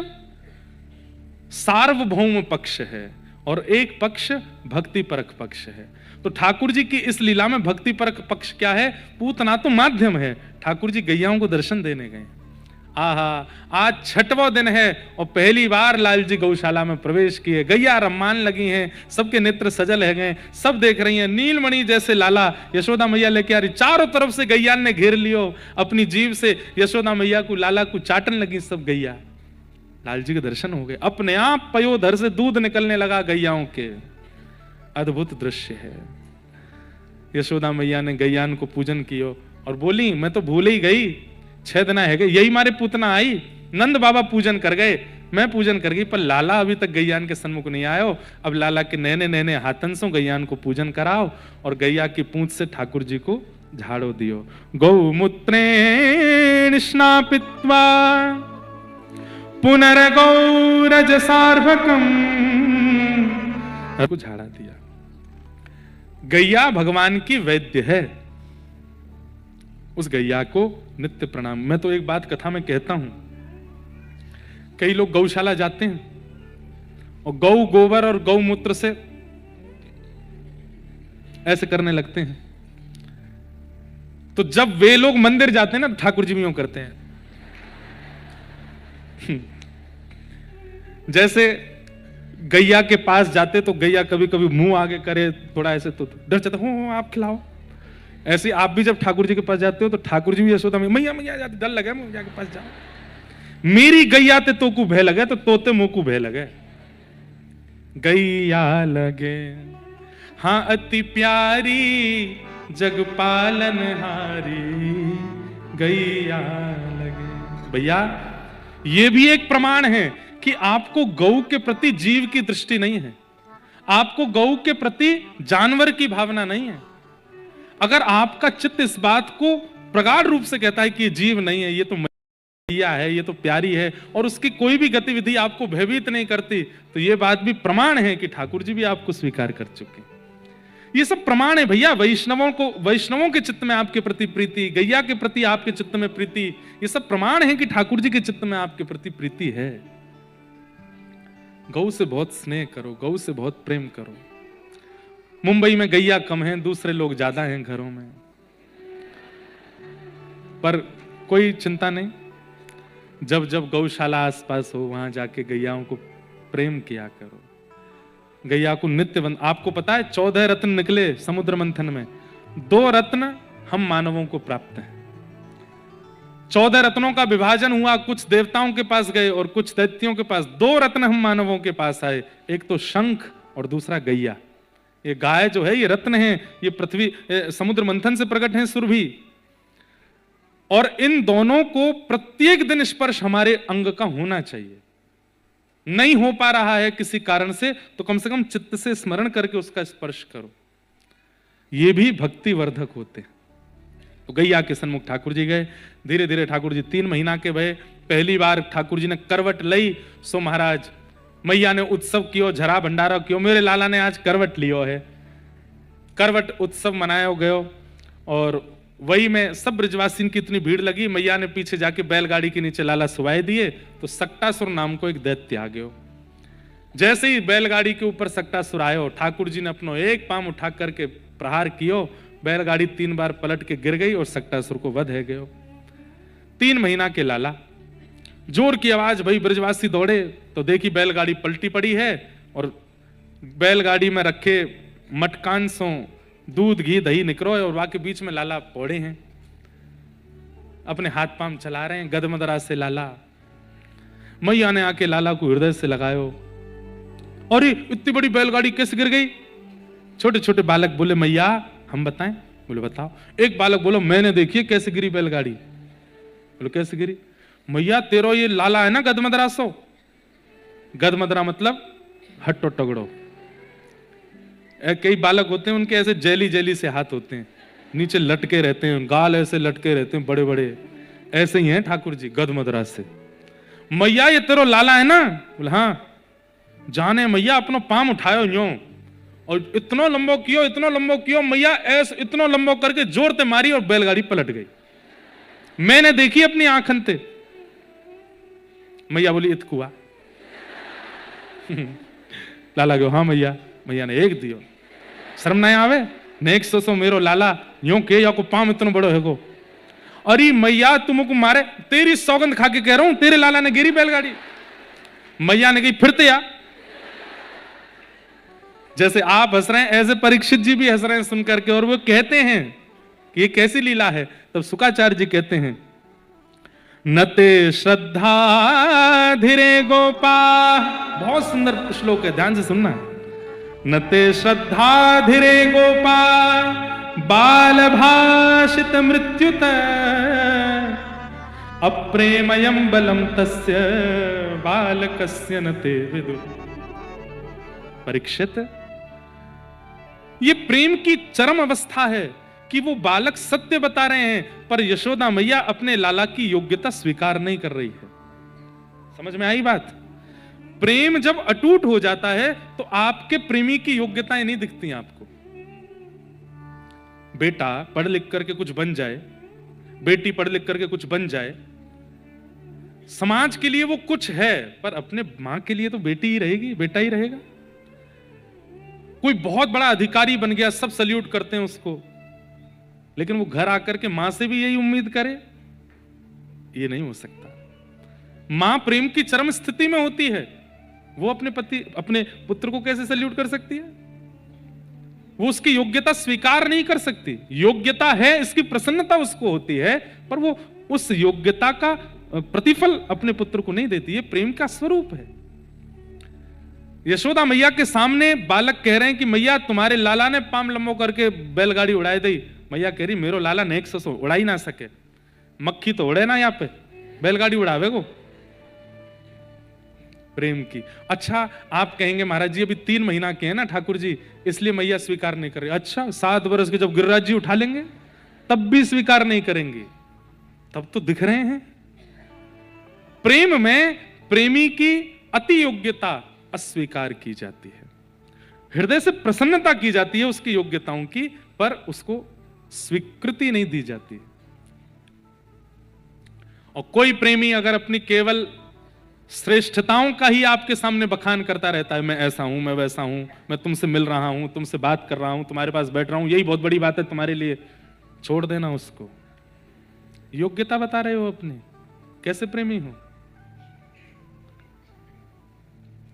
A: सार्वभौम पक्ष है और एक पक्ष भक्ति परक पक्ष है। तो ठाकुर जी की इस लीला में भक्ति परक पक्ष क्या है? पूतना तो माध्यम है, ठाकुर जी गैयाओं को दर्शन देने गए। आहा, आज 6वां दिन है और पहली बार लाल जी गौशाला में प्रवेश किए। गैया रम्मान लगी हैं, सबके नेत्र सजल है गए, सब देख रही हैं। नीलमणि जैसे लाला यशोदा मैया लेके आ रही, चारों तरफ से गैया ने घेर लियो, अपनी जीभ से यशोदा मैया को, लाला को चाटन लगी सब गैया। लाल जी के दर्शन हो गए, अपने आप पयोधर से दूध निकलने लगा गैयाओं के। अद्भुत दृश्य है। यशोदा मैया ने गैयान को पूजन कियो और बोली मैं तो भूल ही गई, 6 दिन है गए, यही मारे पूतना आई, नंद बाबा पूजन कर गए, मैं पूजन कर गई, पर लाला अभी तक गैयान के सन्मुख नहीं आयो। अब लाला के नैने नैने हाथन से गैयान को पूजन कराओ और गैया की पूंछ से ठाकुर जी को झाड़ो दियो। गौमूत्रेण स्नापित्वा पुनर्गौरज सार्वकम, को झाड़ा दिया। गैया भगवान की वैद्य है, उस गैया को नित्य प्रणाम। मैं तो एक बात कथा में कहता हूं, कई लोग गौशाला जाते हैं और गौ गोबर और गौमूत्र से ऐसे करने लगते हैं, तो जब वे लोग मंदिर जाते हैं ना, ठाकुर जी भी यूं करते हैं। जैसे गैया के पास जाते तो गैया कभी कभी मुंह आगे करे थोड़ा ऐसे, तो डर जाता हो आप खिलाओ। ऐसे आप भी जब ठाकुर जी के पास जाते हो तो ठाकुर जी भी यशोदा मैया मैया जाते, डर लगे मैया के पास जाओ। मेरी गैया ते तो को भय लगे तो तोते मुंह को भय लगे। गैया लगे हाँ अति प्यारी, जग पालन हारी, गैया लगे। भैया ये भी एक प्रमाण है कि आपको गौ के प्रति जीव की दृष्टि नहीं है, आपको गौ के प्रति जानवर की भावना नहीं है। अगर आपका चित्त इस बात को प्रगाढ़ रूप से कहता है कि ये जीव नहीं है, ये तो मैया है, ये तो प्यारी है, और उसकी कोई भी गतिविधि आपको भयभीत नहीं करती, तो ये बात भी प्रमाण है कि ठाकुर जी भी आपको स्वीकार कर चुके। ये सब प्रमाण है भैया। वैष्णवों के चित्त में आपके प्रति प्रीति, गैया के प्रति आपके चित्त में प्रीति, ये सब प्रमाण है कि ठाकुर जी के चित्त में आपके प्रति प्रीति है। गौ से बहुत स्नेह करो, गौ से बहुत प्रेम करो। मुंबई में गैया कम है, दूसरे लोग ज्यादा हैं घरों में, पर कोई चिंता नहीं। जब जब गौशाला आसपास हो वहां जाके गैयाओं को प्रेम किया करो। गैया को नित्य आपको पता है 14 रत्न निकले समुद्र मंथन में, 2 रत्न हम मानवों को प्राप्त हैं। 14 रत्नों का विभाजन हुआ, कुछ देवताओं के पास गए और कुछ दैत्यों के पास। 2 रत्न हम मानवों के पास आए, एक तो शंख और दूसरा गैया। ये गाय जो है ये रत्न है, ये पृथ्वी समुद्र मंथन से प्रकट है सुरभि, और इन दोनों को प्रत्येक दिन स्पर्श हमारे अंग का होना चाहिए। नहीं हो पा रहा है किसी कारण से तो कम से कम चित्त से स्मरण करके उसका स्पर्श करो, ये भी भक्ति वर्धक होते हैं। तो गैया के सन्मुख ठाकुर जी गए। धीरे धीरे ठाकुर जी 3 महीना के भये। पहली बार ठाकुर जी ने करवट लई सो महाराज मैया ने उत्सव कियो, झरा भंडारा कियो। मेरे लाला ने आज करवट लियो है, करवट उत्सव मनायो गयो। और वही में सब ब्रजवासी की इतनी भीड़ लगी, मैया ने पीछे जाके बैलगाड़ी के नीचे लाला सुवाए दिए तो सक्टासुर नाम को एक दैत्य आ गयो। जैसे ही बैलगाड़ी के ऊपर सक्टासुर आयो, ठाकुर जी ने अपनो एक पांव उठा करके प्रहार कियो, बैलगाड़ी 3 बार पलट के गिर गई और सक्टासुर को वध है गयो। 3 महीना के लाला, जोर की आवाज भई, ब्रजवासी दौड़े तो देखी बैलगाड़ी पलटी पड़ी है और बैलगाड़ी में रखे मटकान सो दूध घी दही निकरो है और वहां के बीच में लाला पौड़े हैं, अपने हाथ पांव चला रहे हैं गदमदरा से। लाला मैया ने आके लाला को हृदय से लगायो, और इतनी बड़ी बैलगाड़ी कैसे गिर गई? छोटे छोटे बालक बोले मैया हम बताएं। बोले बताओ। एक बालक बोलो मैंने देखी है कैसे गिरी बैलगाड़ी। बोले कैसे गिरी? मैया तेरो ये लाला है ना गदमदरा सो, गदमदरा मतलब हट्टो टगड़ो। कई बालक होते हैं उनके ऐसे जेली जेली से हाथ होते हैं, नीचे लटके रहते हैं, गाल ऐसे लटके रहते हैं बड़े बड़े, ऐसे ही हैं ठाकुर जी गदमदरा से। मैया ये तेरो लाला है ना? बोले हाँ। जाने मैया अपनो पाम उठायो यूं और इतना लंबो कियो, इतना लंबो कियो, मैया ऐसे इतना लंबो करके जोर ते मारी और बैलगाड़ी पलट गई। मैंने देखी अपनी आंखन ते। मैया बोली इत कुआ। लाला गयो हाँ मैया। मैया ने एक दियो, शर्म नहीं आवे? नेक सो मेरो लाला यूं के या को पाम इतना बड़ो है को। अरे मैया तुमको मारे, तेरी सौगंध खा के कह रहा हूं, तेरे लाला ने गिरी बैलगाड़ी। मैया ने कही फिर ते या। जैसे आप हंस रहे हैं ऐसे परीक्षित जी भी हंस रहे हैं सुनकर के, और वो कहते हैं कि ये कैसी लीला है। तब शुकाचार्य जी कहते हैं नते श्रद्धा धीरे गोपा। बहुत सुंदर श्लोक है, ध्यान से सुनना। नते श्रद्धा धीरे गोपा बाल भाषित मृत्युत अप्रेमयम बलम तस्य बालकस्य नते विदु। परीक्षित, ये प्रेम की चरम अवस्था है कि वो बालक सत्य बता रहे हैं, पर यशोदा मैया अपने लाला की योग्यता स्वीकार नहीं कर रही है। समझ में आई बात? प्रेम जब अटूट हो जाता है तो आपके प्रेमी की योग्यताएं नहीं दिखती आपको। बेटा पढ़ लिख करके कुछ बन जाए, बेटी पढ़ लिख करके कुछ बन जाए, समाज के लिए वो कुछ है, पर अपने मां के लिए तो बेटी ही रहेगी, बेटा ही रहेगा। कोई बहुत बड़ा अधिकारी बन गया, सब सल्यूट करते हैं उसको, लेकिन वो घर आकर के मां से भी यही उम्मीद करे, ये नहीं हो सकता। मां प्रेम की चरम स्थिति में होती है, वो अपने पुत्र को कैसे सल्यूट कर सकती है? वो उसकी योग्यता स्वीकार नहीं कर सकती। योग्यता है, इसकी प्रसन्नता उसको होती है, पर वो उस योग्यता का प्रतिफल अपने पुत्र को नहीं देती। ये प्रेम का स्वरूप है। यशोदा मैया के सामने बालक कह रहे हैं कि मैया तुम्हारे लाला ने पाम लंबो करके बैलगाड़ी उड़ाई दी। मैया कह रही मेरो लाला नेक सो उड़ा ही ना सके, मक्खी तो उड़े ना यहाँ पे, बैलगाड़ी उड़ावे को। प्रेम की। अच्छा आप कहेंगे महाराज जी अभी 3 महीना के हैं ना ठाकुर जी, इसलिए मैया स्वीकार नहीं कर रही। अच्छा 7 वर्ष के जब गिरिराज जी उठा लेंगे तब भी स्वीकार नहीं करेंगे, तब तो दिख रहे हैं। प्रेम में प्रेमी की अति योग्यता अस्वीकार की जाती है, हृदय से प्रसन्नता की जाती है उसकी योग्यताओं की, पर उसको स्वीकृति नहीं दी जाती। और कोई प्रेमी अगर अपनी केवल श्रेष्ठताओं का ही आपके सामने बखान करता रहता है, मैं ऐसा हूं, मैं वैसा हूं, मैं तुमसे मिल रहा हूं, तुमसे बात कर रहा हूं, तुम्हारे पास बैठ रहा हूं, यही बहुत बड़ी बात है तुम्हारे लिए, छोड़ देना उसको। योग्यता बता रहे हो अपनी, कैसे प्रेमी हो?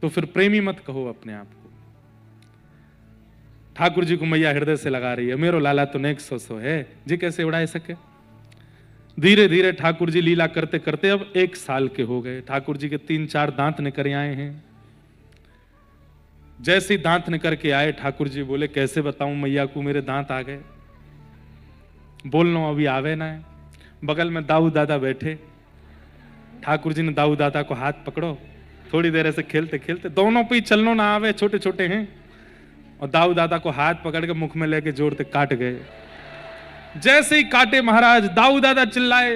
A: तो फिर प्रेमी मत कहो अपने आप को। ठाकुर जी को मैया हृदय से लगा रही है, मेरो लाला तो नेक सो है जी, कैसे उड़ा सके। धीरे धीरे ठाकुर जी लीला करते करते अब 1 साल के हो गए। ठाकुर जी के 3-4 दांत निकल आए हैं। जैसे ही दांत निकल के आए ठाकुर जी बोले कैसे बताऊं मैया को मेरे दांत आ गए, बोलना अभी आवे ना है। बगल में दाऊ दादा बैठे, ठाकुर जी ने दाऊ दादा को हाथ पकड़ो, थोड़ी देर ऐसे खेलते खेलते, दोनों पे ही चलनो ना आवे, छोटे छोटे हैं, और दाऊ दादा को हाथ पकड़ के मुख में लेके जोर से काट गए। जैसे ही काटे महाराज दाऊ दादा चिल्लाए,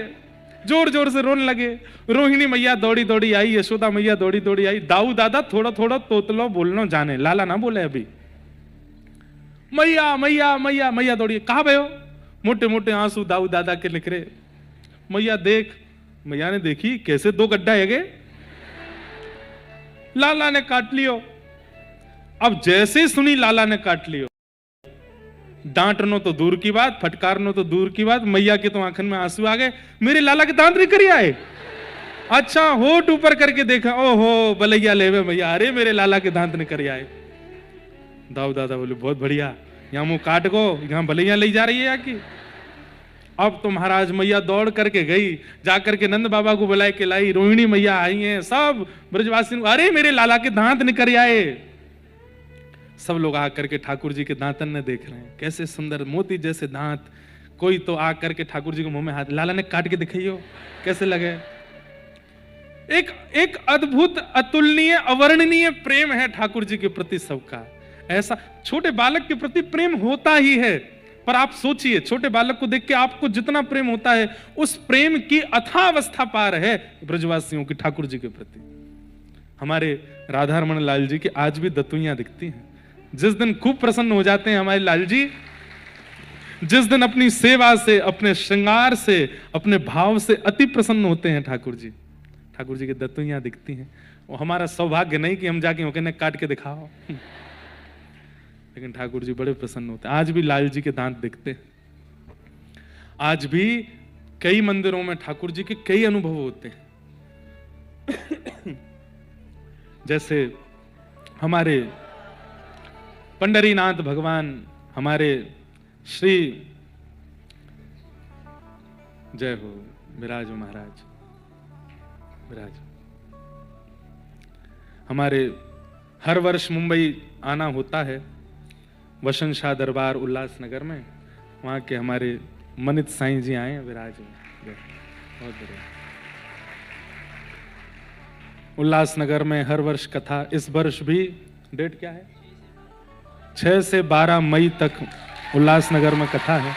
A: जोर जोर से रोने लगे। रोहिणी मैया दौड़ी दौड़ी आई, यशोदा मैया दौड़ी दौड़ी आई। दाऊ दादा थोड़ा थोड़ा तोतलो बोलनो जाने, लाला ना बोले अभी। मैया मैया मैया मैया दौड़ी, कहा भयो? मोटे मोटे आंसू दाऊ दादा के निकले। मैया देख, मैया ने देखी कैसे 2 गड्ढा है गए, लाला ने काट लियो। अब जैसे सुनी लाला ने काट लियो, डांटनो तो दूर की बात, फटकारनो तो दूर की बात, मैया के तो आंखन में आंसू आ गए। मेरे लाला के दांत निकल आए। अच्छा होठ ऊपर करके देखा, ओहो बलैया लेवे मैया, अरे मेरे लाला के दांत निकल आए। दाऊ दादा बोले बहुत बढ़िया, यहाँ मुंह काट गो, यहाँ बलैया ले जा रही है या की। अब तो महाराज मैया दौड़ करके गई, जाकर के नंद बाबा को बुलाए के लाई। रोहिणी मैया आई हैं, सब ब्रजवासी, अरे मेरे लाला के दांत निकल आए। सब लोग आकर के ठाकुर जी के दांतन ने देख रहे हैं, कैसे सुंदर मोती जैसे दांत। कोई तो आकर के ठाकुर जी के मुंह में हाथ, लाला ने काट के दिखाइयो कैसे लगे। एक अद्भुत अतुलनीय अवर्णनीय प्रेम है ठाकुर जी के प्रति सबका। ऐसा छोटे बालक के प्रति प्रेम होता ही है, पर आप सोचिए छोटे बालक को देख के आपको जितना प्रेम होता है, उस प्रेम की अथावस्था पार है ब्रजवासियों की ठाकुर जी के प्रति। हमारे राधारमण लाल जी की आज भी दतुइयां दिखती हैं। जिस दिन खूब प्रसन्न हो जाते हैं हमारे लाल जी, जिस दिन अपनी सेवा से, अपने श्रृंगार से, अपने भाव से अति प्रसन्न होते हैं ठाकुर जी की दतुइयां दिखती हैं। वो हमारा सौभाग्य नहीं कि हम जाके कहने काट के दिखाओ, लेकिन ठाकुर जी बड़े प्रसन्न होते हैं। आज भी लाल जी के दांत दिखते हैं। आज भी कई मंदिरों में ठाकुर जी के कई अनुभव होते हैं। जैसे हमारे पंडरीनाथ भगवान, हमारे श्री, जय हो विराजो महाराज, विराज। हमारे हर वर्ष मुंबई आना होता है, वसंत शाह दरबार उल्लासनगर में, वहाँ के हमारे मनित साईं जी आए हैं, विराज बहुत बढ़िया। उल्लासनगर में हर वर्ष कथा, इस वर्ष भी डेट क्या है, 6 से 12 मई तक उल्लासनगर में कथा है।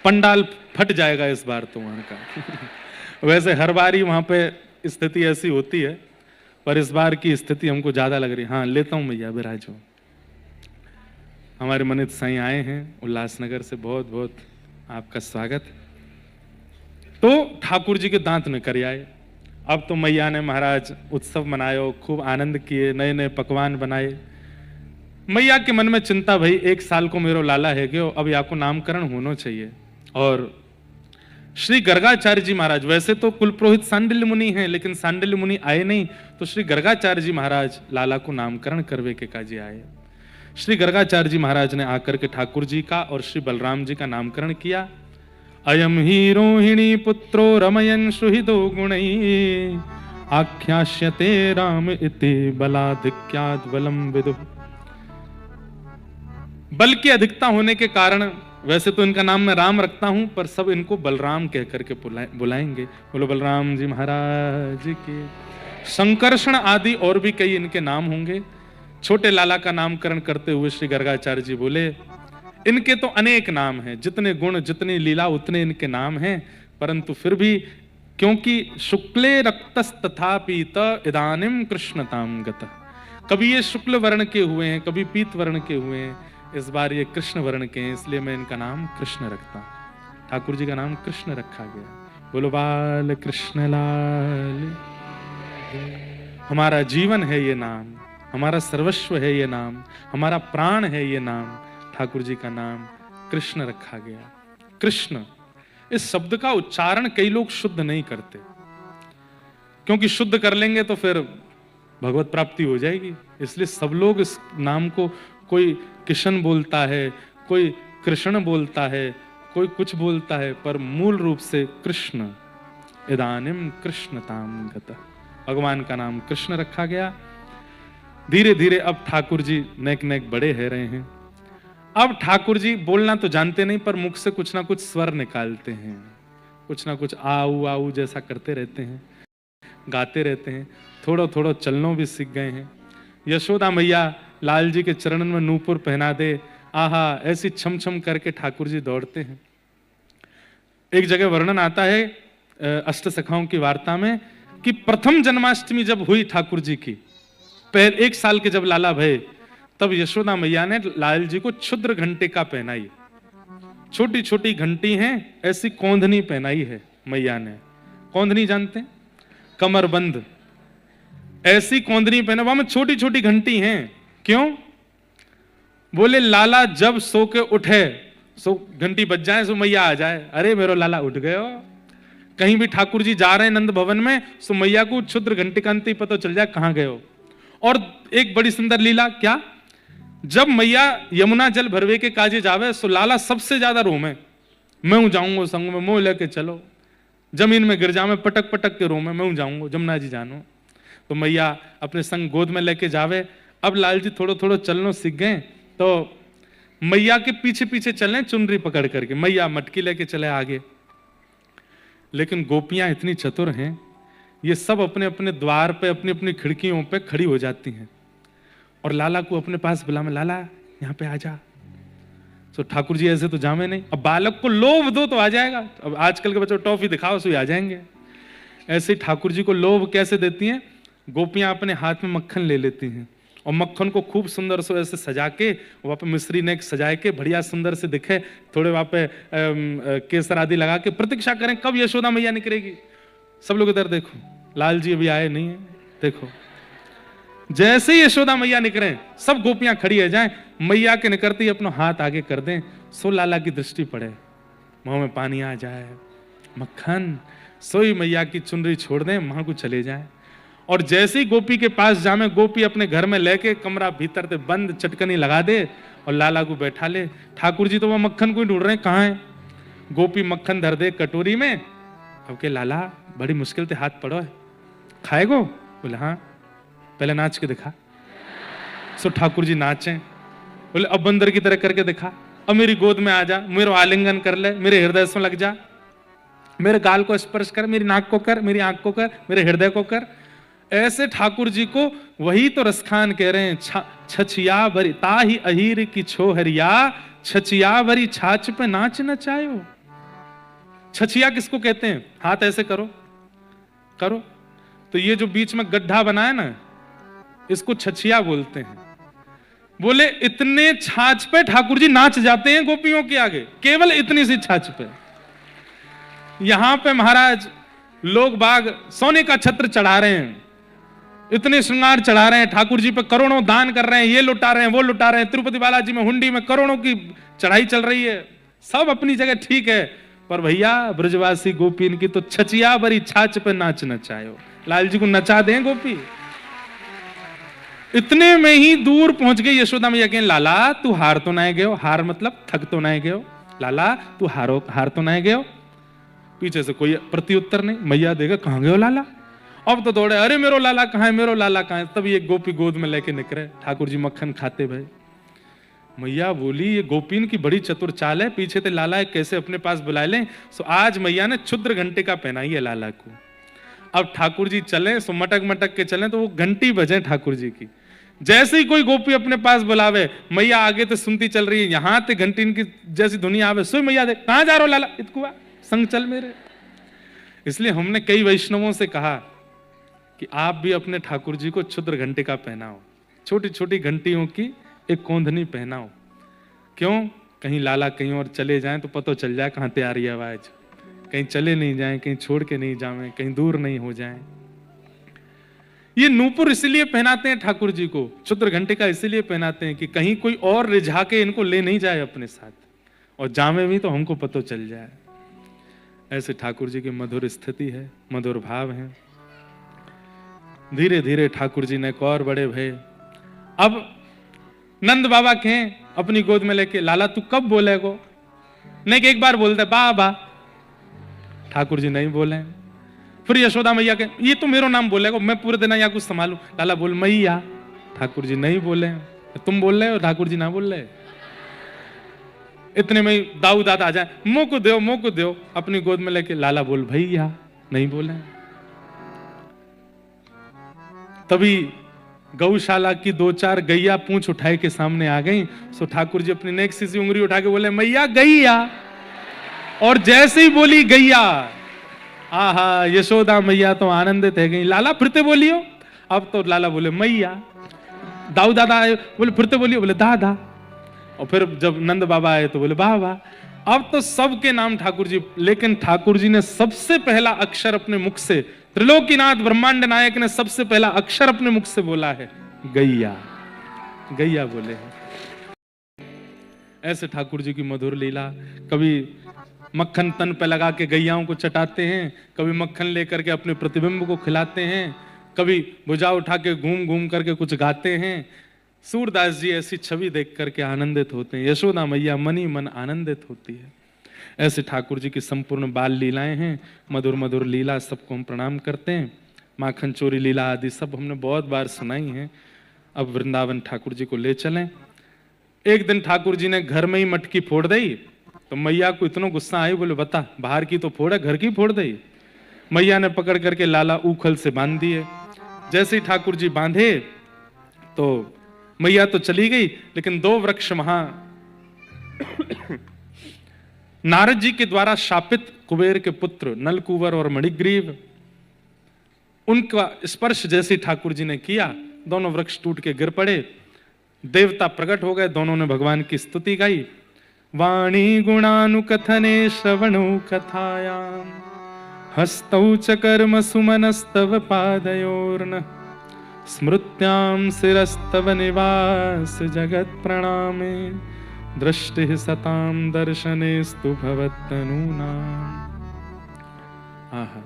A: पंडाल फट जाएगा इस बार तो वहां का। वैसे हर बार ही वहां पे स्थिति ऐसी होती है, पर इस बार की स्थिति हमको ज्यादा लग रही है। हाँ, लेता हूं मैया, विराजो। हमारे मनित साईं आए हैं उल्लासनगर से, बहुत बहुत आपका स्वागत। तो ठाकुर जी के दांत में कर आए। अब तो मैया ने महाराज उत्सव मनायो, खूब आनंद किए, नए नए पकवान बनाए। मैया के मन में चिंता भई, 1 साल को मेरो लाला है कि अब या को नामकरण होना चाहिए। और श्री गर्गाचार्य जी महाराज, वैसे तो कुल पुरोहित सांडिल्य मुनि हैं, लेकिन सांडिल्य मुनि आए नहीं, तो श्री गर्गाचार्य जी महाराज लाला को नामकरण करवे के काजी आए। श्री गर्गाचार्य जी महाराज ने आकर के ठाकुर जी का और श्री बलराम जी का नामकरण किया। अयम ही रोहिणी पुत्रो रमयन सुहृदो गुणैः आख्यास्यते राम इति बलाधिक्यात् बलम विदुः। बल की अधिकता होने के कारण वैसे तो इनका नाम मैं राम रखता हूं, पर सब इनको बलराम कह करके बुलाएंगे। बोलो बलराम जी महाराज के। संकर्षण आदि और भी कई इनके नाम होंगे। छोटे लाला का नामकरण करते हुए श्री गर्गाचार्य जी बोले, इनके तो अनेक नाम हैं, जितने गुण जितनी लीला उतने इनके नाम हैं, परंतु फिर भी क्योंकि शुक्ले रक्तस्तथा पीत इदानिम कृष्णताम गतः, कभी ये शुक्ल वर्ण के हुए हैं, कभी पीत वर्ण के हुए हैं, इस बार ये कृष्ण वर्ण के हैं, इसलिए मैं इनका नाम कृष्ण रखता हूं। ठाकुर जी का नाम कृष्ण रखा गया। बोलो बाल कृष्ण लाल। हमारा जीवन है ये नाम, हमारा सर्वस्व है ये नाम, हमारा प्राण है ये नाम। ठाकुर जी का नाम कृष्ण रखा गया। कृष्ण, इस शब्द का उच्चारण कई लोग शुद्ध नहीं करते, क्योंकि शुद्ध कर लेंगे तो फिर भगवत प्राप्ति हो जाएगी। इसलिए सब लोग इस नाम को, कोई किशन बोलता है, कोई कृष्ण बोलता है, कोई कुछ बोलता है, पर मूल रूप से कृष्ण। इदानिम कृष्णताम गतः, भगवान का नाम कृष्ण रखा गया। धीरे धीरे अब ठाकुर जी नेक नेक बड़े है रहे हैं। अब ठाकुर जी बोलना तो जानते नहीं, पर मुख से कुछ ना कुछ स्वर निकालते हैं, कुछ ना कुछ आऊ आऊ जैसा करते रहते हैं, गाते रहते हैं। थोड़ा थोड़ा चलनों भी सीख गए हैं। यशोदा मैया लाल जी के चरणन में नूपुर पहना दे, आहा, ऐसी छम छम करके ठाकुर जी दौड़ते हैं। एक जगह वर्णन आता है अष्ट सखाओं की वार्ता में कि प्रथम जन्माष्टमी जब हुई ठाकुर जी की, पहले 1 साल के जब लाला भये, तब यशोदा मैया ने लाल जी को क्षुद्र घंटे का पहनाई। छोटी छोटी घंटी हैं, ऐसी कौंधनी पहनाई है मैया ने। कौंधनी जानते हैं, कमरबंद, ऐसी कौंधनी पहना, वहां में छोटी छोटी घंटी हैं। क्यों? बोले लाला जब सो के उठे, सो घंटी बज जाए, सो मैया आ जाए, अरे मेरो लाला उठ गए हो। कहीं भी ठाकुर जी जा रहे हैं नंद भवन में, सो मैया को क्षुद्र घंटी का अंत ही पता चल जाए कहां गए हो। और एक बड़ी सुंदर लीला, क्या, जब मैया यमुना जल भरवे के काजे जावे, सो लाला सबसे ज्यादा रोमे, मैं हूं जाऊंगा संग में, मोह लेके चलो, जमीन में गिर जावे, पटक पटक के रोमे, मैं हूं जाऊंगा, जमुना जी जानो। तो मैया अपने संग गोद में लेके जावे। अब लाल जी थोड़ा थोड़ा चलना सीख गए, तो मैया के पीछे पीछे चले, चुनरी पकड़ करके, मैया मटकी लेके चले आगे। लेकिन गोपियां इतनी चतुर हैं, ये सब अपने अपने द्वार पे, अपनी अपनी खिड़कियों पे खड़ी हो जाती हैं और लाला को अपने पास बुलावे, लाला यहाँ पे आ जा। तो ठाकुर जी ऐसे तो जामे नहीं, अब बालक को लोभ दो तो आ जाएगा। अब आजकल के बच्चों टॉफी दिखाओ सो आ जाएंगे। ऐसे ठाकुर जी को लोभ कैसे देती हैं, गोपियां अपने हाथ में मक्खन ले लेती हैं और मक्खन को खूब सुंदर से ऐसे सजा के, वहाँ पे मिश्री ने सजाए के बढ़िया सुंदर से दिखे, थोड़े वहाँ पे केसर आदि लगा के प्रतीक्षा करें कब यशोदा मैया निकलेगी। सब लोग इधर देखो, लाल जी अभी आए नहीं है, देखो। जैसे ही यशोदा मैया निकले, सब गोपियां खड़ी है जाएं, मैया के निकलते ही अपना हाथ आगे कर दें, सो लाला की दृष्टि पड़े, मुंह में पानी आ जाए, मक्खन, सोई मैया की चुनरी छोड़ दें, वहां को चले जाएं। और जैसे ही गोपी के पास जामे, गोपी अपने घर में लेके कमरा भीतर से बंद चटकनी लगा दे और लाला को बैठा ले। ठाकुर जी तो वह मक्खन को ही ढूंढ रहे हैं, कहाँ है। गोपी मक्खन धर दे कटोरी में अब के लाला बड़ी मुश्किल से हाथ पड़ो है, खाएगो? बोले हाँ। पहले नाच के दिखा। सो ठाकुर जी नाचे। बोले अब बंदर की तरह करके दिखा, अब मेरी गोद में आ जा, मेरा आलिंगन कर ले, मेरे हृदय से लग जा, मेरे गाल को स्पर्श कर, मेरी नाक को कर, मेरी आंख को कर, मेरे हृदय को कर। ऐसे ठाकुर जी को वही तो रसखान कह रहे हैं, छछिया भरी ताही अहीर की छोहरिया, छछिया भरी छाछ पे नाच नचायो। छछिया किसको कहते हैं? हाथ ऐसे करो करो, तो ये जो बीच में गड्ढा बना है ना, इसको छछिया बोलते हैं। बोले इतने छाछ पे ठाकुर जी नाच जाते हैं गोपियों के आगे, केवल इतनी सी छाछ पे। यहां पे महाराज लोग बाग सोने का छत्र चढ़ा रहे हैं, इतने श्रृंगार चढ़ा रहे हैं, ठाकुर जी पे करोड़ों दान कर रहे हैं, ये लुटा रहे हैं, वो लुटा रहे हैं, तिरुपति बालाजी में हुंडी में करोड़ों की चढ़ाई चल रही है, सब अपनी जगह ठीक है। पर भैया ब्रजवासी गोपीन की तो छचिया भरी छाछ पे नाच नचायो। लाल जी को नचा दें गोपी। इतने में ही दूर पहुंच गई यशोदा मैया के, लाला तू हार तो ना गयो? हार मतलब थक तो ना गयो? लाला तू हार तो ना गयो? पीछे से कोई प्रत्युत्तर नहीं। मैया देखा कहां गयो लाला? अब तो दौड़े, अरे मेरो लाला कहां है, मेरो लाला कहां है? तब ये गोपी गोद में लेके निकले, ठाकुर जी मक्खन खाते भाई। मैया बोली ये गोपीन की बड़ी चतुर चाल है, पीछे से लाला कैसे अपने पास बुला लें। सो आज मैया ने क्षुद्र घंटे का पहनाई है लाला को। अब ठाकुर जी चले, सो मटक मटक के चले तो वो घंटी बजे ठाकुर जी की। जैसे ही कोई गोपी अपने पास बुलावे, मैया आगे तो सुनती चल रही है, यहां ते घंटी इनकी जैसी धुनी आवे, सो मैया दे कहां जा रहे हो लाला? इतकुआ संग चल मेरे। इसलिए हमने कई वैष्णवों से कहा कि आप भी अपने ठाकुर जी को क्षुद्र घंटे का पहनाओ, छोटी छोटी घंटियों की एक कोंधनी पहनाओ। क्यों? कहीं लाला कहीं और चले जाएं तो पता चल जाए कहां तैयारी है आवाज, कहीं चले नहीं जाएं, कहीं छोड़ के नहीं जाएं, कहीं दूर नहीं हो जाएं। ये नूपुर इसलिए पहनाते हैं ठाकुर जी को, क्षुद्र घंटे का इसलिए पहनाते हैं कि कहीं कोई और रिझा के इनको ले नहीं जाए अपने साथ, और जामे भी तो हमको पता चल जाए। ऐसे ठाकुर जी की मधुर स्थिति है, मधुर भाव है। धीरे धीरे ठाकुर जी ने और बड़े भय। अब नंद बाबा के अपनी गोद में लेके, लाला तू कब बोलेगो? नहीं कि एक बार बोलते बाबा, ठाकुर जी नहीं बोले। फिर यशोदा मैया के, ये तो मेरो नाम बोलेगा, मैं पूरे दिन यहाँ कुछ संभालू। लाला बोल मैया, ठाकुर जी नहीं बोले। तुम बोल रहे हो, ठाकुर जी ना बोल रहे। इतने में दाऊ दादा आ जाए, मुंह को दो अपनी गोद में लेके, लाला बोल भैया, नहीं बोले। तभी गौशाला की 2-4 गैया पूंछ उठाए के सामने आ गई। सो ठाकुर जी अपनी नेक सी उंगली उठा के बोले मैया गैया, और जैसे ही बोली गैया, आहा यशोदा मैया तो आनंदित है गई। लाला फिरते बोलियो। अब तो लाला बोले मैया। दाऊ दादा आए, बोले फिरते बोलियो, बोले दादा। और फिर जब नंद बाबा आए तो बोले बाबा। अब तो सबके नाम ठाकुर जी, लेकिन ठाकुर जी ने सबसे पहला अक्षर अपने मुख से, त्रिलोकीनाथ ब्रह्मांड नायक ने सबसे पहला अक्षर अपने मुख से बोला है गैया। गैया बोले हैं। ऐसे ठाकुर जी की मधुर लीला। कभी मक्खन तन पे लगा के गैयाओं को चटाते हैं, कभी मक्खन लेकर के अपने प्रतिबिंब को खिलाते हैं, कभी भुजा उठा के घूम घूम करके कुछ गाते हैं। सूरदास जी ऐसी छवि देख करके आनंदित होते हैं। यशोदा मैया मन ही मन आनंदित होती है। ऐसे ठाकुर जी की संपूर्ण बाल लीलाएं हैं, मधुर मधुर लीला। सबको हम प्रणाम करते हैं। माखन चोरी लीला आदि सब हमने बहुत बार सुनाई हैं। अब वृंदावन ठाकुर जी को ले चलें। एक दिन ठाकुर जी ने घर में ही मटकी फोड़ दी, तो मैया को इतना गुस्सा आई, बोले बता बाहर की तो फोड़ है, घर की फोड़ दी। मैया ने पकड़ करके लाला उखल से बांध दिए। जैसे ही ठाकुर जी बांधे तो मैया तो चली गई, लेकिन 2 वृक्ष वहां नारद जी के द्वारा शापित कुबेर के पुत्र नलकुवर और मणिग्रीव, उनका स्पर्श जैसे ठाकुर जी ने किया, दोनों वृक्ष टूट के गिर पड़े। देवता प्रकट हो गए, दोनों ने भगवान की स्तुति गाई। वाणी गुणानुकथने श्रवणो कथायाम, हस्तौ च कर्म सुमनस्तव पादयोर्न, स्मृत्याम शिरस्तव निवास जगत प्रणामे, दृष्टि सताम दर्शनेस्तु भवत्तनूनाम। आहा,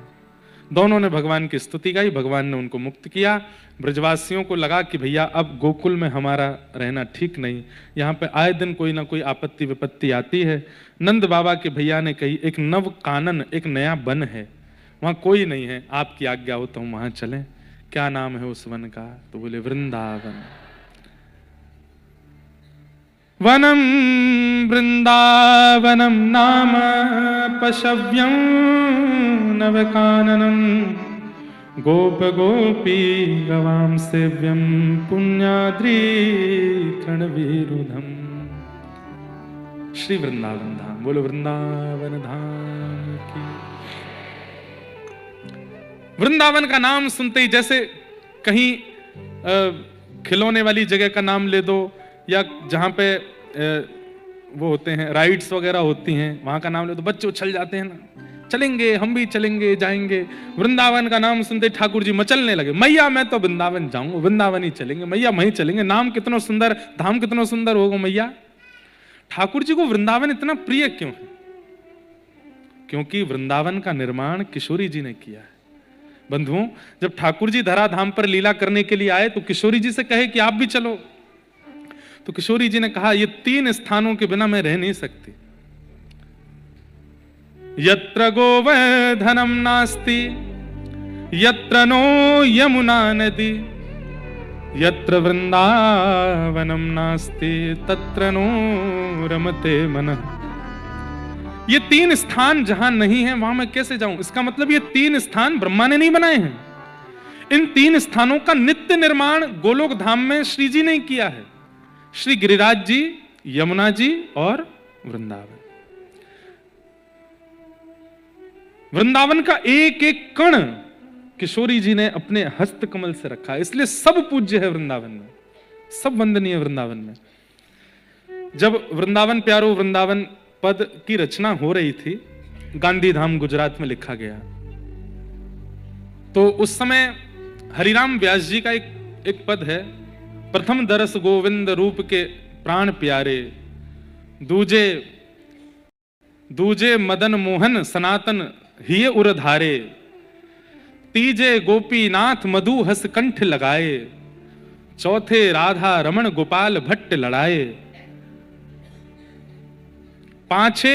A: दोनों ने भगवान की स्तुति गाई, भगवान ने उनको मुक्त किया। ब्रजवासियों को लगा कि भैया अब गोकुल में हमारा रहना ठीक नहीं, यहाँ पे आए दिन कोई ना कोई आपत्ति विपत्ति आती है। नंद बाबा के भैया ने कही एक नव कानन, एक नया वन है, वहां कोई नहीं है, आपकी आज्ञा हो तो हम वहां चलें। क्या नाम है उस वन का? तो बोले वृंदावन। वनम वृंदावनम नाम पशव्यं नवकाननम गोप गोपी गवाम सेव्यम पुण्याद्री तृणवीरुधम। श्री वृंदावन धाम, बोलो वृंदावन धाम की। वृंदावन का नाम सुनते ही जैसे कहीं खिलौने वाली जगह का नाम ले दो, या जहां पे वो होते हैं राइड्स वगैरह होती हैं, वहां का नाम ले दो, बच्चे उछल जाते हैं ना, चलेंगे हम भी चलेंगे जाएंगे। वृंदावन का नाम सुनते ठाकुर जी मचलने लगे, मैया मैं तो वृंदावन जाऊंगा, वृंदावन ही चलेंगे, मैया वहीं चलेंगे, नाम कितना सुंदर, धाम कितना सुंदर होगा मैया। ठाकुर जी को वृंदावन इतना प्रिय क्यों है? क्योंकि वृंदावन का निर्माण किशोरी जी ने किया है। बंधुओं, जब ठाकुर जी धराधाम पर लीला करने के लिए आए तो किशोरी जी से कहे कि आप भी चलो, तो किशोरी जी ने कहा ये 3 स्थानों के बिना मैं रह नहीं सकती। यत्र गोवर्धनम नास्ति, यत्र नो यमुना नदी, यत्र वृंदावनम नास्ति तत्र नो रमते मनः। ये 3 स्थान जहां नहीं है वहां मैं कैसे जाऊं? इसका मतलब ये 3 स्थान ब्रह्मा ने नहीं बनाए हैं। इन 3 स्थानों का नित्य निर्माण गोलोक धाम में श्री जी ने किया है, श्री गिरिराज जी, यमुना जी और वृंदावन। वृंदावन का एक एक कण किशोरी जी ने अपने हस्त कमल से रखा है, इसलिए सब पूज्य है वृंदावन में, सब वंदनीय है वृंदावन में। जब वृंदावन प्यारो वृंदावन पद की रचना हो रही थी, गांधी धाम गुजरात में लिखा गया, तो उस समय हरिराम व्यास जी का एक पद है, प्रथम दरस गोविंद रूप के प्राण प्यारे, दूजे दूजे मदन मोहन सनातन हिय उरधारे, तीजे गोपीनाथ मधु हस कंठ लगाए, चौथे राधा रमण गोपाल भट्ट लड़ाए, पांचे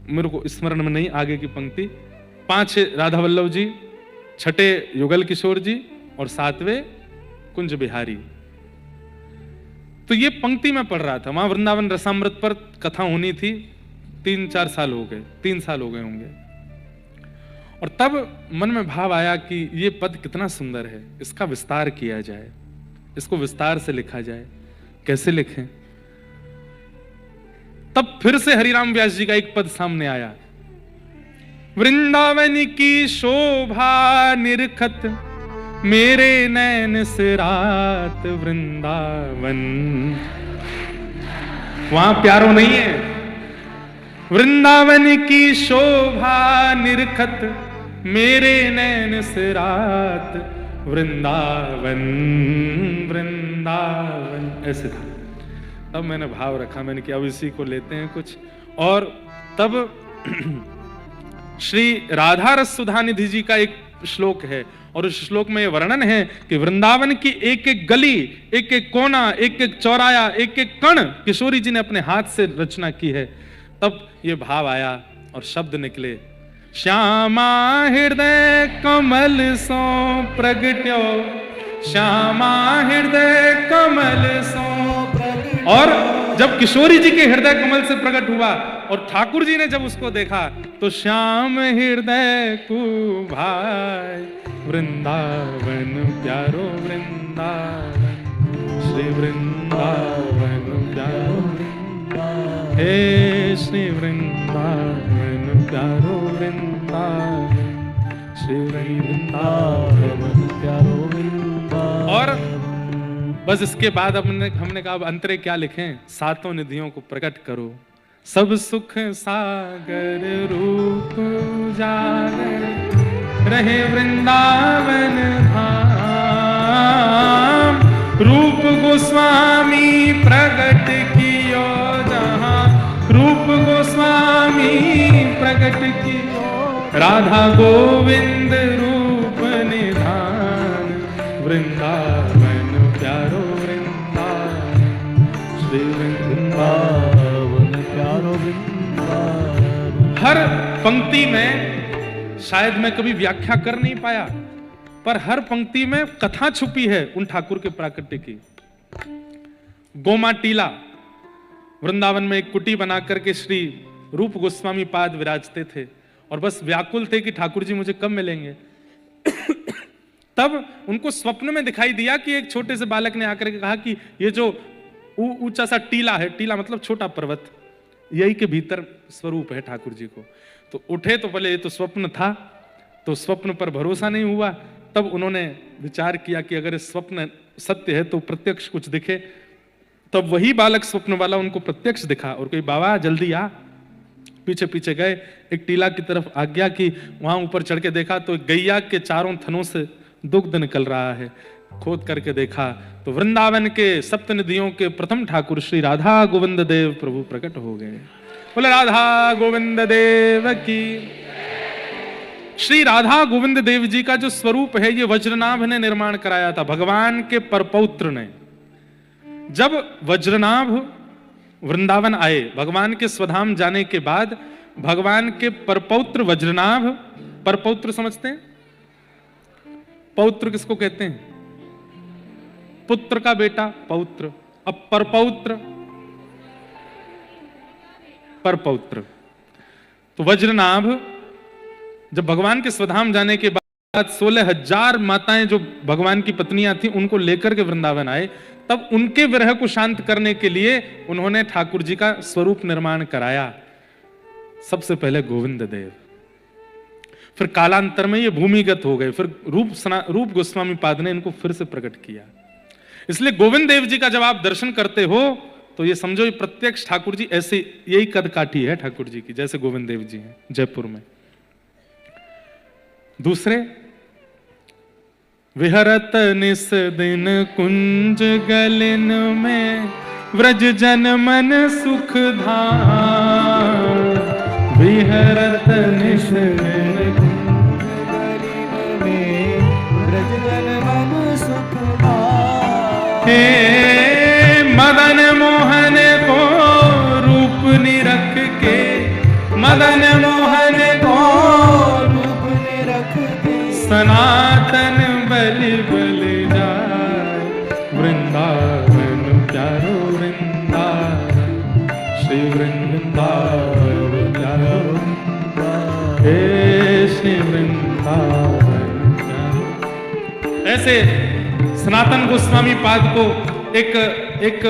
A: मेरे को स्मरण में नहीं आगे की पंक्ति, 5 राधा वल्लभ जी, 6 युगल किशोर जी और 7वें कुंज बिहारी। तो ये पंक्ति में पढ़ रहा था, वहां वृंदावन रसामृत पर कथा होनी थी, 3-4 साल हो गए, 3 साल हो गए होंगे। और तब मन में भाव आया कि ये पद कितना सुंदर है, इसका विस्तार किया जाए, इसको विस्तार से लिखा जाए। कैसे लिखें? तब फिर से हरिराम व्यास जी का एक पद सामने आया, वृंदावन की शोभा निरखत मेरे नैन से रात वृंदावन। वहां प्यारो नहीं है, वृंदावन की शोभा निरखत मेरे नैन से रात वृंदावन वृंदावन, ऐसे था। तब मैंने भाव रखा, मैंने कि अब इसी को लेते हैं कुछ। और तब श्री राधा रस सुधानिधि जी का एक श्लोक है, और उस श्लोक में यह वर्णन है कि वृंदावन की एक एक गली, एक एक कोना, एक एक चौराया, एक एक कण किशोरी जी ने अपने हाथ से रचना की है। तब ये भाव आया और शब्द निकले, श्यामा हृदय कमल सो प्रगट्यो, श्यामा हृदय कमल सो। और जब किशोरी जी के हृदय कमल से प्रकट हुआ और ठाकुर जी ने जब उसको देखा तो श्याम हृदय को भाई वृंदावन प्यारो वृंदावन, श्री वृंदावन प्यारो हे श्री वृंदावन प्यारो वृंदावन, श्री वृंदावन प्यारो वृंदावन। और बस इसके बाद हमने कहा अब अंतरे क्या लिखें? 7 निधियों को प्रकट करो, सब सुख सागर रूप जागर रहे वृंदावन धाम, रूप गोस्वामी प्रकट कियो जहां, रूप गोस्वामी प्रकट कियो, राधा गोविंद रूप निधान वृंदावन प्यारो वृंदावन, श्री वृंदावन प्यारो वृंदावन। हर पंक्ति में शायद मैं कभी व्याख्या कर नहीं पाया, पर हर पंक्ति में कथा छुपी है उन ठाकुर के प्राकट्य की। गोमा टीला, वृंदावन में एक कुटी बना करके श्री रूप गोस्वामी पाद विराजते थे और बस व्याकुल थे कि ठाकुर जी मुझे कब मिलेंगे। तब उनको स्वप्न में दिखाई दिया कि एक छोटे से बालक ने आकर के कहा कि ये जो ऊंचा सा टीला है, टीला मतलब छोटा पर्वत, यही के भीतर स्वरूप है ठाकुर जी को। तो उठे तो बोले ये तो स्वप्न था, तो स्वप्न पर भरोसा नहीं हुआ। तब उन्होंने विचार किया कि अगर इस स्वप्न सत्य है तो प्रत्यक्ष कुछ दिखे। तब वही बालक स्वप्न वाला उनको प्रत्यक्ष दिखा और कोई बाबा जल्दी आ। पीछे पीछे गए, एक टीला की तरफ आज्ञा की, वहां ऊपर चढ़ के देखा तो गैया के चारों थनों से दुग्ध निकल रहा है। खोद करके देखा तो वृंदावन के सप्त निधियों के प्रथम ठाकुर श्री राधा गोविंद देव प्रभु प्रकट हो गए। बोले राधा गोविंद देव की। श्री राधा गोविंद देव जी का जो स्वरूप है ये वज्रनाभ ने निर्माण कराया था, भगवान के परपौत्र ने। जब वज्रनाभ वृंदावन आए, भगवान के स्वधाम जाने के बाद भगवान के परपौत्र वज्रनाभ, परपौत्र समझते हैं? पौत्र किसको कहते हैं? पुत्र का बेटा पौत्र। अब परपौत्र, परपौत्र। तो वज्रनाभ जब भगवान के स्वधाम जाने के बाद 16,000 माताएं जो भगवान की पत्नियां थी उनको लेकर के वृंदावन आए, तब उनके विरह को शांत करने के लिए उन्होंने ठाकुर जी का स्वरूप निर्माण कराया। सबसे पहले गोविंद देव, फिर कालांतर में ये भूमिगत हो गए, फिर रूप गोस्वामी पाद ने इनको फिर से प्रकट किया। इसलिए गोविंद देव जी का जब आप दर्शन करते हो तो ये समझो ये प्रत्यक्ष ठाकुर जी ऐसे, यही कद काठी है ठाकुर जी की जैसे गोविंद देव जी हैं जयपुर में। दूसरे, विहरत निस दिन कुंज गलिन में व्रज जन मन सुख धाम। विहरत निस दिन कुंज गलिन में व्रज जन मन सुख धाम। हे मदन मोहन को रूप निरख के, मदन मोहन को रूप निरख के सनातन बलि बलि जाय। वृंदावन प्यारो वृंदावन, श्री वृंदावन प्यारो वृंदावन, हे श्री वृंदावन प्यारो। ऐसे सनातन गोस्वामी पाद को एक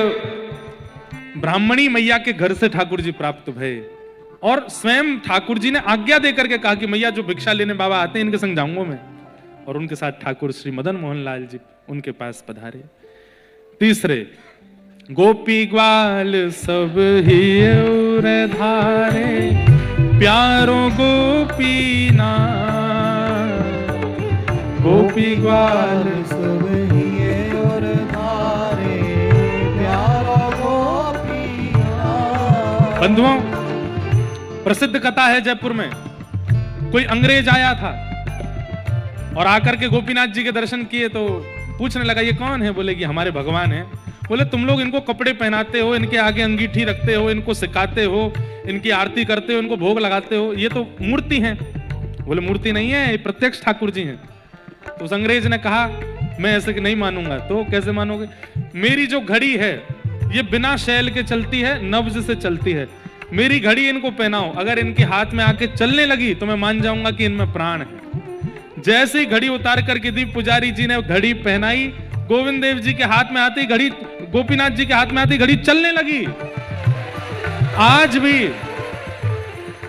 A: ब्राह्मणी मैया के घर से ठाकुर जी प्राप्त भये और स्वयं ठाकुर जी ने आज्ञा देकर के कहा कि मैया जो भिक्षा लेने बाबा आते हैं इनके संग जाऊंगा मैं, और उनके साथ ठाकुर श्री मदन मोहन लाल जी उनके पास पधारे। तीसरे, गोपी ग्वाल सब ही और धारे, प्यारो गोपी नाथ। गोपी ग्वाल सब ही और धारे, प्यारो गोपी नाथ। बंधुओं, प्रसिद्ध कथा है जयपुर में, कोई अंग्रेज आया था और आकर के गोपीनाथ जी के दर्शन किए तो पूछने लगा ये कौन है? बोले कि हमारे भगवान है। बोले तुम लोग इनको कपड़े पहनाते हो, इनके आगे अंगीठी रखते हो, इनको सिखाते हो, इनकी आरती करते हो, इनको भोग लगाते हो, ये तो मूर्ति हैं। बोले मूर्ति नहीं है, ये प्रत्यक्ष ठाकुर जी हैं। तो उस अंग्रेज ने कहा मैं ऐसे नहीं मानूंगा। तो कैसे मानोगे? मेरी जो घड़ी है ये बिना शैल के चलती है, नब्ज से चलती है। मेरी घड़ी इनको पहनाओ, अगर इनके हाथ में आके चलने लगी तो मैं मान जाऊंगा कि इनमें प्राण है। जैसे ही घड़ी उतार करके दी पुजारी जी ने घड़ी पहनाई, गोविंद देव जी के हाथ में आती घड़ी, गोपीनाथ जी के हाथ में आती घड़ी चलने लगी।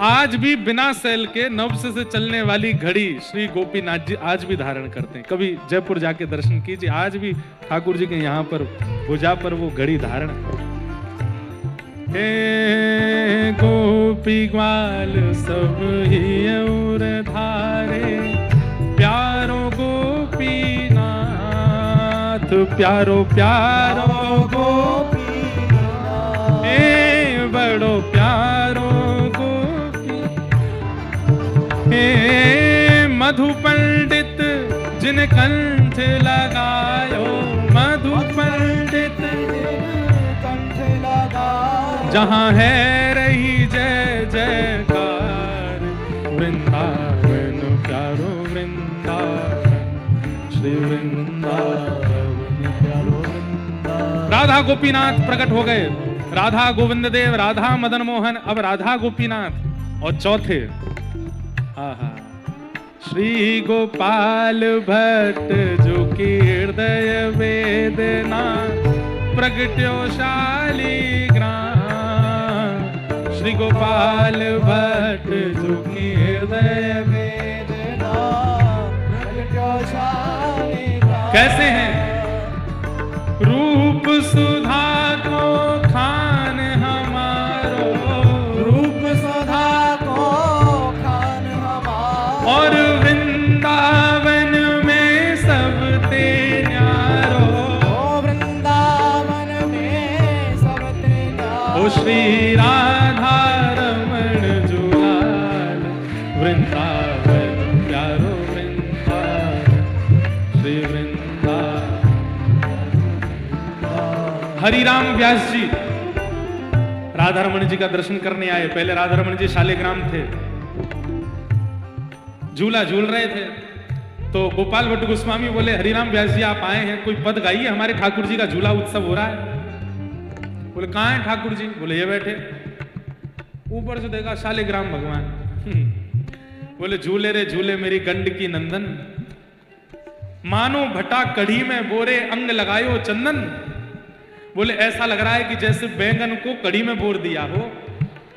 A: आज भी बिना सेल के नब्ज से चलने वाली घड़ी श्री गोपीनाथ जी आज भी धारण करते हैं। कभी जयपुर जाके दर्शन कीजिए, आज भी ठाकुर जी के यहाँ पर भुजा पर वो घड़ी धारण है। हे गोपी ग्वाल सब ही और धारे, प्यारो गोपीनाथ। प्यारो प्यारो गोपीनाथ, हे बड़ो प्यारो गोपी। हे मधु पंडित जिन कंठ लगायो, मधु पंडित जहां है रही जय जयकार। वृंदावन प्यारो वृंदावन, श्री वृंदावन प्यारो वृंदावन। राधा गोपीनाथ प्रकट हो गए, राधा गोविंद देव, राधा मदन मोहन, अब राधा गोपीनाथ। और चौथे आहा श्री गोपाल भट्ट जो की हृदय वेदना प्रगट्यो शालिग्राम, श्री गोपाल भट्ट जो की हृदय
B: वेदना प्रगट्यो शालिग्राम।
A: कैसे हैं? रूप सुधा को खान हमारो,
B: रूप सुधा को खान हमारो,
A: और वृंदावन में सब ते न्यारो,
B: ओ वृंदावन में सब ते न्यारो।
A: ओ श्री राधा रमण जुलाल, वृंदावन प्यारो वृंदावन, श्री वृंदावन। हरिराम व्यास जी राधा रमण जी का दर्शन करने आए। पहले राधा रमण जी शालिग्राम थे, झूला झूल रहे थे, तो गोपाल भट्ट गोस्वामी बोले हरिराम व्यास जी आप आए हैं, कोई पद गाइए, हमारे ठाकुर जी का झूला उत्सव हो रहा है। बोले कहाँ है ठाकुर जी? बोले ये बैठे। ऊपर से देखा शालिग्राम भगवान। बोले झूले रे झूले मेरी गंड की नंदन, मानो भटा कढ़ी में बोरे अंग लगायो चंदन। बोले ऐसा लग रहा है कि जैसे बैंगन को कढ़ी में बोर दिया हो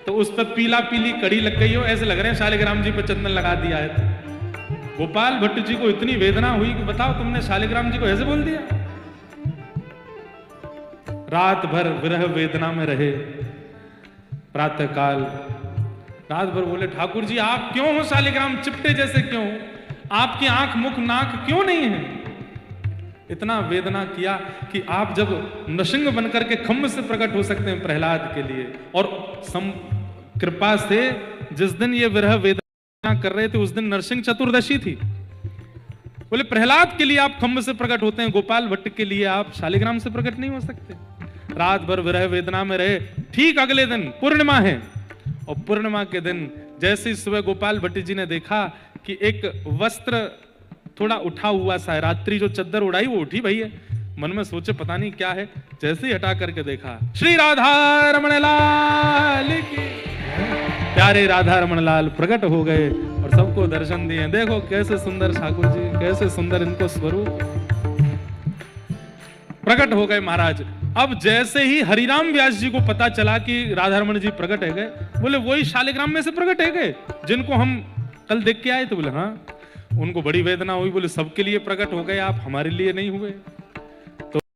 A: तो उस पर पीला पीली कड़ी लग गई हो, ऐसे लग रहे हैं शालिग्राम जी पे चंदन लगा दिया है। गोपाल भट्ट जी को इतनी वेदना हुई कि बताओ तुमने शालिग्राम जी को ऐसे बोल दिया। रात भर विरह वेदना में रहे। प्रातः काल रात भर बोले ठाकुर जी आप क्यों हो शालिग्राम चिपटे जैसे, क्यों आपकी आंख मुख नाक क्यों नहीं है? इतना वेदना किया कि आप जब नृसिंह बनकर के खम्भ से प्रकट हो सकते हैं प्रहलाद के लिए, और कृपा से जिस दिन ये विरह वेदना कर रहे थे उस दिन नरसिंह चतुर्दशी थी। बोले प्रहलाद के लिए आप खम्भ से प्रकट होते हैं, गोपाल भट्ट के लिए आप शालिग्राम से प्रकट नहीं हो सकते। रात भर विरह वेदना में रहे। ठीक अगले दिन पूर्णिमा है, और पूर्णिमा के दिन जैसे ही सुबह गोपाल भट्ट जी ने देखा कि एक वस्त्र थोड़ा उठा हुआ सा है, रात्रि जो चद्दर उड़ाई वो उठी भई है। मन में सोचे पता नहीं क्या है, जैसे ही हटा करके देखा श्री राधा रमण लाल की, प्यारे राधा रमण लाल प्रकट हो गए और सबको दर्शन दिए। देखो कैसे सुंदर ठाकुर जी, कैसे सुंदर इनको स्वरूप प्रकट हो गए महाराज। अब जैसे ही हरिराम व्यास जी को पता चला कि राधा रमण जी प्रकट है गए, बोले वही शालिग्राम में से प्रकट है गए जिनको हम कल देख के आए थे। बोले हाँ। उनको बड़ी वेदना हुई, बोले सबके लिए प्रकट हो गए आप, हमारे लिए नहीं हुए।